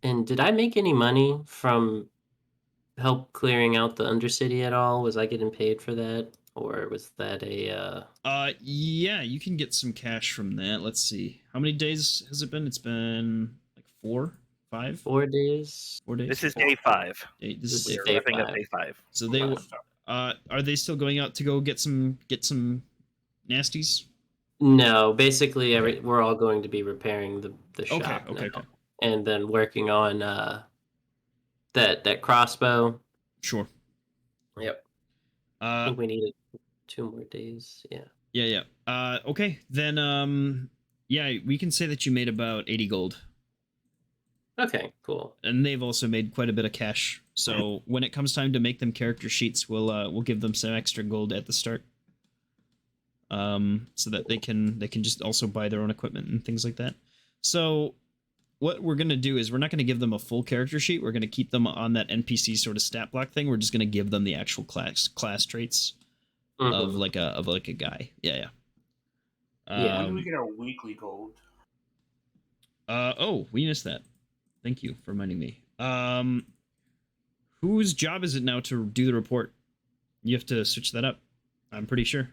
And did I make any money from help clearing out the Undercity at all? Was I getting paid for that? Or was that a... Yeah, you can get some cash from that. Let's see. How many days has it been? It's been like 4, 5? 4 days. 4 days. This is day 5. This This is is day day 5. Wrapping up 5. day 5. So they Last time. are they still going out to go get some nasties? No, basically we're all going to be repairing the shop Okay. now, and then working on that crossbow. Sure. Yep. I think we needed 2 more days. Yeah. Yeah. Okay. Then yeah, we can say that you made about 80 gold. Okay, cool. And they've also made quite a bit of cash. So when it comes time to make them character sheets, we'll give them some extra gold at the start. So that they can just also buy their own equipment and things like that. So what we're gonna do is we're not gonna give them a full character sheet. We're gonna keep them on that NPC sort of stat block thing. We're just gonna give them the actual class traits of like a guy. Yeah. When do we get our weekly gold? Oh, we missed that. Thank you for reminding me. Whose job is it now to do the report? You have to switch that up. I'm pretty sure.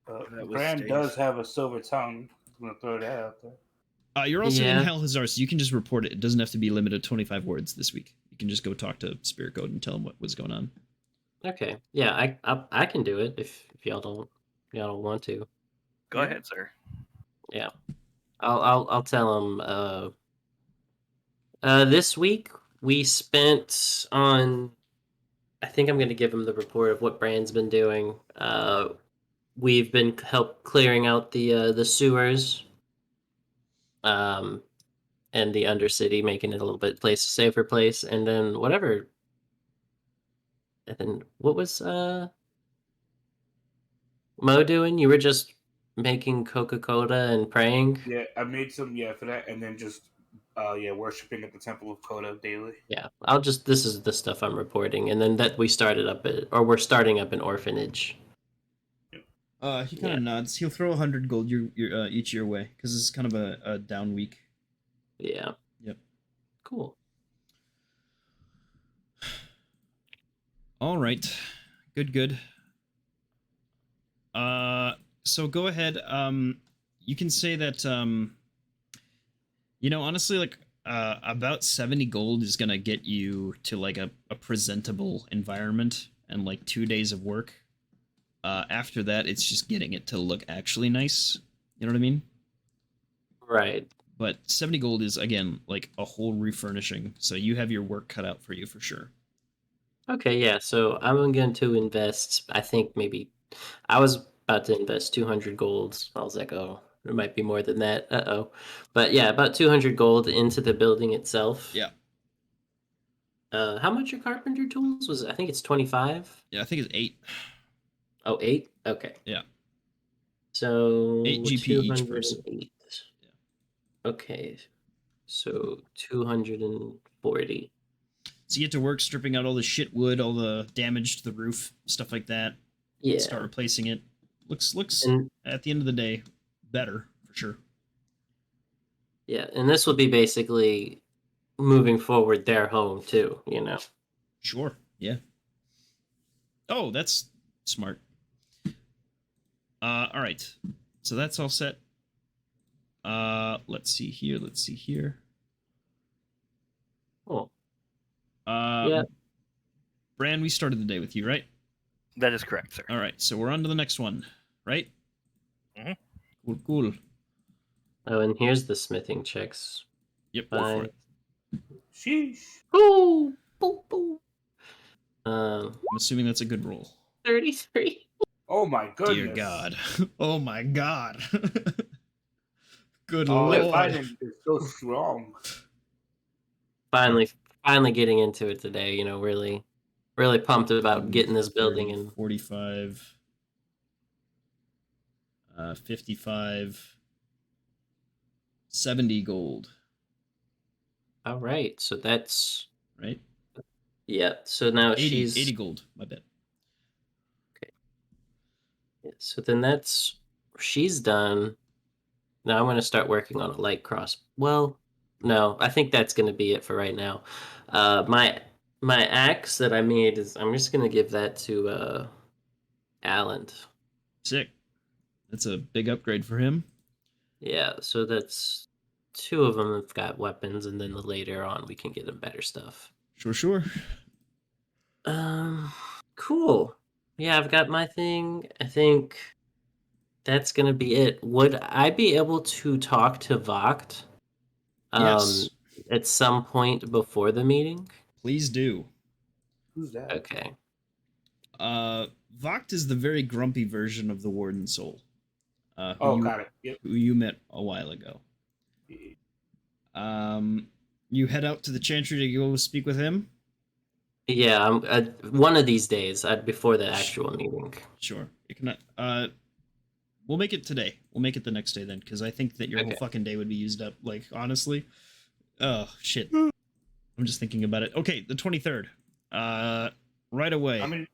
That was Bran Dave's. does have a silver tongue. I'm gonna throw that out there. You're also in Yeah. Hell Hazar, so you can just report it. It doesn't have to be limited to 25 words this week. You can just go talk to Spirit Code and tell them what was going on. Okay. Yeah, I can do it if y'all don't want to. Go ahead, sir. Yeah. I'll tell them. This week we spent on. I think I'm going to give them the report of what Brand's been doing. We've been help clearing out the sewers, and the Undercity, making it a little bit safer place, and then whatever. And then what was Mo doing? You were just making Coca-Cola and praying. Yeah, I made some for that, and then just worshiping at the Temple of Koda daily. Yeah, this is the stuff I'm reporting, and then that we're starting up an orphanage. He kind of nods. He'll throw 100 gold each your way because this is kind of a down week. Yeah. Yep. Cool. All right. Good. So go ahead. You can say that. Honestly, like about 70 gold is gonna get you to like a presentable environment and like 2 days of work. After that, it's just getting it to look actually nice. You know what I mean? Right. But 70 gold is, again, like a whole refurnishing. So you have your work cut out for you for sure. Okay, yeah, so I'm going to invest, I think maybe, I was about to invest 200 golds. I was like, oh, there might be more than that. Uh-oh. But yeah, about 200 gold into the building itself. Yeah. How much are carpenter tools? I think it's 25? Yeah, I think it's 8. Oh, 8? Okay. Yeah. So 8 GP each person. 208. Yeah. Okay. So 240. So you get to work stripping out all the shit wood, all the damage to the roof, stuff like that. Yeah. Start replacing it. Looks And, at the end of the day better for sure. yeah, and this will be basically moving forward their home too, you know. Sure. Yeah. Oh, that's smart. All right. So that's all set. Let's see here. Cool. Yeah. Bran, we started the day with you, right? That is correct, sir. All right. So we're on to the next one, right? Mm-hmm. Cool. Oh, and here's the smithing checks. Yep, go for it. Sheesh. Ooh, boom, boom. I'm assuming that's a good roll. 33. Oh my goodness. Dear God. Oh my God. Good Oh, lord. that fighting is so strong. Finally getting into it today, you know, really pumped about getting this building 30, in. 45, 55, 70 gold. All right, so that's Right? yeah. So now 80 gold, my bad. Okay. Yeah, so then she's done. Now I'm going to start working on a light cross. Well, no, I think that's going to be it for right now. My axe that I made I'm just going to give that to Alan. Sick. That's a big upgrade for him. Yeah, so that's 2 of them have got weapons, and then later on we can get them better stuff. Sure. Cool. Yeah, I've got my thing. I think that's gonna be it. Would I be able to talk to Vogt Yes. at some point before the meeting? Please do. Who's that? Okay. Vogt is the very grumpy version of the Warden Soul. Got it. Yep. Who you met a while ago. You head out to the Chantry to go speak with him? Yeah, one of these days, before the actual meeting. Sure. You can, we'll make it today. We'll make it the next day then, because I think that your whole fucking day would be used up. Like, honestly. Oh, shit. I'm just thinking about it. Okay, the 23rd. Right away. How many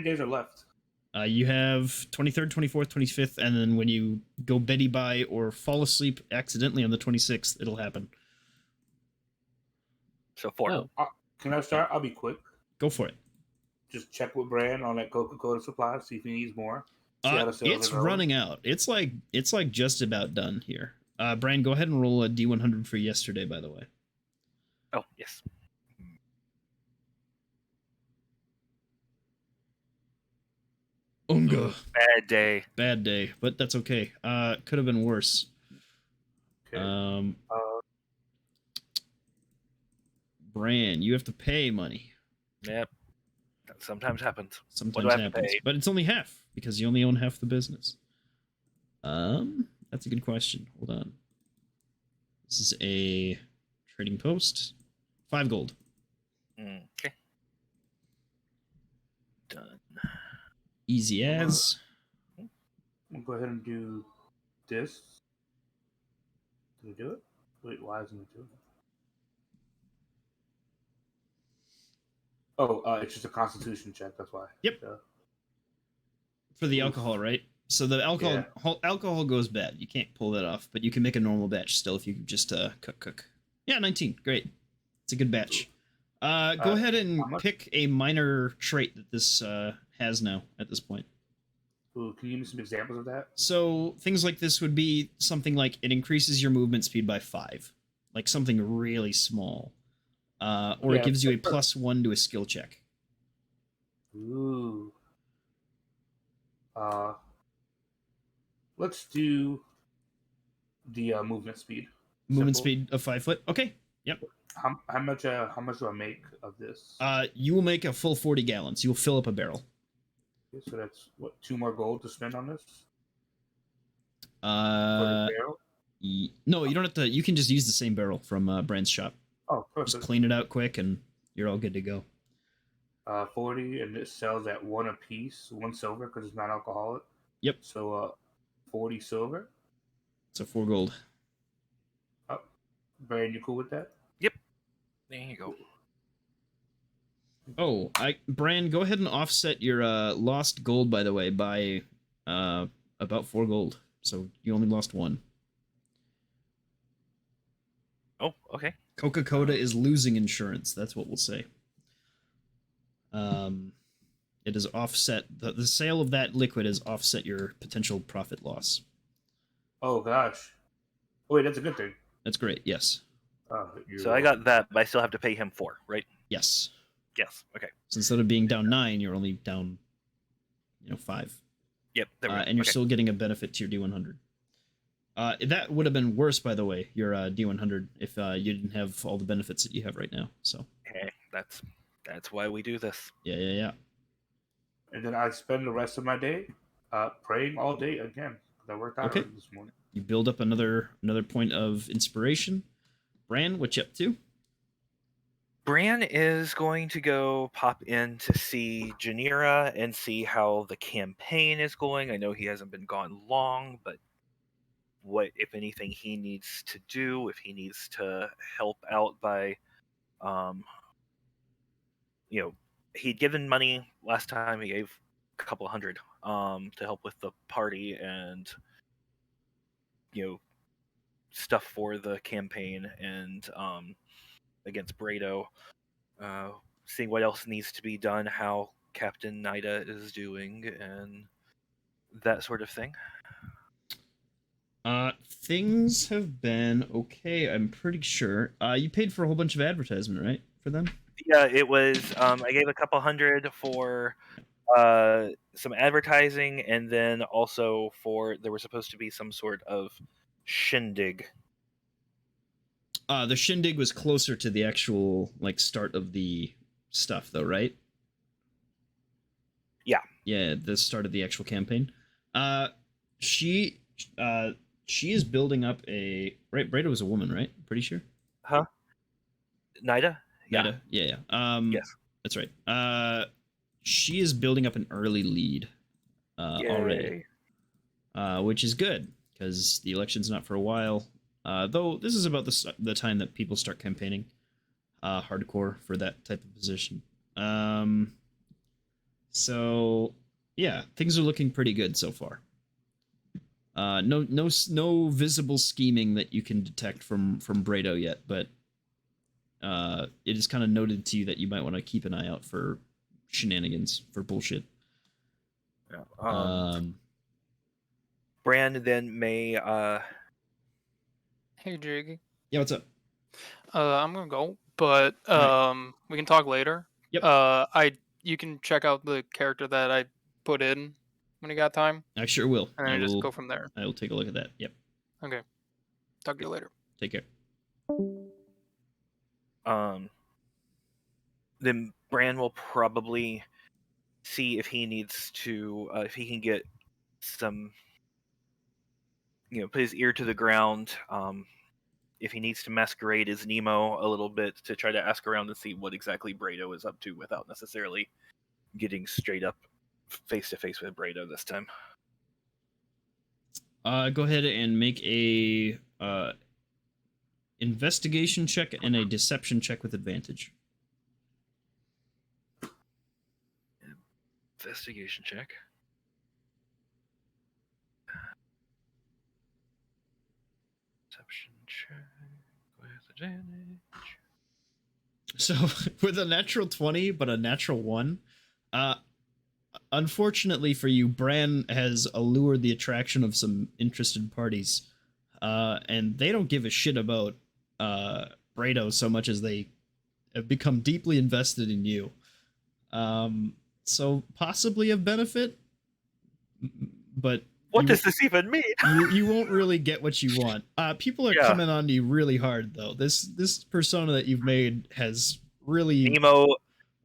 days are left? You have 23rd, 24th, 25th, and then when you go Betty by or fall asleep accidentally on the 26th, it'll happen. So 4. Oh. Can I start? I'll be quick. Go for it. Just check with Brand on that Coca-Cola supply, see if he needs more. See how the sales It's are going. running out. It's like just about done here. Brian, go ahead and roll a D100 for yesterday, by the way. Oh, yes. Unga. Bad day. Bad day, but that's okay. Could have been worse. Okay. Bran, you have to pay money. Yep. That sometimes happens. Sometimes I have to happens, pay? but it's only half because you only own half the business. That's a good question. Hold on. This is a trading post. 5 gold. Okay. Done. Easy as. We'll go ahead and do this. Did we do it? Wait, why isn't it doing it? Oh, it's just a constitution check, that's why. Yep. For the alcohol, right? So the alcohol goes bad. You can't pull that off, but you can make a normal batch still if you just cook. Yeah, 19. Great. It's a good batch. Go ahead and pick a minor trait that this has now at this point. Ooh, can you give me some examples of that? So things like this would be something like it increases your movement speed by 5. Like something really small. Or it gives you a +1 to a skill check. Ooh. Let's do the movement speed. Movement Simple. speed of 5 foot. Okay. Yep. How much do I make of this? You will make a full 40 gallons. You will fill up a barrel. Okay, so that's what, 2 more gold to spend on this? For Uh, the barrel? No, you don't have to. You can just use the same barrel from Brand's shop. Oh, perfect. Just clean it out quick, and you're all good to go. 40, and it sells at 1 a piece, 1 silver because it's non-alcoholic. Yep. So 40 silver. So 4 gold. Oh, Brand, you cool with that? Yep. There you go. Oh, Brand, go ahead and offset your lost gold, by the way, by about 4 gold. So you only lost 1. Oh, okay. Coca-Cola is losing insurance. That's what we'll say. It is offset. The sale of that liquid is offset your potential profit loss. Oh, gosh. Oh, wait, that's a good thing. That's great. Yes. So I got that, but I still have to pay him 4, right? Yes. Yes. Okay. So instead of being down 9, you're only down, 5. Yep. There we go. And you're still getting a benefit to your D100. That would have been worse, by the way, your D100, if you didn't have all the benefits that you have right now. So. Hey, that's why we do this. Yeah. And then I spend the rest of my day praying all day again. That worked out Okay. this morning. You build up another point of inspiration. Bran, what you up to? Bran is going to go pop in to see Janira and see how the campaign is going. I know he hasn't been gone long, but what, if anything, he needs to do, if he needs to help out by, he'd given money last time. He gave a couple hundred to help with the party and, stuff for the campaign and against Brado. Seeing what else needs to be done, how Captain Nida is doing, and that sort of thing. Things have been okay. I'm pretty sure. You paid for a whole bunch of advertisement, right, for them? Yeah, it was. I gave a couple hundred for some advertising, and then also for there was supposed to be some sort of shindig. The shindig was closer to the actual like start of the stuff, though, right? Yeah. Yeah, the start of the actual campaign. Uh, she, she is building up a right. Breda was a woman, right? Pretty sure. Huh? Nida? Yeah. Nida? Yeah. Yes. That's right. She is building up an early lead, already, which is good because the election's not for a while. Though this is about the time that people start campaigning, hardcore for that type of position. So yeah, things are looking pretty good so far. No visible scheming that you can detect from Brado yet, but it is kind of noted to you that you might want to keep an eye out for shenanigans, for bullshit. Yeah. Brand then may. Hey, Jiggy. Yeah, what's up? I'm gonna go, but we can talk later. Yep. You can check out the character that I put in when you got time, I sure will. and then I just will go from there. I will take a look at that. Yep. Okay. Talk to you later. Take care. Then Bran will probably see if he needs to, if he can get some, put his ear to the ground. If he needs to masquerade as Nemo a little bit to try to ask around and see what exactly Brado is up to without necessarily getting straight up face to face with Brado this time. Go ahead and make a investigation check and a deception check with advantage. Investigation check. Deception check with advantage. So with a natural 20, but a natural 1, unfortunately for you, Bran has allured the attraction of some interested parties, and they don't give a shit about Brado so much as they have become deeply invested in you. So possibly of benefit, but what does this even mean? you won't really get what you want. People are coming on to you really hard, though. This persona that you've made has really Nemo.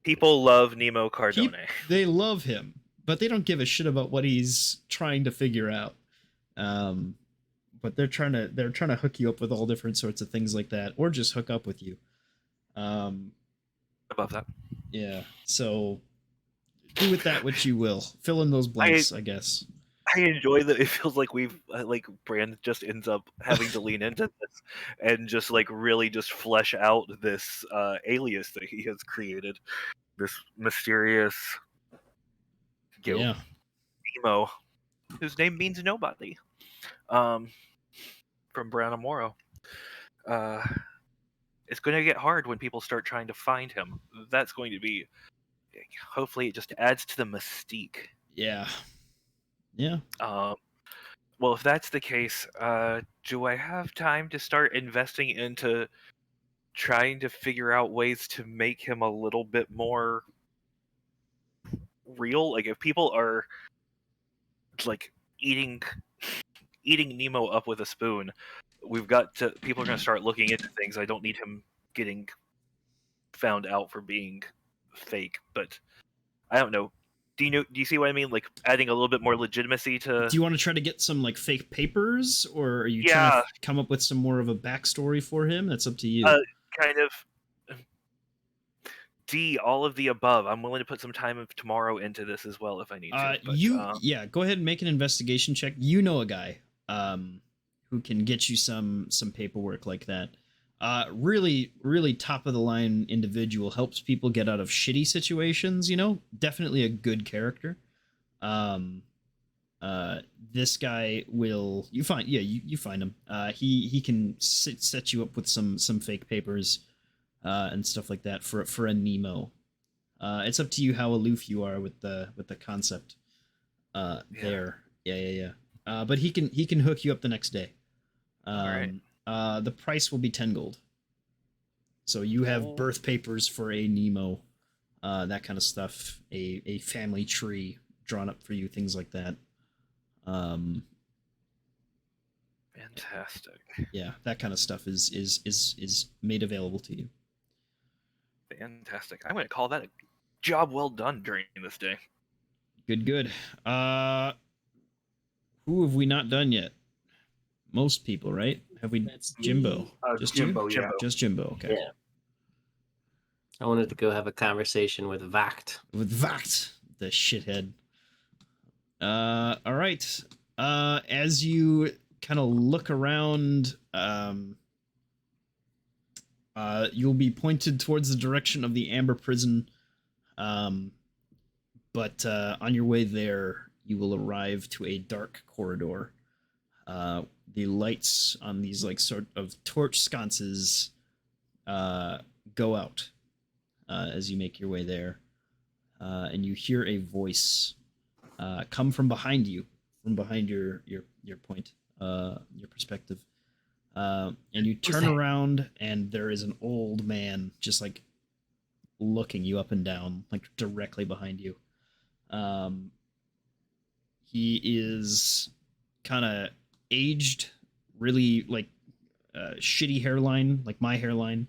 People love Nemo Cardone. They love him, but they don't give a shit about what he's trying to figure out. But they're trying to hook you up with all different sorts of things like that, or just hook up with you. Above that. Yeah. So do with that what you will. Fill in those blanks, I guess. I enjoy that it feels like we've Brand just ends up having to lean into this and just really just flesh out this alias that he has created, this mysterious Nemo, whose name means nobody, from Brown Amoro. It's going to get hard when people start trying to find him. That's going to be, hopefully, it just adds to the mystique. Yeah. Yeah. Well, if that's the case, do I have time to start investing into trying to figure out ways to make him a little bit more real? Like, if people are eating Nemo up with a spoon, people are going to start looking into things. I don't need him getting found out for being fake, but I don't know. Do you see what I mean? Like adding a little bit more legitimacy to. Do you want to try to get some fake papers, or are you trying to come up with some more of a backstory for him? That's up to you. Kind of. All of the above. I'm willing to put some time of tomorrow into this as well if I need to. But, go ahead and make an investigation check. You know a guy who can get you some paperwork like that. Really, really top of the line individual, helps people get out of shitty situations. Definitely a good character. This guy will you find him. He can set you up with some fake papers, and stuff like that for a Nemo. It's up to you how aloof you are with the concept. There. Yeah. but he can hook you up the next day. Alright. The price will be 10 gold. So you have Oh. birth papers for a Nemo, that kind of stuff, a family tree drawn up for you, things like that. Fantastic. Yeah, that kind of stuff is made available to you. Fantastic. I'm going to call that a job well done during this day. Good. Who have we not done yet? Most people, right? Have we? That's Jimbo. me. Just Jimbo, you? yeah. Just Jimbo. Okay. Yeah. I wanted to go have a conversation with Vact. With Vact, the shithead. All right. As you kind of look around, you'll be pointed towards the direction of the Amber Prison. But on your way there, you will arrive to a dark corridor. The lights on these like sort of torch sconces go out as you make your way there, and you hear a voice come from behind you, from behind your point, your perspective, and you turn around, and there is an old man just like looking you up and down, like directly behind you. He is kind of aged, really like shitty hairline, like my hairline.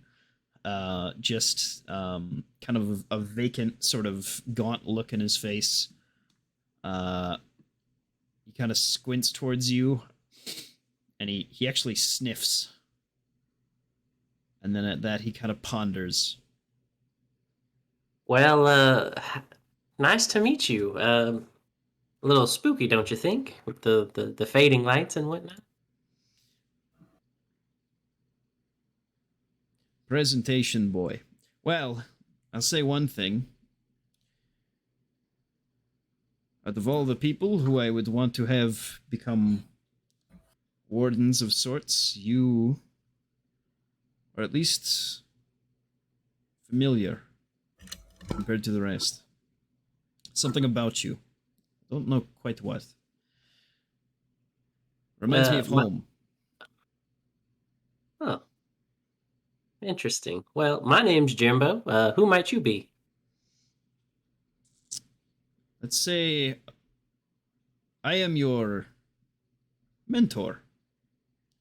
Just kind of a vacant, sort of gaunt look in his face. He kind of squints towards you, and he actually sniffs. And then at that, he kind of ponders. Well, nice to meet you. A little spooky, don't you think? With the fading lights and whatnot. Presentation boy. Well, I'll say one thing. Out of all the people who I would want to have become wardens of sorts, you are at least familiar compared to the rest. Something about you. Don't know quite what. Reminds me of home. Oh, interesting. Well, my name's Jimbo. Who might you be? Let's say I am your mentor.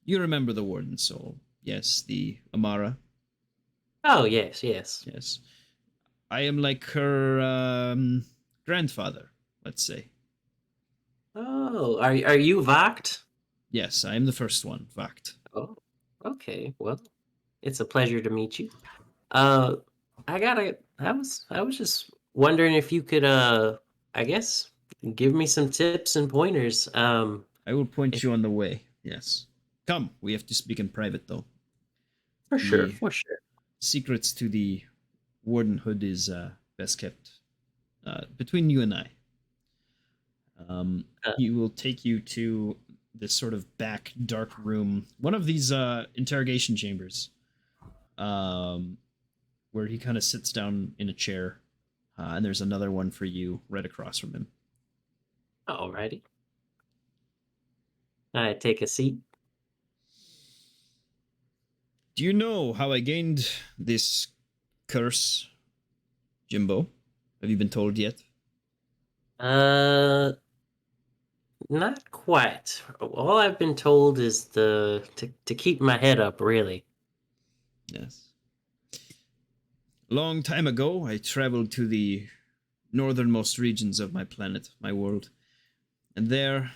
You remember the Warden Soul. Yes, the Amara. Oh, yes. Yes. I am like her grandfather, let's say. Oh, are you Vact? Yes, I am the first one, Vact. Oh, okay. Well, it's a pleasure to meet you. I was just wondering if you could I guess give me some tips and pointers. I will point you on the way. Yes. Come, we have to speak in private though. For sure. Secrets to the wardenhood is best kept between you and I. He will take you to this sort of back dark room, one of these interrogation chambers, where he kind of sits down in a chair, and there's another one for you right across from him. Alrighty. I take a seat. Do you know how I gained this curse, Jimbo? Have you been told yet? Not quite. All I've been told is to keep my head up, really. Yes. Long time ago, I traveled to the northernmost regions of my planet, my world. And there,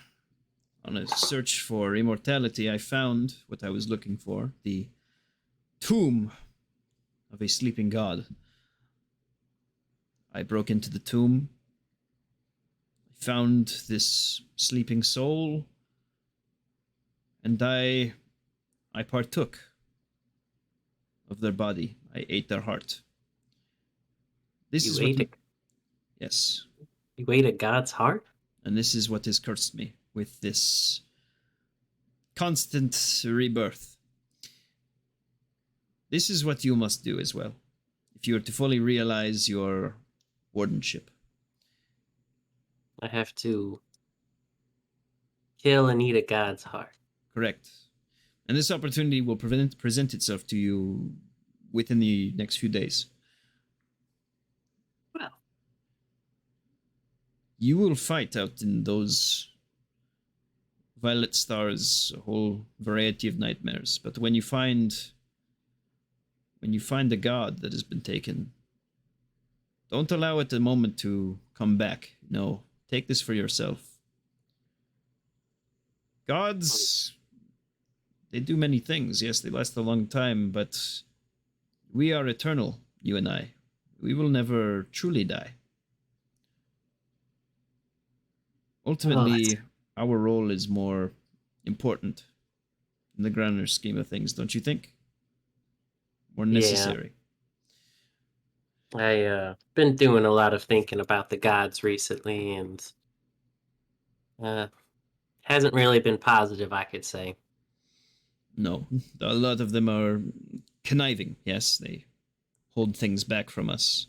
on a search for immortality, I found what I was looking for, the tomb of a sleeping god. I broke into the tomb, found this sleeping soul, and I partook of their body. I ate their heart. This You is ate what... it? Yes. You ate a god's heart? And this is what has cursed me with this constant rebirth. This is what you must do as well, if you are to fully realize your wardenship. I have to kill and eat a god's heart. Correct. And this opportunity will present itself to you within the next few days. Well, you will fight out in those violet stars a whole variety of nightmares. But when you find the god that has been taken, don't allow it a moment to come back. No, take this for yourself. Gods, they do many things. Yes, they last a long time, but we are eternal, you and I. We will never truly die. Ultimately, our role is more important in the grander scheme of things, don't you think? More necessary. I been doing a lot of thinking about the gods recently, and hasn't really been positive, I could say. No, a lot of them are conniving. Yes, they hold things back from us.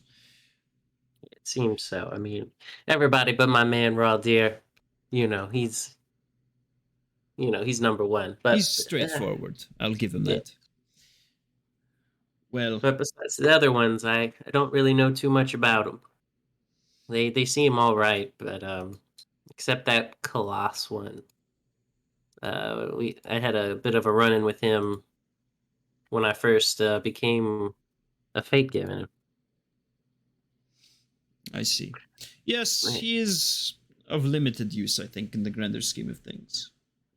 It seems so. I mean, everybody but my man Raw Deer, he's number one. But he's straightforward. I'll give him that. Well, but besides the other ones, I don't really know too much about them. They seem all right, but except that Colossus one. I had a bit of a run-in with him when I first became a fate given. I see. Yes, he is of limited use, I think, in the grander scheme of things.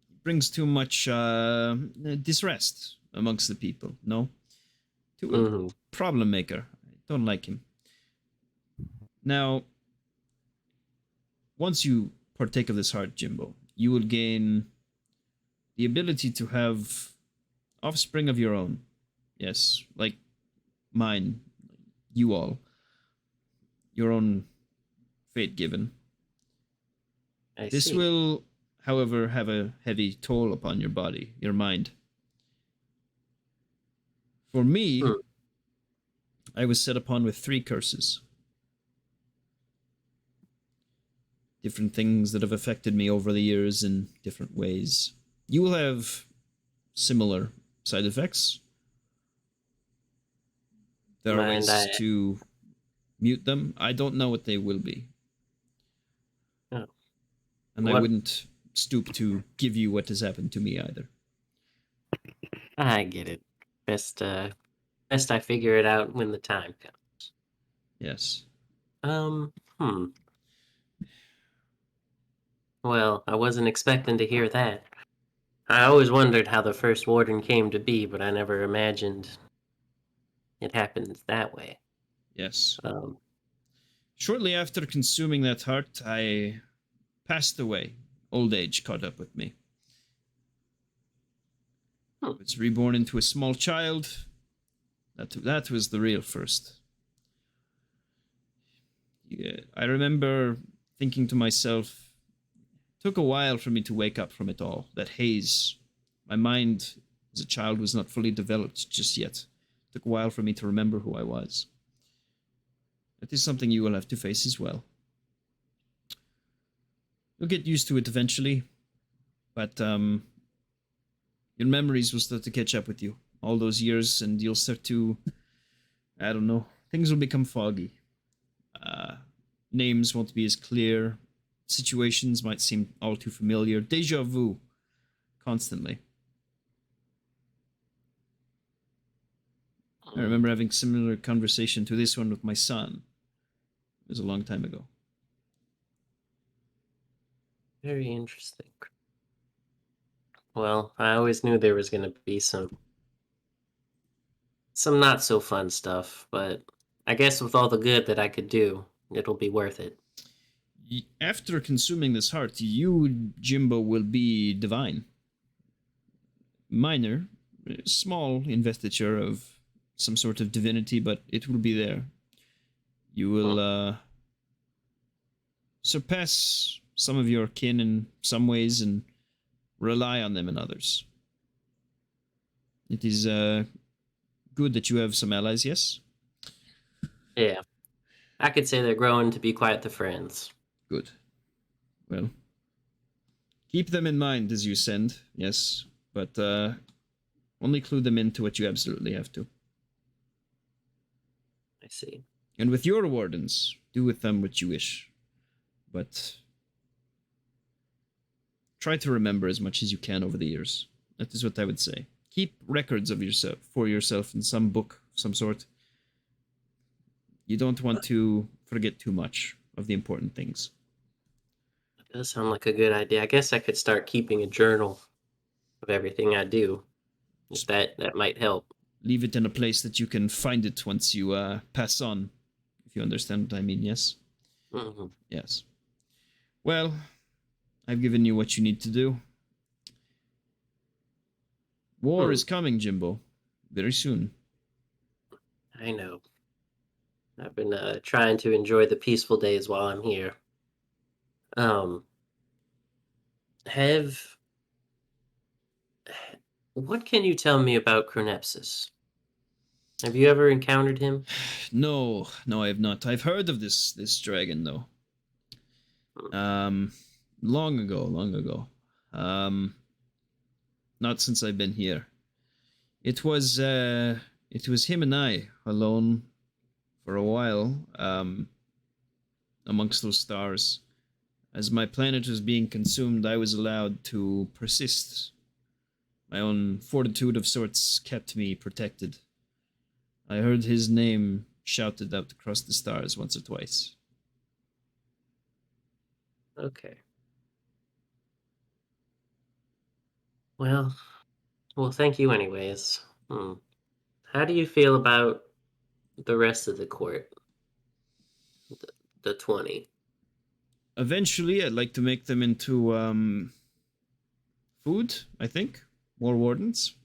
He brings too much disrest amongst the people, no? Too a problem maker. I don't like him. Now, once you partake of this heart, Jimbo, you will gain the ability to have offspring of your own. Yes, like mine, you all. Your own fate given. This will, however, have a heavy toll upon your body, your mind. For me, I was set upon with 3 curses. Different things that have affected me over the years in different ways. You will have similar side effects. There are ways to mute them. I don't know what they will be. Oh. And I wouldn't stoop to give you what has happened to me either. I get it. Best I figure it out when the time comes. Yes. Well, I wasn't expecting to hear that. I always wondered how the first warden came to be, but I never imagined it happened that way. Yes. Shortly after consuming that heart, I passed away. Old age caught up with me. I was reborn into a small child. That was the real first. Yeah, I remember thinking to myself, it took a while for me to wake up from it all. That haze. My mind as a child was not fully developed just yet. It took a while for me to remember who I was. That is something you will have to face as well. You'll get used to it eventually, but your memories will start to catch up with you all those years, and you'll start to, I don't know, things will become foggy. Names won't be as clear. Situations might seem all too familiar. Deja vu, constantly. I remember having similar conversation to this one with my son. It was a long time ago. Very interesting. Well, I always knew there was going to be some not so fun stuff, but I guess with all the good that I could do, it'll be worth it. After consuming this heart, you, Jimbo, will be divine. Minor, small investiture of some sort of divinity, but it will be there. You will surpass some of your kin in some ways and rely on them in others. It is good that you have some allies, yes? Yeah. I could say they're growing to be quite the friends. Good. Well, Keep them in mind as you send, yes, but only clue them into what you absolutely have to. I see. And with your wardens, do with them what you wish. But try to remember as much as you can over the years. That is what I would say. Keep records of yourself for yourself in some book of some sort. You don't want to forget too much of the important things. That does sound like a good idea. I guess I could start keeping a journal of everything I do. If that might help. Leave it in a place that you can find it once you pass on, if you understand what I mean, yes? Mm-hmm. Yes. Well, I've given you what you need to do. War is coming, Jimbo. Very soon. I know. I've been trying to enjoy the peaceful days while I'm here. Have what can you tell me about Chronepsis? Have you ever encountered him? No, I have not. I've heard of this dragon though. Long ago. Not since I've been here. It was him and I alone for a while, amongst those stars. As my planet was being consumed, I was allowed to persist. My own fortitude of sorts kept me protected. I heard his name shouted out across the stars once or twice. Okay. Well, thank you anyways. How do you feel about the rest of the court? The 20. Eventually, I'd like to make them into food, I think. More wardens.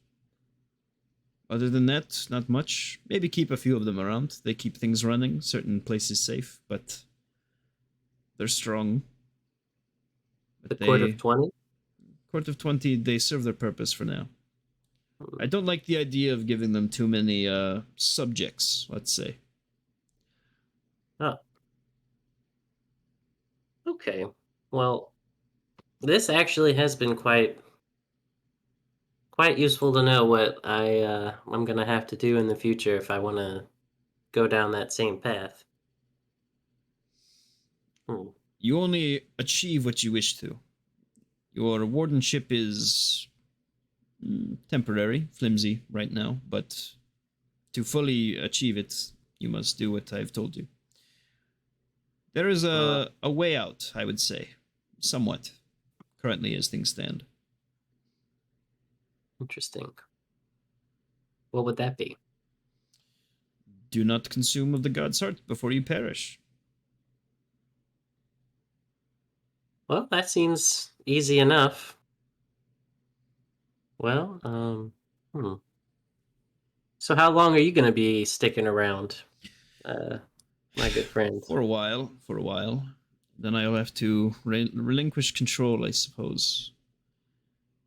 Other than that, not much. Maybe keep a few of them around. They keep things running, certain places safe, but they're strong. But the court of 20? Court of 20, they serve their purpose for now. I don't like the idea of giving them too many subjects, let's say. Oh. Okay. Well, this actually has been quite useful to know what I'm gonna have to do in the future if I want to go down that same path. You only achieve what you wish to. Your wardenship is temporary, flimsy right now, but to fully achieve it, you must do what I've told you. There is a way out, I would say, somewhat, currently as things stand. Interesting. What would that be? Do not consume of the god's heart before you perish. Well, that seems easy enough. Well, So how long are you going to be sticking around, my good friend? For a while. Then I'll have to relinquish control, I suppose.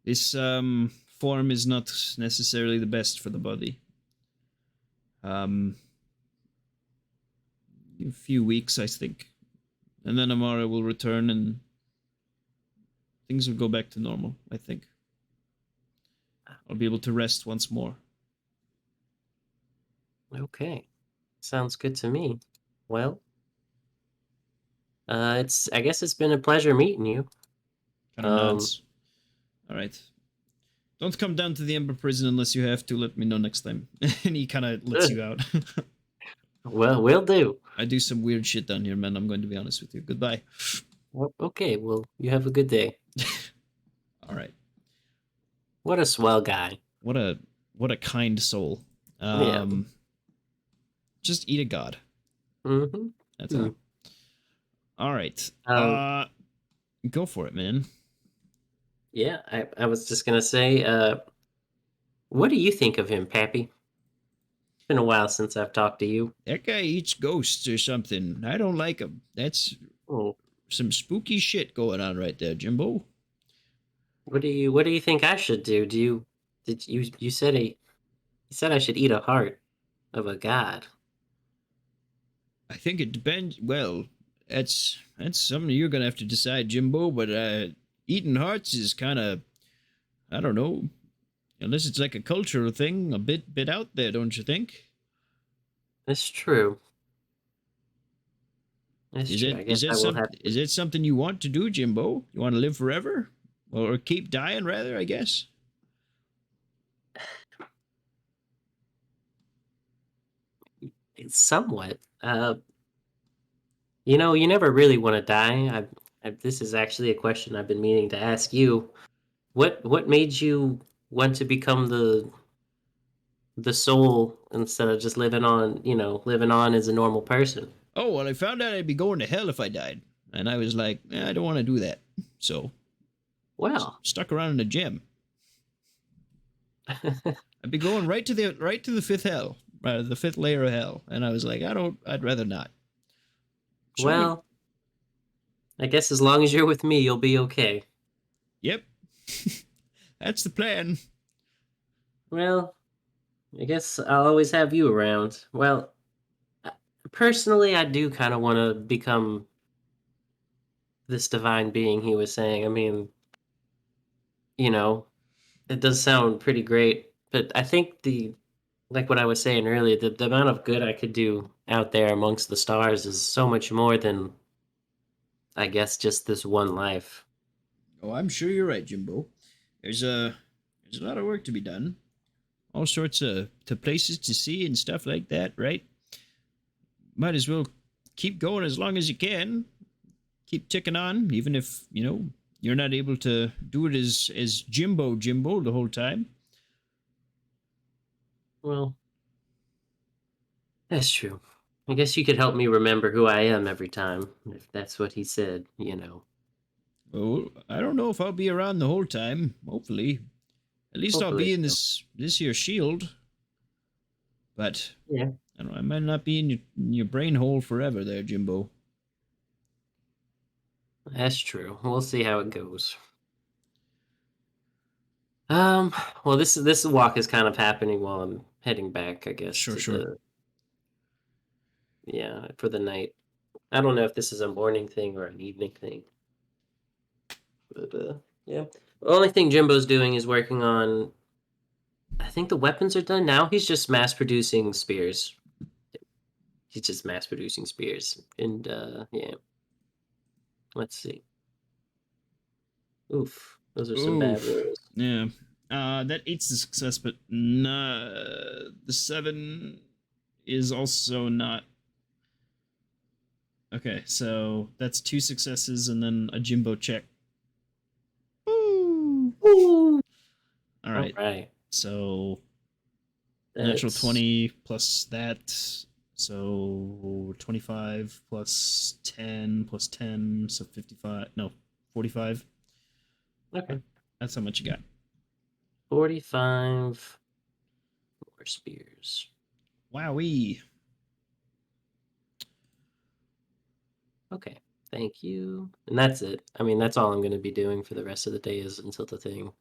This form is not necessarily the best for the body. A few weeks, I think. And then Amara will return and things will go back to normal, I think. I'll be able to rest once more. Okay. Sounds good to me. Well, I guess it's been a pleasure meeting you. Kind of nods. All right. Don't come down to the Ember Prison unless you have to. Let me know next time. And he kind of lets you out. Well, will do. I do some weird shit down here, man. I'm going to be honest with you. Goodbye. Okay, well, you have a good day. All right. What a swell guy. What a kind soul. Yeah. Just eat a god. Mm-hmm. That's all. All right. Go for it, man. Yeah, I was just gonna say, what do you think of him, Pappy? It's been a while since I've talked to you. That guy eats ghosts or something. I don't like him. That's some spooky shit going on right there, Jimbo. What do you think I should do? You said I should eat a heart of a god. I think it depends. Well, that's something you're gonna have to decide, Jimbo. But eating hearts is kind of, I don't know, unless it's like a cultural thing, a bit out there, don't you think? It's true. It's Is true. it I guess I will have to. is it something you want to do, Jimbo? You want to live forever, or keep dying rather? I guess. Somewhat. You never really want to die. This is actually a question I've been meaning to ask you. What made you want to become the soul instead of just living on as a normal person? Oh well, I found out I'd be going to hell if I died, and I was like, I don't want to do that. So Well, stuck around in the gym. I'd be going right to the fifth hell, the fifth layer of hell, and I was like, I'd rather not. well, I guess as long as you're with me, you'll be okay. Yep, that's the plan. Well, I guess I'll always have you around. Well, personally, I do kind of want to become this divine being he was saying. I mean, you know, it does sound pretty great, but I think like what I was saying earlier, the amount of good I could do out there amongst the stars is so much more than, I guess, just this one life. Oh, I'm sure you're right, Jimbo. There's a lot of work to be done. All sorts of to places to see and stuff like that, right? Might as well keep going as long as you can. Keep ticking on, even if, you're not able to do it as Jimbo the whole time. Well, that's true. I guess you could help me remember who I am every time, if that's what he said. Well, I don't know if I'll be around the whole time. Hopefully. At least I'll Hopefully be in so. this here shield. But Yeah, I don't know, I might not be in your brain hole forever there, Jimbo. that's true. We'll see how it goes. Um, well, this walk is kind of happening while I'm heading back, I guess, Sure, to sure. for the night. I don't know if this is a morning thing or an evening thing, but yeah. The only thing Jimbo's doing is working on. I think the weapons are done now. He's just mass producing spears. He's just mass producing spears, and yeah. Let's see. Oof, those are some bad Oof. rolls. Yeah. That 8's a success, but nah, the 7 is also not. Okay, so that's 2 successes and then a Jimbo check. Ooh. Ooh. All right. All right. So That's natural 20 plus that. So 25 plus 10 plus 10. So 55. No, 45. okay. That's how much you got. 45 more spears. Wowee. Okay, thank you. And that's it. I mean, that's all I'm going to be doing for the rest of the day is until the thing.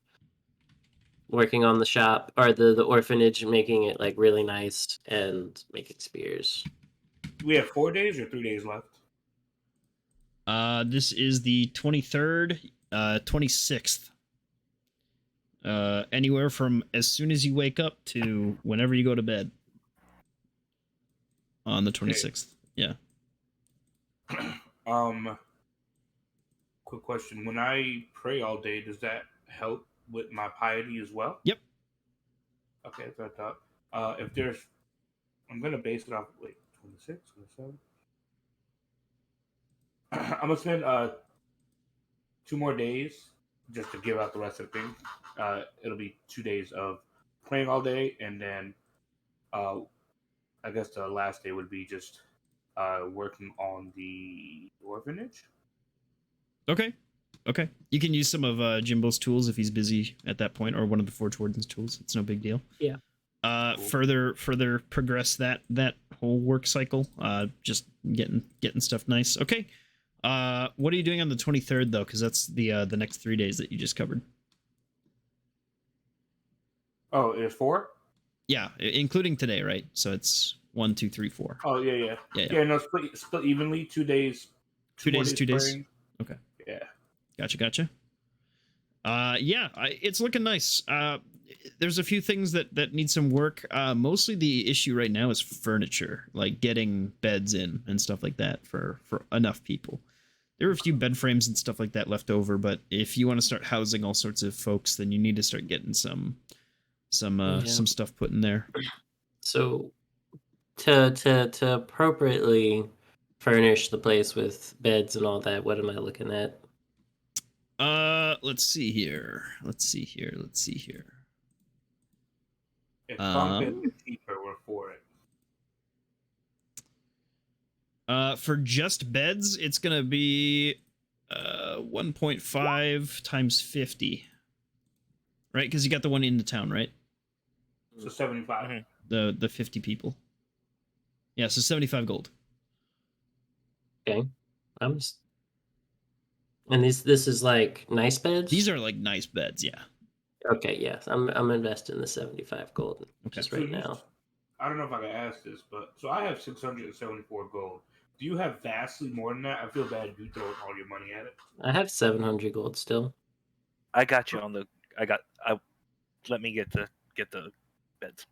Working on the shop or the orphanage, making it like really nice and making spears. We have 4 days or 3 days left. This is the 23rd, 26th. Anywhere from as soon as you wake up to whenever you go to bed. On the 26th. Okay. Yeah. Quick question. When I pray all day, does that help with my piety as well? Yep. Okay, that's what I thought. If there's, I'm going to base it off, 26, 27. I'm going to spend 2 more days just to give out the rest of the thing. It'll be 2 days of playing all day, and then I guess the last day would be just working on the orphanage. Okay. You can use some of Jimbo's tools if he's busy at that point, or one of the Forge Warden's tools. It's no big deal. Yeah. Cool. Further progress that whole work cycle. Just getting stuff nice. Okay. What are you doing on the 23rd though? Because that's the next 3 days that you just covered. Oh, it's 4? Yeah, including today, right? So it's 1, 2, 3, 4. Oh yeah. No, split evenly. 2 days. 2 days. 2 days. playing. Okay. Yeah. Gotcha. Yeah, it's looking nice. There's a few things that need some work. Mostly the issue right now is furniture, like getting beds in and stuff like that for enough people. There are a few bed frames and stuff like that left over, but if you want to start housing all sorts of folks, then you need to start getting some stuff put in there. So to appropriately furnish the place with beds and all that, what am I looking at? Let's see here. If bunk beds get cheaper, we're for it. For just beds, it's gonna be 1.5 times 50, right? Because you got the one in the town, right? So 75. Mhm. The 50 people. Yeah, so 75 gold. Okay, I'm just... And this is like nice beds. These are like nice beds, yeah. Okay, yes, I'm investing the 75 gold just right now. I don't know if I can ask this, but so I have 674 gold. Do you have vastly more than that? I feel bad you throwing all your money at it. I have 700 gold still. I got you on the. Let me get the beds.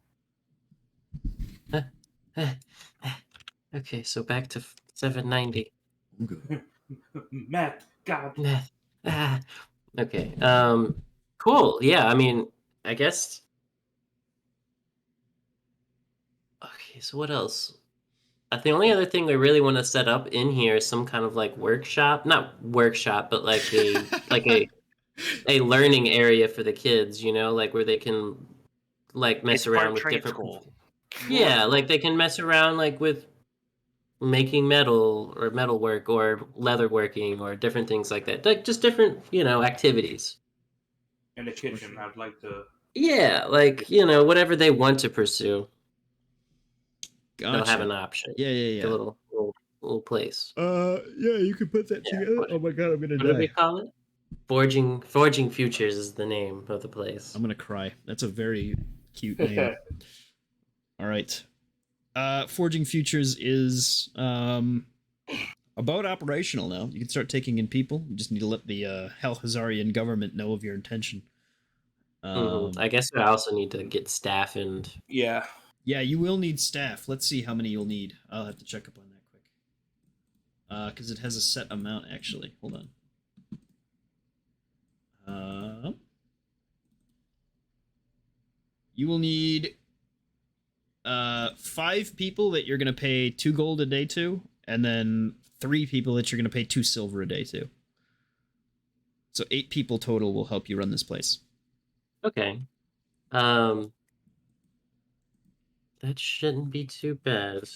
Okay, so back to 790. Matt, God. Okay. Cool. Yeah, I mean, I guess. Okay, so what else? The only other thing we really want to set up in here is some kind of like workshop, not workshop, but like a learning area for the kids, you know, like where they can like mess It's part around of with trade different school. Yeah, like they can mess around like with making metal or metalwork or leatherworking or different things like that. Like just different, you know, activities. In the kitchen, I'd like to. Yeah, like, you know, whatever they want to pursue. Gotcha. They'll have an option. Yeah. The little place. Yeah, you can put that together. Oh my god, I'm gonna What do we call it? Forging Futures is the name of the place. I'm gonna cry. That's a very cute name. All right. Forging Futures is about operational now. You can start taking in people. You just need to let the Hell Hazarian government know of your intention. I guess I also need to get staff and... Yeah. Yeah, you will need staff. Let's see how many you'll need. I'll have to check up on that quick. Because it has a set amount, actually. Hold on. You will need 5 people that you're going to pay 2 gold a day to, and then 3 people that you're going to pay 2 silver a day to. So 8 people total will help you run this place. Okay. That shouldn't be too bad.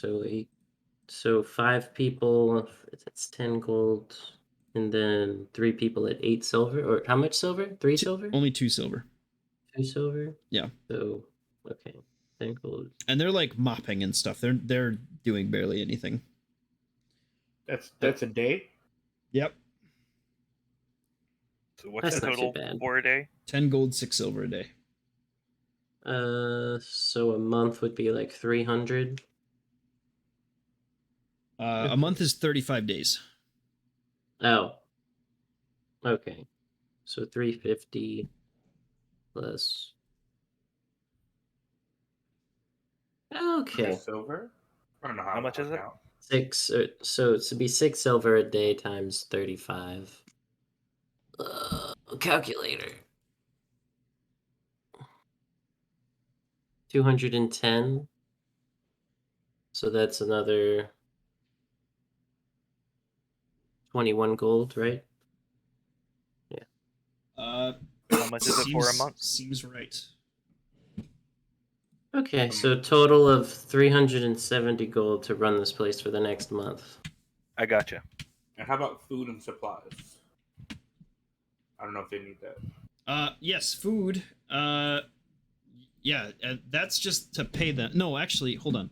So 5 people, that's 10 gold, and then 3 people at 8 silver, or how much silver? 3 silver? Only 2 silver. 2 silver? Yeah. So, okay, 10 gold. And they're like mopping and stuff. They're doing barely anything. That's a day? Yep. So what's the total for a day? 10 gold, 6 silver a day. So a month would be like 300. A month is 35 days. Oh. Okay. So 350 plus. Okay. Silver? I don't know How much is it? 6. So it should be 6 silver a day times 35. Calculator. 210. So that's another 21 gold, right? Yeah. How much is it for a month? Seems right. Okay, so total of 370 gold to run this place for the next month. I gotcha. And how about food and supplies? I don't know if they need that. Yes, food. Yeah, that's just to pay them. No, actually, hold on.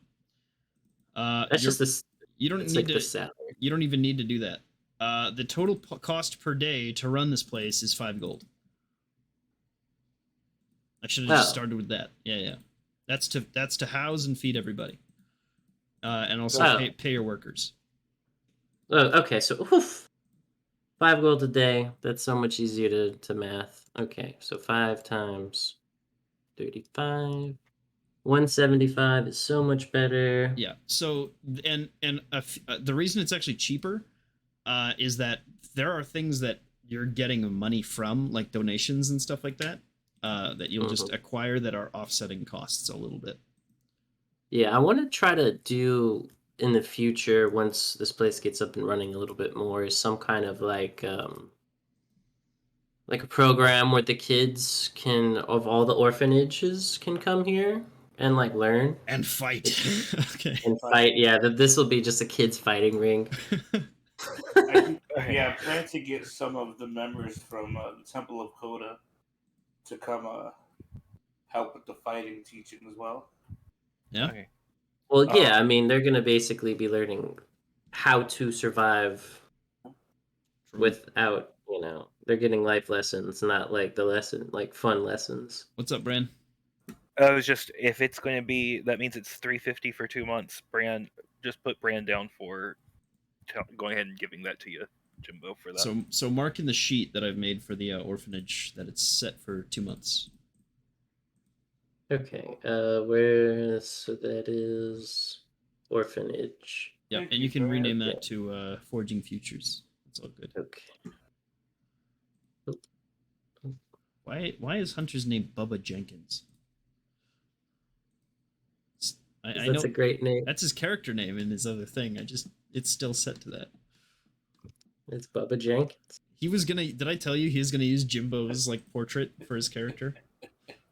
That's just this. You don't need like to. The salary. You don't even need to do that. The total cost per day to run this place is 5 gold. I should have just started with that. Yeah. That's to house and feed everybody, and also pay your workers. Oh, okay. So, 5 gold a day. That's so much easier to math. Okay, so 5 times 35. 175 is so much better. Yeah. So the reason it's actually cheaper is that there are things that you're getting money from, like donations and stuff like that, that you'll just acquire that are offsetting costs a little bit. Yeah, I want to try to do in the future, once this place gets up and running a little bit more, is some kind of like a program where the kids of all the orphanages can come here and like learn And fight. Okay. and fight. Yeah, this will be just a kids fighting ring. I plan to get some of the members from the Temple of Coda to come help with the fighting teaching as well. Yeah. Okay. Well, yeah, I mean, they're going to basically be learning how to survive without, they're getting life lessons, not like fun lessons. What's up, Bran? I was just, if it's going to be, that means it's 350 for 2 months. Bran, just put Bran down for going ahead and giving that to you, Jimbo, for that. So mark in the sheet that I've made for the orphanage that it's set for 2 months. Okay, so that is orphanage. Yeah, and you can rename that to Forging Futures. That's all good. Okay. Why is Hunter's name Bubba Jenkins? I know a great name. That's his character name in his other thing. It's still set to that. It's Bubba Jenkins. He was gonna. Did I tell you he was gonna use Jimbo's like portrait for his character?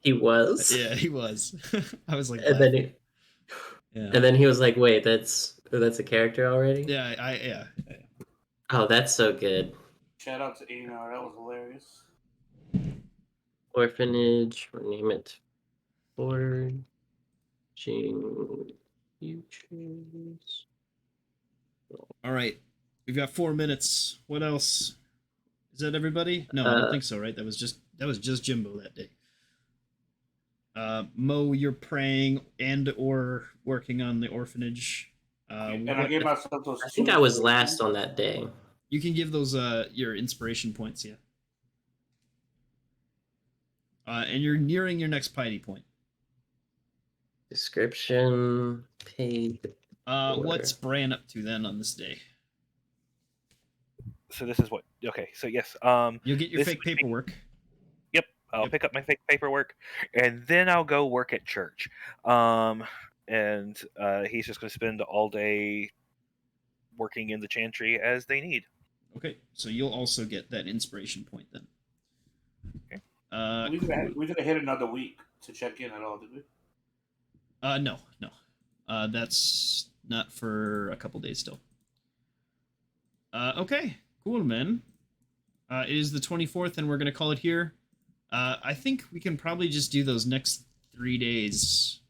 He was. Yeah, he was. I was like, and then he was like, "Wait, that's a character already?" Yeah, yeah. Oh, that's so good. Shout out to Einar, that was hilarious. Orphanage, or name it Forging Futures. All right, we've got 4 minutes. What else? Is that everybody? No, I don't think so. Right? That was just Jimbo that day. Mo, you're praying and or working on the orphanage. And I gave myself those. I think I was last on that day. You can give those your inspiration points, yeah. And you're nearing your next piety point. Description paid. What's Bran up to then on this day? So this is what. Okay, so yes. You'll get your fake paperwork. Yep, I'll pick up my fake paperwork, and then I'll go work at church. And he's just going to spend all day working in the chantry as they need. Okay, so you'll also get that inspiration point then. Okay. We didn't hit another week to check in at all, did we? No. That's not for a couple days still. Okay, cool, man. It is the 24th, and we're gonna call it here. I think we can probably just do those next 3 days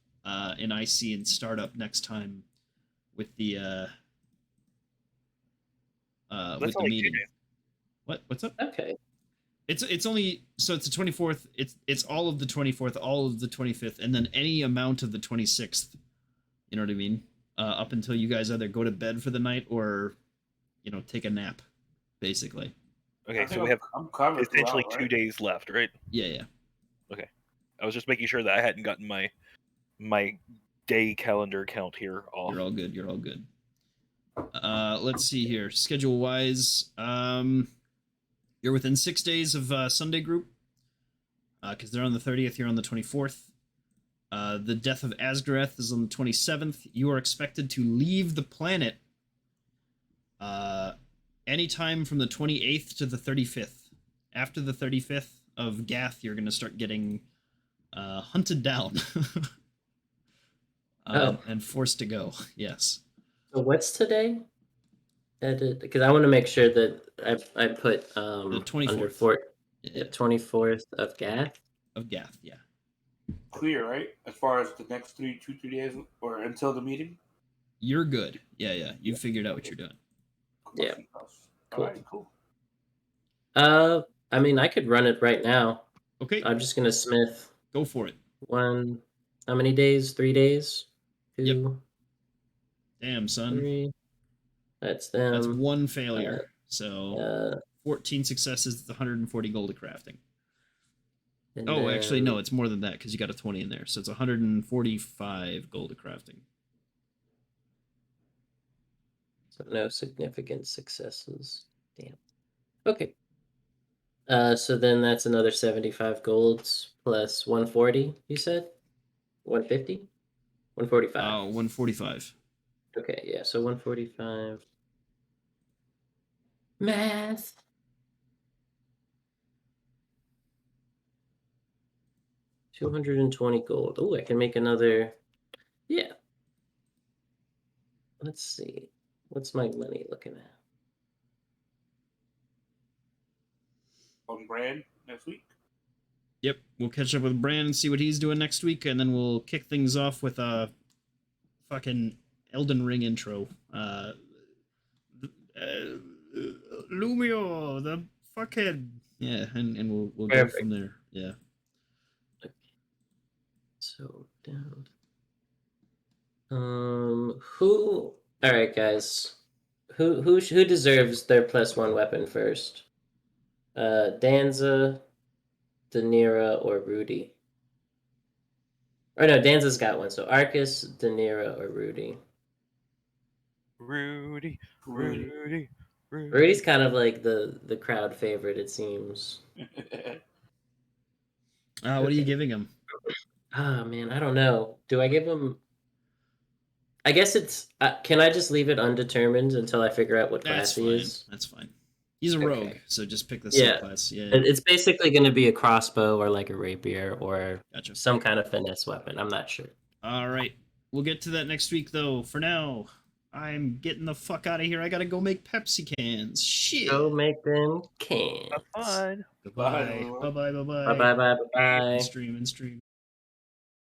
in IC and start up next time with the meeting. What's up? Okay. It's only so it's the 24th. It's all of the 24th, all of the 25th, and then any amount of the 26th. You know what I mean? Up until you guys either go to bed for the night or, take a nap, basically. Okay, so we have essentially 2 days left, right? Yeah. Okay, I was just making sure that I hadn't gotten my day calendar count here off. You're all good. Let's see here. Schedule wise, you're within 6 days of Sunday group, because they're on the 30th. You're on the 24th. The death of Asgareth is on the 27th. You are expected to leave the planet anytime from the 28th to the 35th. After the 35th of Gath, you're going to start getting hunted down and forced to go. Yes. So what's today? Because I want to make sure that I put the 24th. 24th of Gath. Of Gath, yeah. Clear, right? As far as the next 3 days or until the meeting? You're good. Yeah. You figured out what you're doing. Yeah. Cool. All right, cool. I mean, I could run it right now. Okay. I'm just gonna smith. Go for it. How many days? 3 days? 2. Yep. Damn, son. 3. That's them. That's 1 failure. So 14 successes, it's 140 gold of crafting. And Oh, actually, no, then- it's more than that because you got a 20 in there. So it's 145 gold of crafting. So no significant successes. Damn. Okay. So then that's another 75 golds plus 140, you said? 150? 145. 145. Okay, yeah, so 145. Math. $220 gold. Oh, I can make another. Yeah. Let's see. What's my money looking at? On brand next week. Yep, we'll catch up with Bran and see what he's doing next week, and then we'll kick things off with a fucking Elden Ring intro. Lumio, the fuckhead. Yeah, and we'll go Perfect. from there. Yeah. So down. Who? All right, guys. Who deserves their +1 weapon first? Danza, Danira, or Rudy? Or no, Danza's got one. So Arcus, Danira, or Rudy. Rudy. Rudy's kind of like the crowd favorite, it seems. What are you giving him? Ah, man, I don't know. Do I give him? I guess it's. Can I just leave it undetermined until I figure out what That's class he fine. is? That's fine. He's a Okay. rogue, so just pick the Yeah. subclass. Yeah. It's basically going to be a crossbow or like a rapier or Gotcha. some kind of finesse weapon. I'm not sure. All right. We'll get to that next week, though. For now, I'm getting the fuck out of here. I gotta go make Pepsi cans. Shit. Go make them cans. Have fun. Goodbye. everyone. Bye bye. Bye bye. Bye bye bye bye bye. Stream.